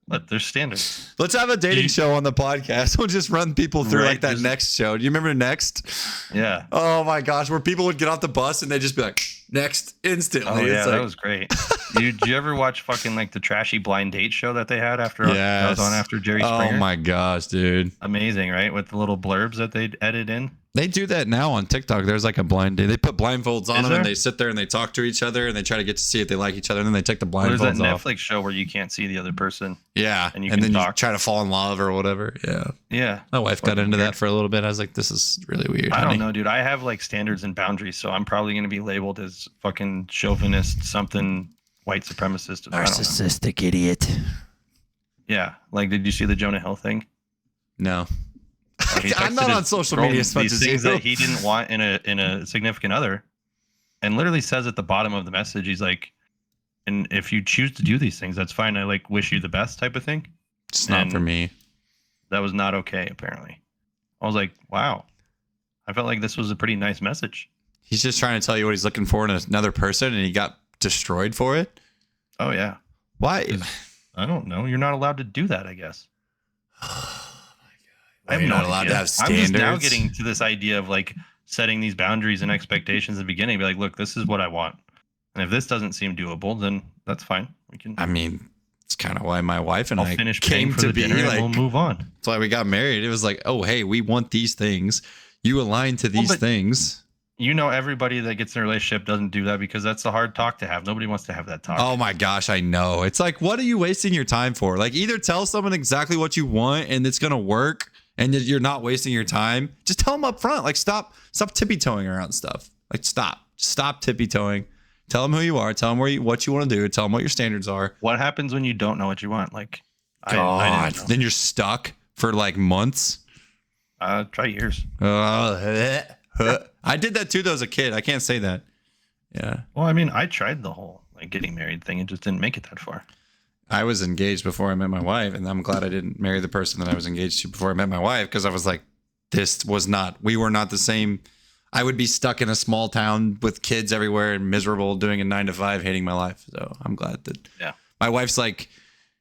but there's standards. Let's have a dating show on the podcast. We'll just run people through Right, like that just- Next show. Do you remember Next? Yeah. Oh my gosh, where people would get off the bus and they'd just be like, next instantly. Oh yeah, It's that like, was great. Did you ever watch fucking like the trashy blind date show that they had after that was on after Jerry Springer? Oh my gosh, dude. Amazing, right? With the little blurbs that they'd edit in. They do that now on TikTok. There's like a blind date. They put blindfolds on Is them there? and they sit there and they talk to each other and they try to get to see if they like each other and then they take the There's that blindfolds off. Netflix show where you can't see the other person. Yeah. and you and can then talk. you try to fall in love or whatever. Yeah. Yeah. My wife got Fucking into weird. that for a little bit. I was like, this is really weird. I honey. don't know, dude. I have like standards and boundaries, so I'm probably going to be labeled as fucking chauvinist, something white supremacist. I don't know. Narcissistic idiot. Yeah. Like, did you see the Jonah Hill thing? No. He I'm texted not his on social girl media as much these as you. things that he didn't want in a significant other, and literally says at the bottom of the message, he's like, "And if you choose to do these things, that's fine. I like wish you the best," type of thing. It's not And for me. That was not okay. Apparently, I was like, "Wow." I felt like this was a pretty nice message. He's just trying to tell you what he's looking for in another person and he got destroyed for it. Oh yeah. Why? I don't know. You're not allowed to do that, I guess. You're not allowed to have I'm just now standards? getting to this idea of like setting these boundaries and expectations in the beginning. Be like, look, this is what I want. And if this doesn't seem doable, then that's fine. We can. I mean, it's kind of why my wife and I'll I finish paying came for to the be dinner like. and we'll move on. That's why we got married. It was like, oh, hey, we want these things. You align to these things. You know, everybody that gets in a relationship doesn't do that because that's a hard talk to have. Nobody wants to have that talk. Oh my gosh, I know. It's like, what are you wasting your time for? Like, either tell someone exactly what you want and it's gonna work, and you're not wasting your time. Just tell them up front. Like, stop tippy-toeing around stuff. Like, stop tippy-toeing. Tell them who you are. Tell them what you want to do. Tell them what your standards are. What happens when you don't know what you want? Like, God, I didn't know. then you're stuck for like months. Try years. I did that too, though, as a kid. I can't say that. Yeah. Well, I mean, I tried the whole like getting married thing. It just didn't make it that far. I was engaged before I met my wife, and I'm glad I didn't marry the person that I was engaged to before I met my wife, because I was like, we were not the same. I would be stuck in a small town with kids everywhere and miserable, doing a 9-to-5, hating my life. So I'm glad that my wife's like,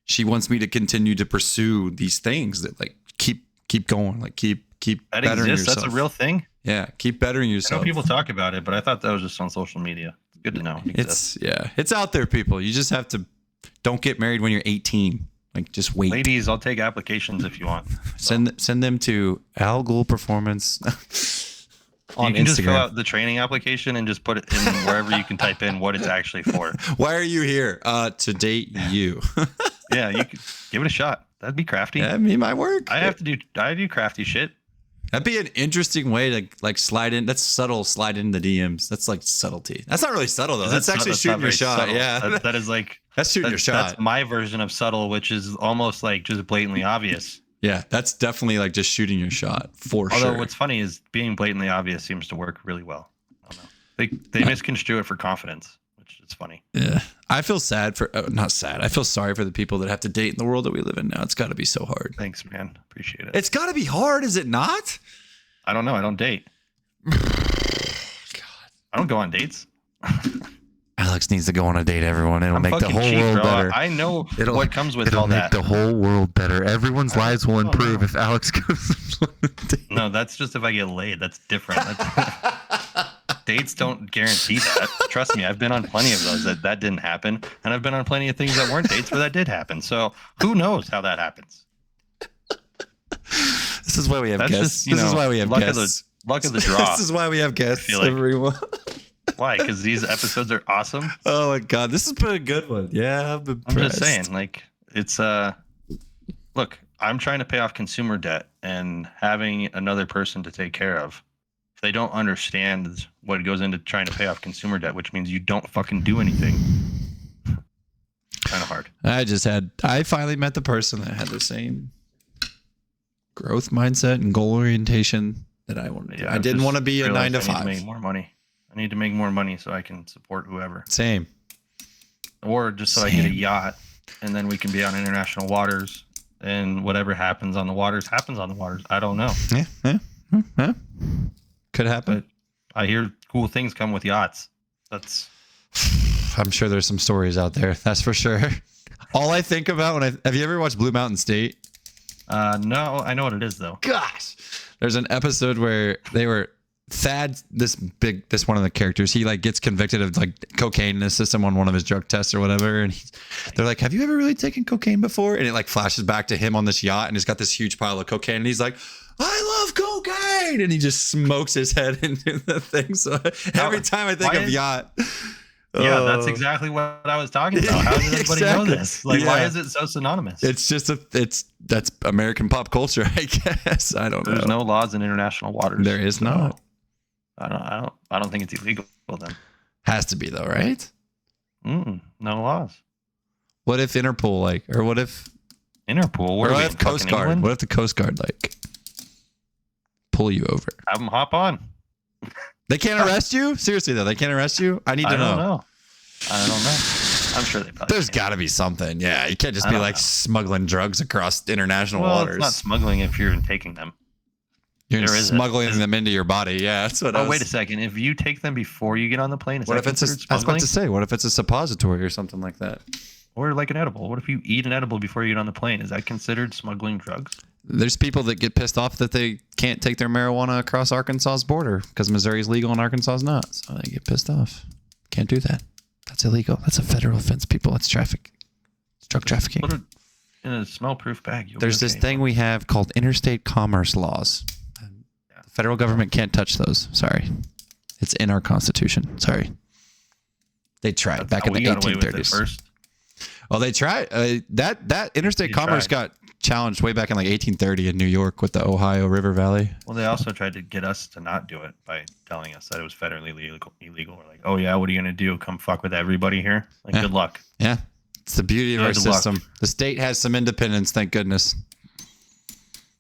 she wants me to continue to pursue these things that like keep going, like keep That bettering exists. yourself. That's a real thing. Yeah, keep bettering I yourself. know people talk about it, but I thought that was just on social media. It's good to know. It exists. It's out there, people. You just have to don't get married when you're 18. Like, just wait. Ladies, I'll take applications if you want. Send them to Al Ghul Performance on you can Instagram. just fill out the training application and just put it in wherever you can type in what it's actually for. Why are you here? To date you. Yeah, you could give it a shot. That'd be crafty. I mean, my work. I do crafty shit. That'd be an interesting way to like slide in. That's subtle. Slide in the DMs. That's like subtlety. That's not really subtle though. That's actually shooting your shot. Subtle. Yeah, that is like that's shooting your shot. That's my version of subtle, which is almost like just blatantly obvious. Yeah, that's definitely like just shooting your shot for sure. Although what's funny is being blatantly obvious seems to work really well. I don't know. They misconstrue it for confidence, which is funny. Yeah, I feel sad for not sad. I feel sorry for the people that have to date in the world that we live in now. It's got to be so hard. Thanks, man. Appreciate it. It's got to be hard, is it not? I don't know. I don't date. God, I don't go on dates. Alex needs to go on a date, everyone. It'll make the whole world better. I know what comes with all that. It'll make the whole world better. Everyone's lives will improve if Alex goes on a date. No, that's just if I get laid. That's different. Dates don't guarantee that. Trust me, I've been on plenty of those that didn't happen. And I've been on plenty of things that weren't dates where that did happen. So who knows how that happens? This is why we have That's guests. just, This is why we have guests. Luck of the draw. This is why we have guests, feel like. everyone. Why? Because these episodes are awesome. Oh my god, this has been a good one. Yeah, I'm just saying, like, it's look, I'm trying to pay off consumer debt, and having another person to take care of, if they don't understand what goes into trying to pay off consumer debt, which means you don't fucking do anything. Kind of hard. I finally met the person that had the same growth mindset and goal orientation that I wanted to. I didn't want to be a 9-to-5. I need to make more money. I need to make more money so I can support whoever. Same. Or just so I get a yacht, and then we can be on international waters, and whatever happens on the waters happens on the waters. I don't know. Yeah. Could happen. But I hear cool things come with yachts. I'm sure there's some stories out there. That's for sure. All I think about have you ever watched Blue Mountain State? No, I know what it is though. Gosh, there's an episode where they were Thad, this one of the characters, he like gets convicted of like cocaine in his system on one of his drug tests or whatever, and they're like, "Have you ever really taken cocaine before?" And it like flashes back to him on this yacht, and he's got this huge pile of cocaine, and he's like, "I love cocaine," and he just smokes his head into the thing. So every time I think of yacht. Yeah, that's exactly what I was talking about. How does everybody know this? Like, why is it so synonymous? It's just that's American pop culture, I guess. I don't know. There's no laws in international waters. There is not. I don't think it's illegal then. Has to be though, right? No laws. What if Interpol or what if Interpol? What if Coast Guard? England? What if the Coast Guard pull you over? Have them hop on. They can't arrest you? Seriously though, they can't arrest you? I need to know. I don't know. I'm sure they probably. There's got to be something. Yeah, you can't just be like smuggling drugs across international waters. It's not smuggling if you're taking them. You're smuggling them into your body. Yeah, that's what. Wait a second. If you take them before you get on the plane, what if it's I was about to say, what if it's a suppository or something like that? Or like an edible. What if you eat an edible before you get on the plane? Is that considered smuggling drugs? There's people that get pissed off that they can't take their marijuana across Arkansas's border because Missouri's legal and Arkansas's not. So they get pissed off. Can't do that. That's illegal. That's a federal offense, people. That's traffic. It's drug trafficking. Put it in a smell-proof bag. There's this thing we have called interstate commerce laws. The federal government can't touch those. Sorry. It's in our Constitution. Sorry. They tried back in the 1830s. Oh, they tried. That interstate commerce got challenged way back in like 1830 in New York with the Ohio River Valley. Well, they also tried to get us to not do it by telling us that it was federally illegal. We're like, oh yeah, what are you gonna do? Come fuck with everybody here? Like, good luck. Yeah, it's the beauty of our system. The state has some independence, thank goodness.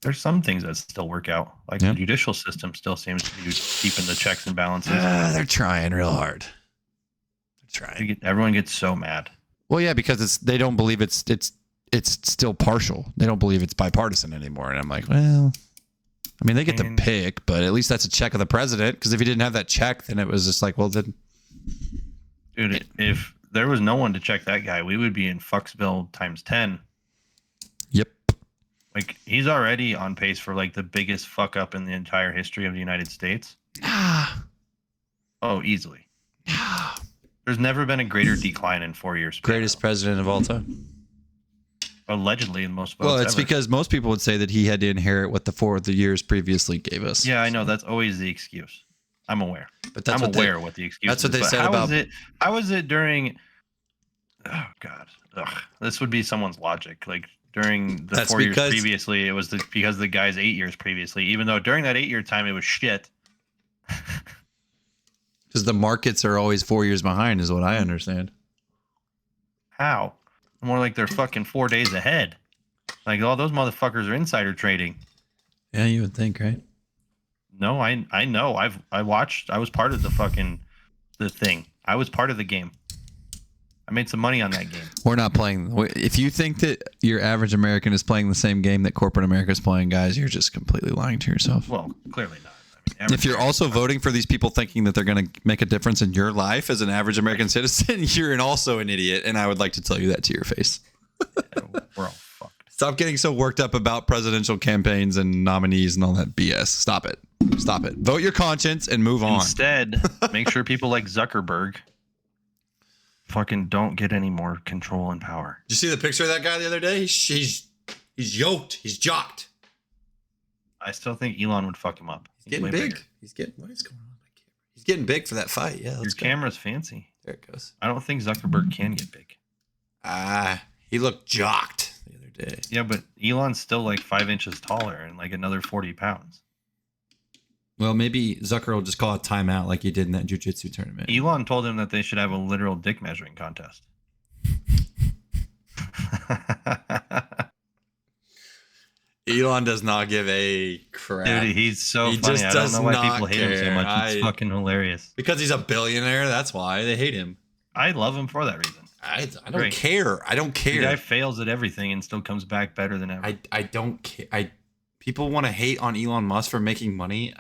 There's some things that still work out. Like the judicial system still seems to be keeping the checks and balances. They're trying real hard. They're trying. Everyone gets so mad. Well, yeah, because they don't believe it's still partial. They don't believe it's bipartisan anymore. And I'm like, well, I mean, they get to pick, but at least that's a check of the president. Because if he didn't have that check, then it was just like, well, then. Dude, if there was no one to check that guy, we would be in Fucksville times 10. Yep. Like, he's already on pace for like the biggest fuck up in the entire history of the United States. Oh, easily. There's never been a greater decline in 4 years. Greatest president of all time. Allegedly, in most votes. Well, it's because most people would say that he had to inherit what the years previously gave us. Yeah, I know. That's always the excuse. I'm aware. But that's I'm aware what the excuse that's is. That's what they said about. How was it during. Oh, God. Ugh. This would be someone's logic. Like, during the 4 years previously, it was because the guy's 8 years previously, even though during that 8-year time, it was shit. Because the markets are always 4 years behind, is what I understand. How? More like they're fucking 4 days ahead. Like, all those motherfuckers are insider trading. Yeah, you would think, right? No, I know. I watched. I was part of the thing. I was part of the game. I made some money on that game. We're not playing. If you think that your average American is playing the same game that corporate America is playing, guys, you're just completely lying to yourself. Well, clearly not. If you're also voting for these people thinking that they're going to make a difference in your life as an average American citizen, you're also an idiot. And I would like to tell you that to your face. Yeah, we're all fucked. Stop getting so worked up about presidential campaigns and nominees and all that BS. Stop it. Stop it. Vote your conscience and move on. Instead, make sure people like Zuckerberg fucking don't get any more control and power. Did you see the picture of that guy the other day? He's yoked. He's jocked. I still think Elon would fuck him up. He's getting big. Bigger. What is going on with my camera? He's getting big for that fight. Yeah, your camera's fancy. There it goes. I don't think Zuckerberg can get big. He looked jocked the other day. Yeah, but Elon's still like 5 inches taller and like another 40 pounds. Well, maybe Zucker will just call a timeout like he did in that jiu-jitsu tournament. Elon told him that they should have a literal dick measuring contest. Elon does not give a crap. Dude, he's so funny. I don't know why people hate him so much. It's fucking hilarious. Because he's a billionaire, that's why they hate him. I love him for that reason. I don't care. I don't care. The guy fails at everything and still comes back better than ever. I don't care. People want to hate on Elon Musk for making money.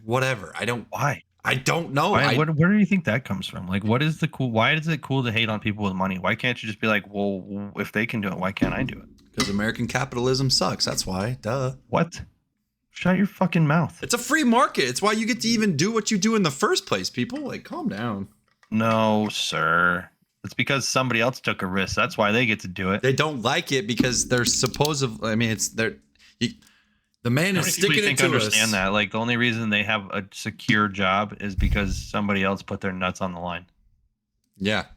Whatever. Why? I don't know. Where do you think that comes from? Like, what is the cool? Why is it cool to hate on people with money? Why can't you just be like, well, if they can do it, why can't I do it? Because American capitalism sucks. That's why. Duh. What? Shut your fucking mouth. It's a free market. It's why you get to even do what you do in the first place, people. Like, calm down. No, sir. It's because somebody else took a risk. That's why they get to do it. They don't like it because they're supposedly. I mean, the man is sticking it to us. Understand that? Like, the only reason they have a secure job is because somebody else put their nuts on the line. Yeah.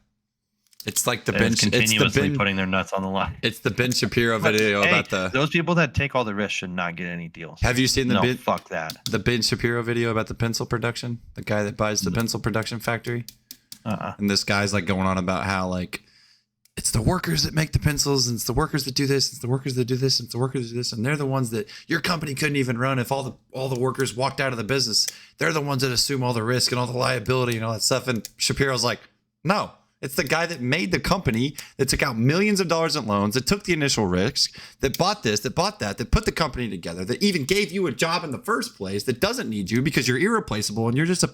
It's like the Ben continuously putting their nuts on the line. It's the Ben Shapiro video about those people that take all the risks should not get any deals. Have you seen fuck that. The Ben Shapiro video about the pencil production? The guy that buys the pencil production factory? And this guy's like going on about how like it's the workers that make the pencils, and it's the workers that do this, it's the workers that do this, and it's the workers that do this, and they're the ones that your company couldn't even run if all the workers walked out of the business. They're the ones that assume all the risk and all the liability and all that stuff. And Shapiro's like, no. It's the guy that made the company, that took out millions of dollars in loans, that took the initial risk, that bought this, that bought that put the company together, that even gave you a job in the first place, that doesn't need you because you're irreplaceable and you're just a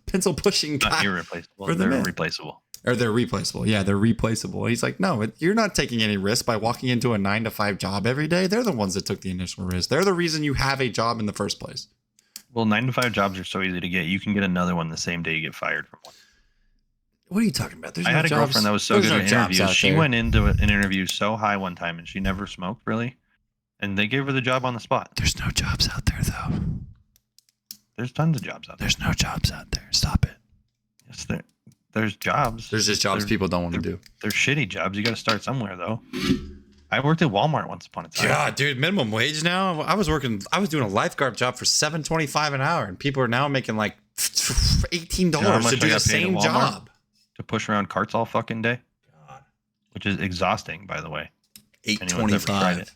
pencil pushing guy. Not irreplaceable. They're replaceable. Or they're replaceable. Yeah, they're replaceable. He's like, no, you're not taking any risk by walking into a 9-to-5 job every day. They're the ones that took the initial risk. They're the reason you have a job in the first place. Well, 9-to-5 jobs are so easy to get. You can get another one the same day you get fired from one. What are you talking about? I had a girlfriend that was so good at interviews. She went into an interview so high one time, and she never smoked really, and they gave her the job on the spot. There's no jobs out there, though. There's tons of jobs out there. There's no jobs out there. Stop it. Yes, there's jobs. There's just jobs people don't want to do. They're shitty jobs. You got to start somewhere, though. I worked at Walmart once upon a time. God, dude, minimum wage now. I was doing a lifeguard job for $7.25 an hour, and people are now making like $18 to do the same job. To push around carts all fucking day, which is exhausting, by the way. $8.25.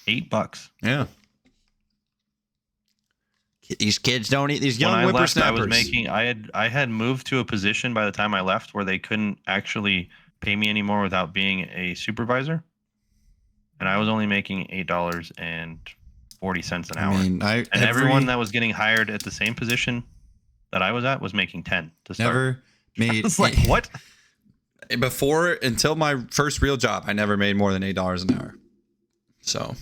$8. Yeah. These kids don't eat. These young when I left, whippersnappers. I was making. I had moved to a position by the time I left where they couldn't actually pay me anymore without being a supervisor, and I was only making $8.40 an hour. I mean, everyone that was getting hired at the same position that I was at was making 10 to start. Never made. It's like what? Until my first real job, I never made more than $8 an hour. So.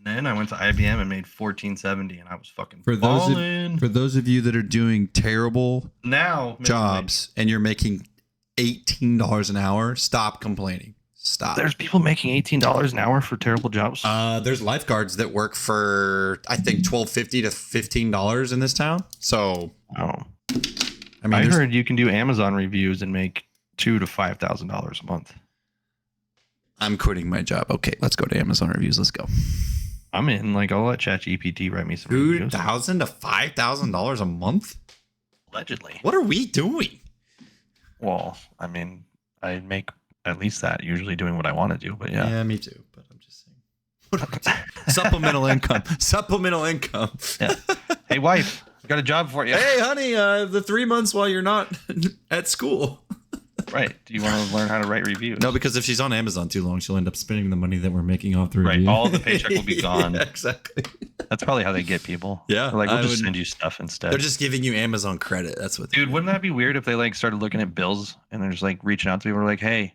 And then I went to IBM and made $14.70, and I was fucking for those of you that are doing terrible jobs and you're making $18 an hour, stop complaining. Stop. There's people making $18 an hour for terrible jobs. There's lifeguards that work for I think $12.50 to $15 in this town. So, I mean, I heard you can do Amazon reviews and make $2,000 to $5,000 a month. I'm quitting my job. Okay, let's go to Amazon reviews. Let's go. I'm in. Like, I'll let ChatGPT write me some reviews. $2,000 to $5,000 a month? Allegedly. What are we doing? Well, I mean, I make at least that usually doing what I want to do. But yeah. Yeah, me too. But I'm just saying. What are we doing? Supplemental income. Supplemental income. Yeah. Hey, wife. Got a job for you. Hey, honey, the 3 months while you're not at school. Right. Do you want to learn how to write reviews? No, because if she's on Amazon too long, she'll end up spending the money that we're making off the review. Right. All the paycheck will be gone. Yeah, exactly. That's probably how they get people. Yeah. They're like, we'll just send you stuff instead. They're just giving you Amazon credit. That's what. Dude, wouldn't that be weird if they like started looking at bills and they're just like reaching out to people like, hey,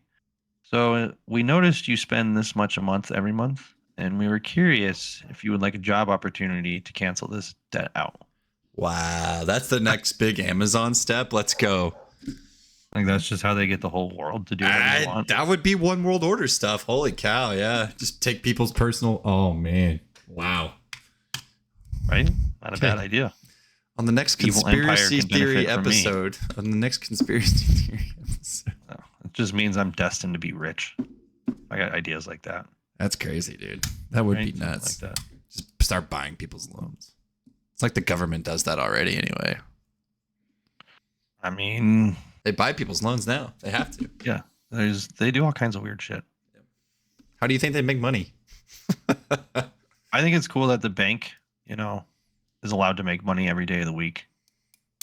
so we noticed you spend this much a month every month, and we were curious if you would like a job opportunity to cancel this debt out. Wow, that's the next big Amazon step. Let's go. Like, that's just how they get the whole world to do what they want. That would be one world order stuff. Holy cow, yeah. Just take people's personal. Oh, man. Wow. Right? Not a bad idea. On the next conspiracy theory episode. On the next conspiracy theory episode. Oh, it just means I'm destined to be rich. I got ideas like that. That's crazy, dude. That would be nuts. Like that. Just start buying people's loans. It's like the government does that already anyway. I mean, they buy people's loans now. They have to. Yeah. They do all kinds of weird shit. How do you think they make money? I think it's cool that the bank, is allowed to make money every day of the week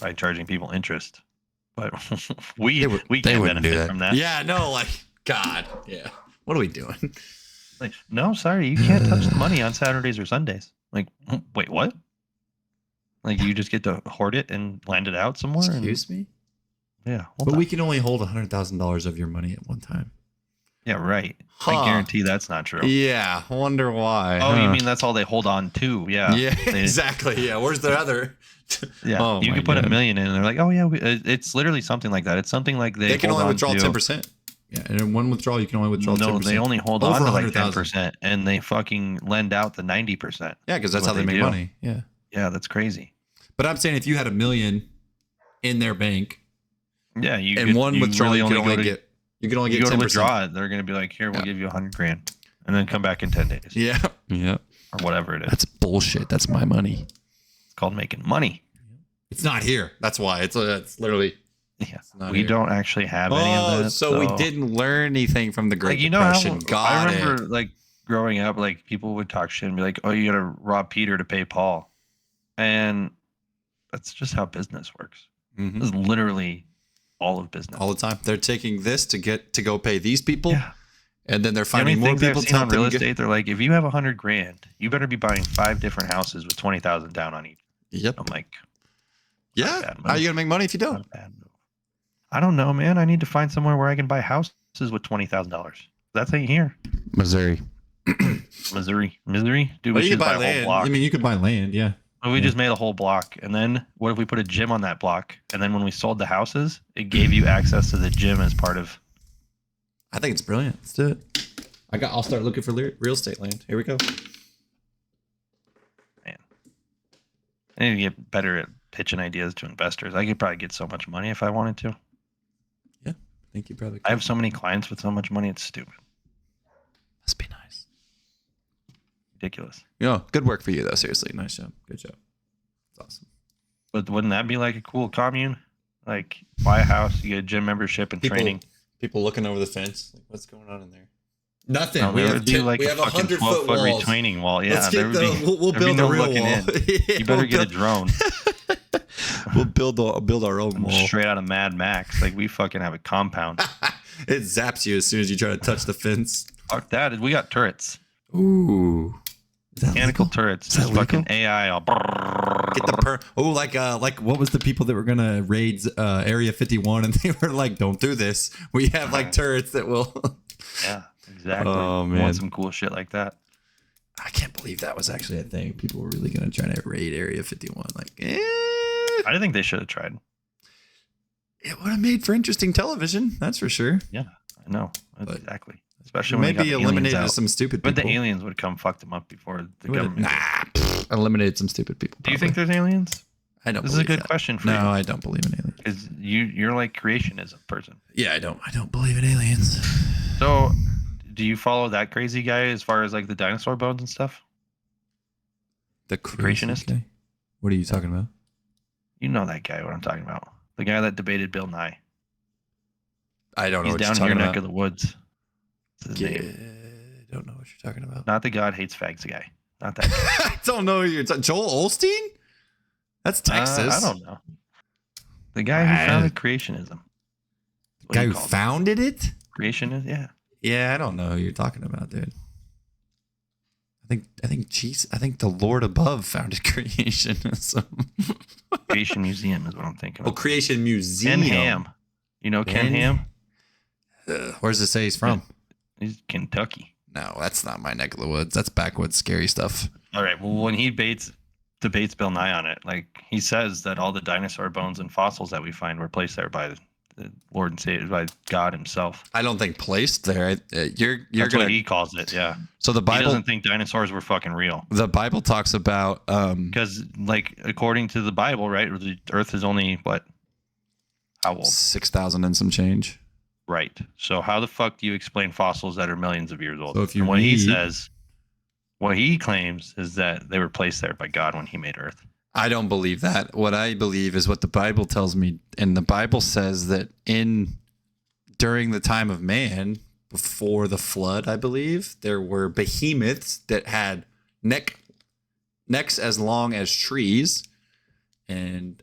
by charging people interest. But we can't benefit from that. Yeah, no, like, God. Yeah. What are we doing? Like, no, sorry, you can't touch the money on Saturdays or Sundays. Like, wait, what? Like, you just get to hoard it and land it out somewhere? Excuse me? Yeah. But we can only hold $100,000 of your money at one time. Yeah, right. I guarantee that's not true. Yeah, wonder why. Oh, you mean that's all they hold on to? Yeah. Yeah, exactly. Yeah, where's the other? Yeah, you can put $1 million in, and they're like, oh yeah, it's literally something like that. It's something like they can only withdraw 10%. Yeah, and in one withdrawal, you can only withdraw 10%. No, they only hold on to like 10%, and they fucking lend out the 90%. Yeah, because that's how they make money. Yeah. Yeah, that's crazy. But I'm saying if you had $1 million in their bank, yeah, one withdrawal, you can only get 10%. To withdraw it, they're going to be like, here, we'll give you $100,000, and then come back in 10 days. Yeah, yeah, or whatever it is. That's bullshit. That's my money. It's called making money. It's not here. That's why. It's literally. Yeah, we don't actually have any of that. So we didn't learn anything from the Great Depression. I remember like growing up, like people would talk shit and be like, "Oh, you got to rob Peter to pay Paul," and that's just how business works. Mm-hmm. It's literally all of business. All the time. They're taking this to go pay these people, and then they're finding more people to help them. Real estate, they're like, if you have $100,000, you better be buying 5 different houses with 20,000 down on each. Yep. I'm like, yeah. How are you gonna make money if you don't? I don't know, man. I need to find somewhere where I can buy houses with $20,000. That's ain't here. Missouri. Misery. Dude, Well, we you should could buy buy a whole land. block. I mean, you could buy land. Yeah. We just made a whole block. And then what if we put a gym on that block? And then when we sold the houses, it gave you access to the gym as part of. I think it's brilliant. Let's do it. I'll start looking for real estate land. Here we go. Man, I need to get better at pitching ideas to investors. I could probably get so much money if I wanted to. Yeah, I think you probably could. I have so many clients with so much money, it's stupid. Must be nice. Ridiculous. Good work for you, though. Seriously. Nice job. Good job. It's awesome. But wouldn't that be like a cool commune? Like, buy a house, you get a gym membership and training. People looking over the fence. Like, what's going on in there? Nothing. No, we there have would be like we a have fucking 100-foot 12-foot walls. retaining wall. Yeah, Let's there get would be. we'll there'd be build no a real looking wall. in. Yeah, You better get a drone. We'll build our own wall. Straight out of Mad Max. Like, we fucking have a compound. It zaps you as soon as you try to touch the fence. Fuck that. We got turrets. Ooh. Is that Mechanical legal? turrets. Is that Just fucking legal? AI. All Get the like what was the people that were gonna raid Area 51 and they were like, don't do this. We have like turrets that will. Yeah, exactly. Oh, man. Want some cool shit like that. I can't believe that was actually a thing. People were really gonna try to raid Area 51. Like, I think they should have tried. it would have made for interesting television. That's for sure. Yeah, I know. But Exactly. Especially when they got Maybe the aliens eliminated out. some stupid But people. the aliens would come fuck them up before the Would've- government. eliminated some stupid people. Do you think there's aliens? I don't. This is a believe good that. question for No, you. I don't believe in aliens. Is you're like creationism person. Yeah, I don't believe in aliens. So, do you follow that crazy guy as far as like the dinosaur bones and stuff? The creationist? guy? What are you talking about? You know that guy. What I'm talking about? The guy that debated Bill Nye. I don't know He's what down you're your talking neck about. of the woods. That's his name. I don't know what you're talking about. Not the God hates fags guy. Not that guy. I don't know who you're talking. Joel Osteen? That's Texas. I don't know. The guy who founded creationism. What Guy do who you call it? founded it? Creationism? Yeah. Yeah, I don't know who you're talking about, dude. I think the Lord above founded creationism. Creation Museum is what I'm thinking Oh, of. Creation Museum. Ken Ham. You know Ken Ken? Ham? Where does it say he's from? He's Kentucky. No, that's not my neck of the woods. That's backwoods scary stuff. All right. Well, when he debates Bill Nye on it, like he says that all the dinosaur bones and fossils that we find were placed there by the Lord and Savior, by God Himself. I don't think placed there. You're That's gonna. what he calls it. Yeah. So the He Bible. doesn't think dinosaurs were fucking real The Bible talks about. because, like, according to the Bible, right, the Earth is only what? How old? 6,000 and some change. Right. So how the fuck do you explain fossils that are millions of years old? So if you and what he read- says, what he claims is that they were placed there by God when He made Earth. I don't believe that. What I believe is what the Bible tells me, and the Bible says that during the time of man, before the flood, I believe there were behemoths that had necks as long as trees, and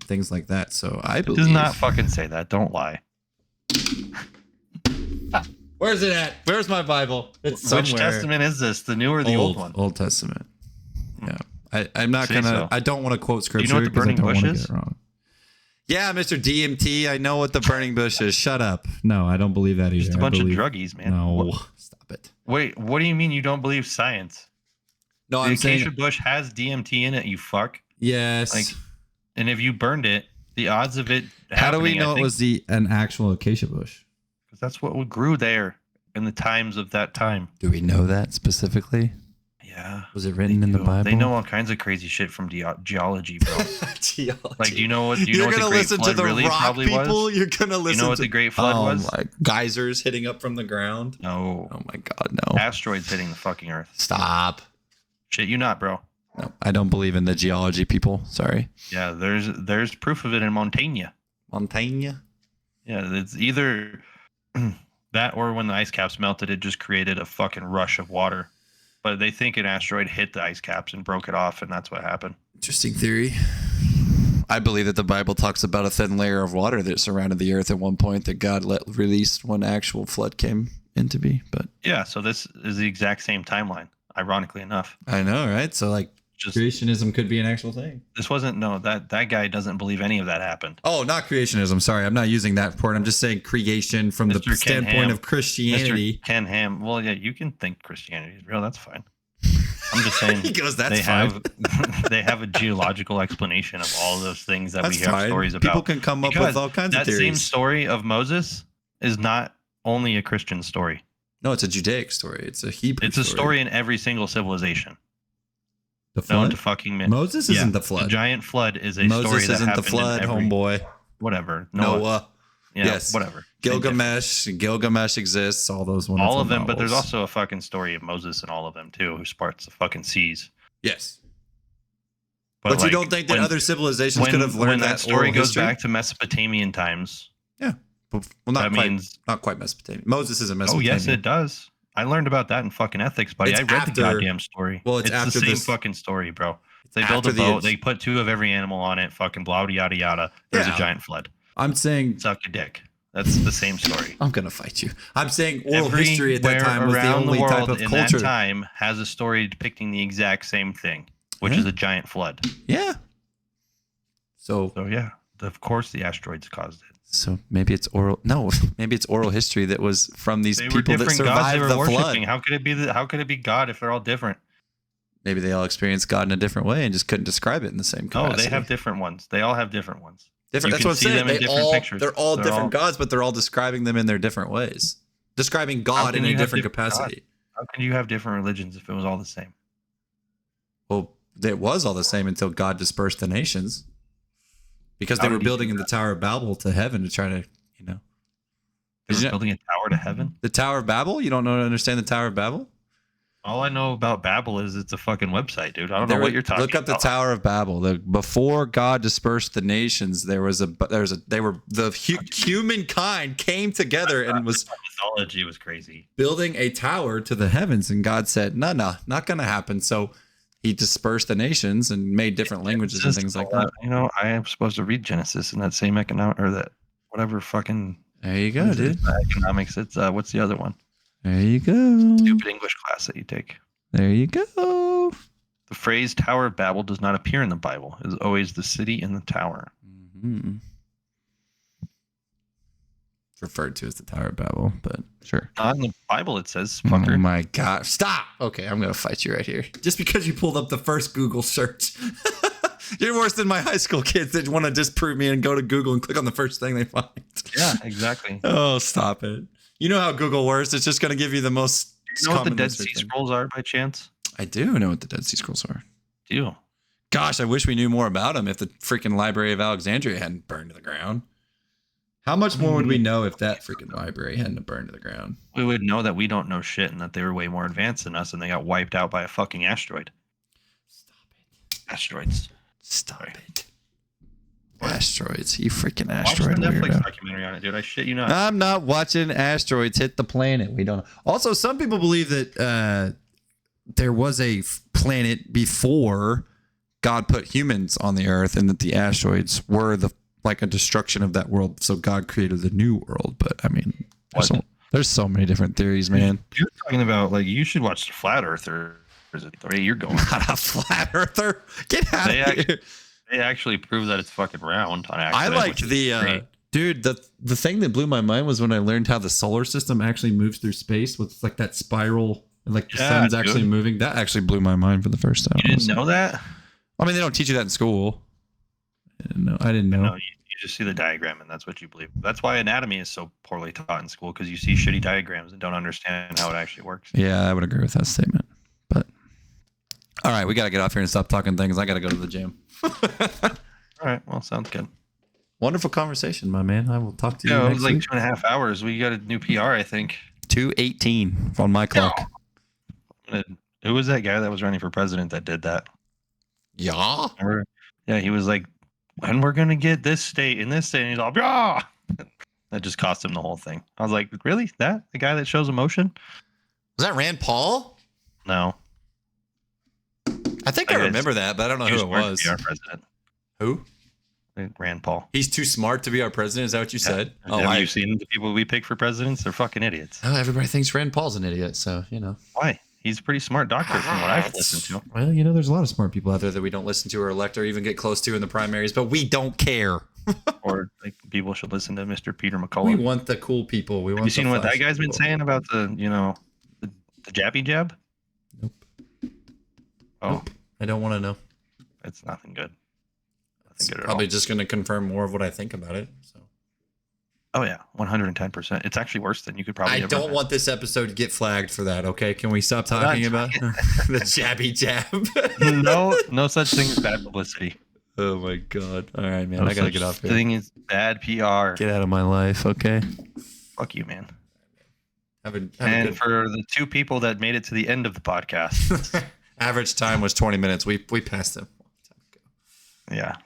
things like that. So I It believe. does not fucking say that. Don't lie. Where's it at? Where's my Bible? It's somewhere. Which testament is this? The new or the old one? Old Testament. Yeah. I'm not Say gonna. so. I don't want to quote scripture. know what the 'cause I burning don't bush wanna is? get it wrong. Yeah, Mr. DMT. I know what the burning bush is. Shut up. No, I don't believe that either. Just a bunch of druggies, man. No, stop it. Wait, what do you mean you don't believe science? No, The I'm acacia saying bush has DMT in it, you fuck. yes. Like, and if you burned it, the odds of it How do we happening, know it was an actual acacia bush? because that's what grew there in the times of that time. Do we know that specifically? Yeah. Was it written in the Bible? They know all kinds of crazy shit from geology, bro. Geology. Like, do you know what the You're gonna Great listen to Flood the really rock probably people. was? You're gonna listen. You know what to the Great Flood was? Like geysers hitting up from the ground. No. Oh my God, no! Asteroids hitting the fucking Earth. Stop. Shit, you not, bro. No, I don't believe in the geology people. Sorry. Yeah, there's proof of it in Montaigne. Montaigne. Yeah, it's either that or when the ice caps melted, it just created a fucking rush of water. But they think an asteroid hit the ice caps and broke it off, and that's what happened. Interesting theory. I believe that the Bible talks about a thin layer of water that surrounded the earth at one point that God released when actual flood came into be. But Yeah, so this is the exact same timeline, ironically enough. I know, right? So like, just creationism could be an actual thing. this wasn't no that guy doesn't believe any of that happened. Oh, not creationism. Sorry, I'm not using that word. I'm just saying creation from the Mr. Ken standpoint Ham. of Christianity. Mr. Ken Ham. Well, yeah, you can think Christianity is real. That's fine. I'm just saying. He goes, "That's they fine." have they have a geological explanation of all those things that That's we hear fine. stories about. People can come up Because with all kinds of that same theories. story of Moses is not only a Christian story. No, it's a Judaic story. It's a Hebrew. It's a story in every single civilization The known flood. to fucking men. Moses isn't the The flood. giant flood is a story Moses that isn't the happened flood, in every, homeboy. whatever. Noah. Yeah, Yes. whatever. Same difference. Gilgamesh exists. All those wonderful All of them, but there's novels. also a fucking story of Moses and all of them too, who parts the fucking seas. Yes. But you like, don't think that when- other civilizations could have when learned that story oral goes history? back to Mesopotamian times? Yeah. Well, not that quite. means Not quite Mesopotamia. Moses isn't oh Mesopotamia. yes, it does. I learned about that in fucking ethics, buddy. It's I read after- the goddamn story. well, it's the after same this- fucking story, bro. They built after a the boat. ins- They put 2 of every animal on it. Fucking blah yada yada. There's Yeah. a giant flood. I'm saying Suck a dick. That's the same story. I'm gonna fight you. I'm saying oral history at that Everywhere time was the around only world type of in culture. that time has a story depicting the exact same thing, which Yeah. is a giant flood. Yeah. So So yeah, of course the asteroids caused it. maybe it's oral. No, maybe it's oral history that was from these They were people that different gods they survived were the worshiping. flood. How could it be? How could it be God if they're all different? Maybe they all experienced God in a different way and just couldn't describe it in the same No, capacity. they have different ones. They all have different ones. different. you That's can what I'm see saying. them in different pictures. They're all They're different all- gods, but they're all describing them in their different ways. Describing God can in a you have different different gods? capacity. How can you have different religions if it was all the same? Well, it was all the same until God dispersed the nations, because How they were did he building do in the Tower of Babel to heaven to try to, They Did were you know- building a tower to heaven. the Tower of Babel. You don't know understand the Tower of Babel? All I know about Babel is it's a fucking website, dude. I don't There know were- what you're talking Look up the about. Tower of Babel. Before God dispersed the nations, humankind came together and was Mythology was crazy. building a tower to the heavens, and God said, "No, not going to happen." So He dispersed the nations and made different languages and things like that. You know, I am supposed to read Genesis in that same economic or that whatever fucking There you go, what is it? dude. Economics. It's what's the other one? There you go. Stupid English class that you take. There you go. The phrase Tower of Babel does not appear in the Bible. It is always the city in the tower. Mm-hmm. It's referred to as the Tower of Babel, but sure. Not in the Bible, it says, Oh fucker. my God. Stop. Okay, I'm going to fight you right here. Just because you pulled up the first Google search. You're worse than my high school kids that want to disprove me and go to Google and click on the first thing they find. Yeah, exactly. Oh, stop it. You know how Google works. It's just going to give you the most You know what the common Dead research Sea thing. Scrolls are by chance? I do know what the Dead Sea Scrolls are. Do you? Gosh, I wish we knew more about them if the freaking Library of Alexandria hadn't burned to the ground. How much more would we know if that freaking library hadn't burned to the ground? We would know that we don't know shit and that they were way more advanced than us and they got wiped out by a fucking asteroid. Stop it. Asteroids. Stop Sorry. it. Asteroids. You freaking Watch the asteroid Netflix weirdo. documentary on it, dude. I shit you not. I'm not watching asteroids hit the planet. We don't know. Also, some people believe that there was a planet before God put humans on the earth, and that the asteroids were like a destruction of that world. So God created a new world. But I mean, there's so many different theories, man. You're talking about like you should watch the Flat Earther. Or is it the way you're going? Not a flat earther. Get out They of here. They actually prove that it's fucking round on I accident. liked which is the great. dude. The thing that blew my mind was when I learned how the solar system actually moves through space with like that spiral, like the Yeah, sun's dude. actually moving. That actually blew my mind for the first time. You didn't know that? I mean, they don't teach you that in school. I didn't know. No, you just see the diagram and that's what you believe. That's why anatomy is so poorly taught in school because you see shitty diagrams and don't understand how it actually works. Yeah, I would agree with that statement. But all right, we got to get off here and stop talking things. I got to go to the gym. All right, well, sounds good. Wonderful conversation, my man. I will talk to you Yeah, it next was like week. 2.5 hours. We got a new PR, I think. 2:18 on my clock. Who was that guy that was running for president that did that? Yeah. Remember? Yeah, he was like, when we're going to get this state in this state. And he's all, yeah. That just cost him the whole thing. I was like, really? That? The guy that shows emotion? Was that Rand Paul? No. I think I I guess remember that, but I don't know He who was it born to was. be our president. Who? Rand Paul. He's too smart to be our president. Is that what you said? Have you seen the people we pick for presidents? They're fucking idiots. Oh, everybody thinks Rand Paul's an idiot. So, you know. Why? He's a pretty smart doctor from what I've listened to. Well, there's a lot of smart people out there that we don't listen to or elect or even get close to in the primaries, but we don't care. Or like people should listen to Mr. Peter We McCullough. want the cool people. We want. Have you seen what that flashy guy's been people. saying about the jabby jab? Nope. Oh, Nope. I don't want to know. it's nothing good. Nothing It's good at probably all. just going to confirm more of what I think about it. So Oh yeah, 110%. It's actually worse than you could probably. I ever don't imagine. want this episode to get flagged for that. Okay, can we stop talking about the jabby jab? No such thing as bad publicity. Oh my god! All right, man. No I gotta such get off here. thing as bad PR. Get out of my life, okay? Fuck you, man. Have a And good. for the two people that made it to the end of the podcast, Average time was 20 minutes. We passed them. yeah,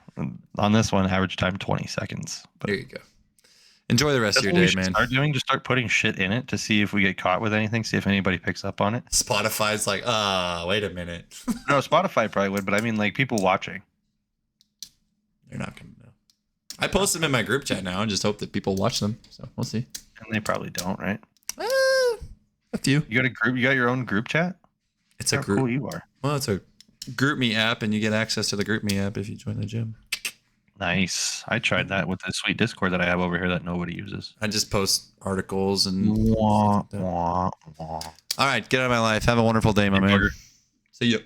on this one, average time 20 seconds. But There you go. Enjoy the rest that's of what your we day, should man. start doing. Just start putting shit in it to see if we get caught with anything. See if anybody picks up on it. Spotify's like, wait a minute. No, Spotify probably would, but I mean, like people watching. They're not gonna know. I post them in my group chat now and just hope that people watch them. So we'll see. And they probably don't, right? A few. You got a group. You got your own group chat. It's How a group. cool you are. Well, it's a group me app, and you get access to the group me app if you join the gym. Nice. I tried that with the sweet Discord that I have over here that nobody uses. I just post articles and. Wah, stuff like that. wah, wah. All right, get out of my life. Have a wonderful day, my man. Bugger. See you.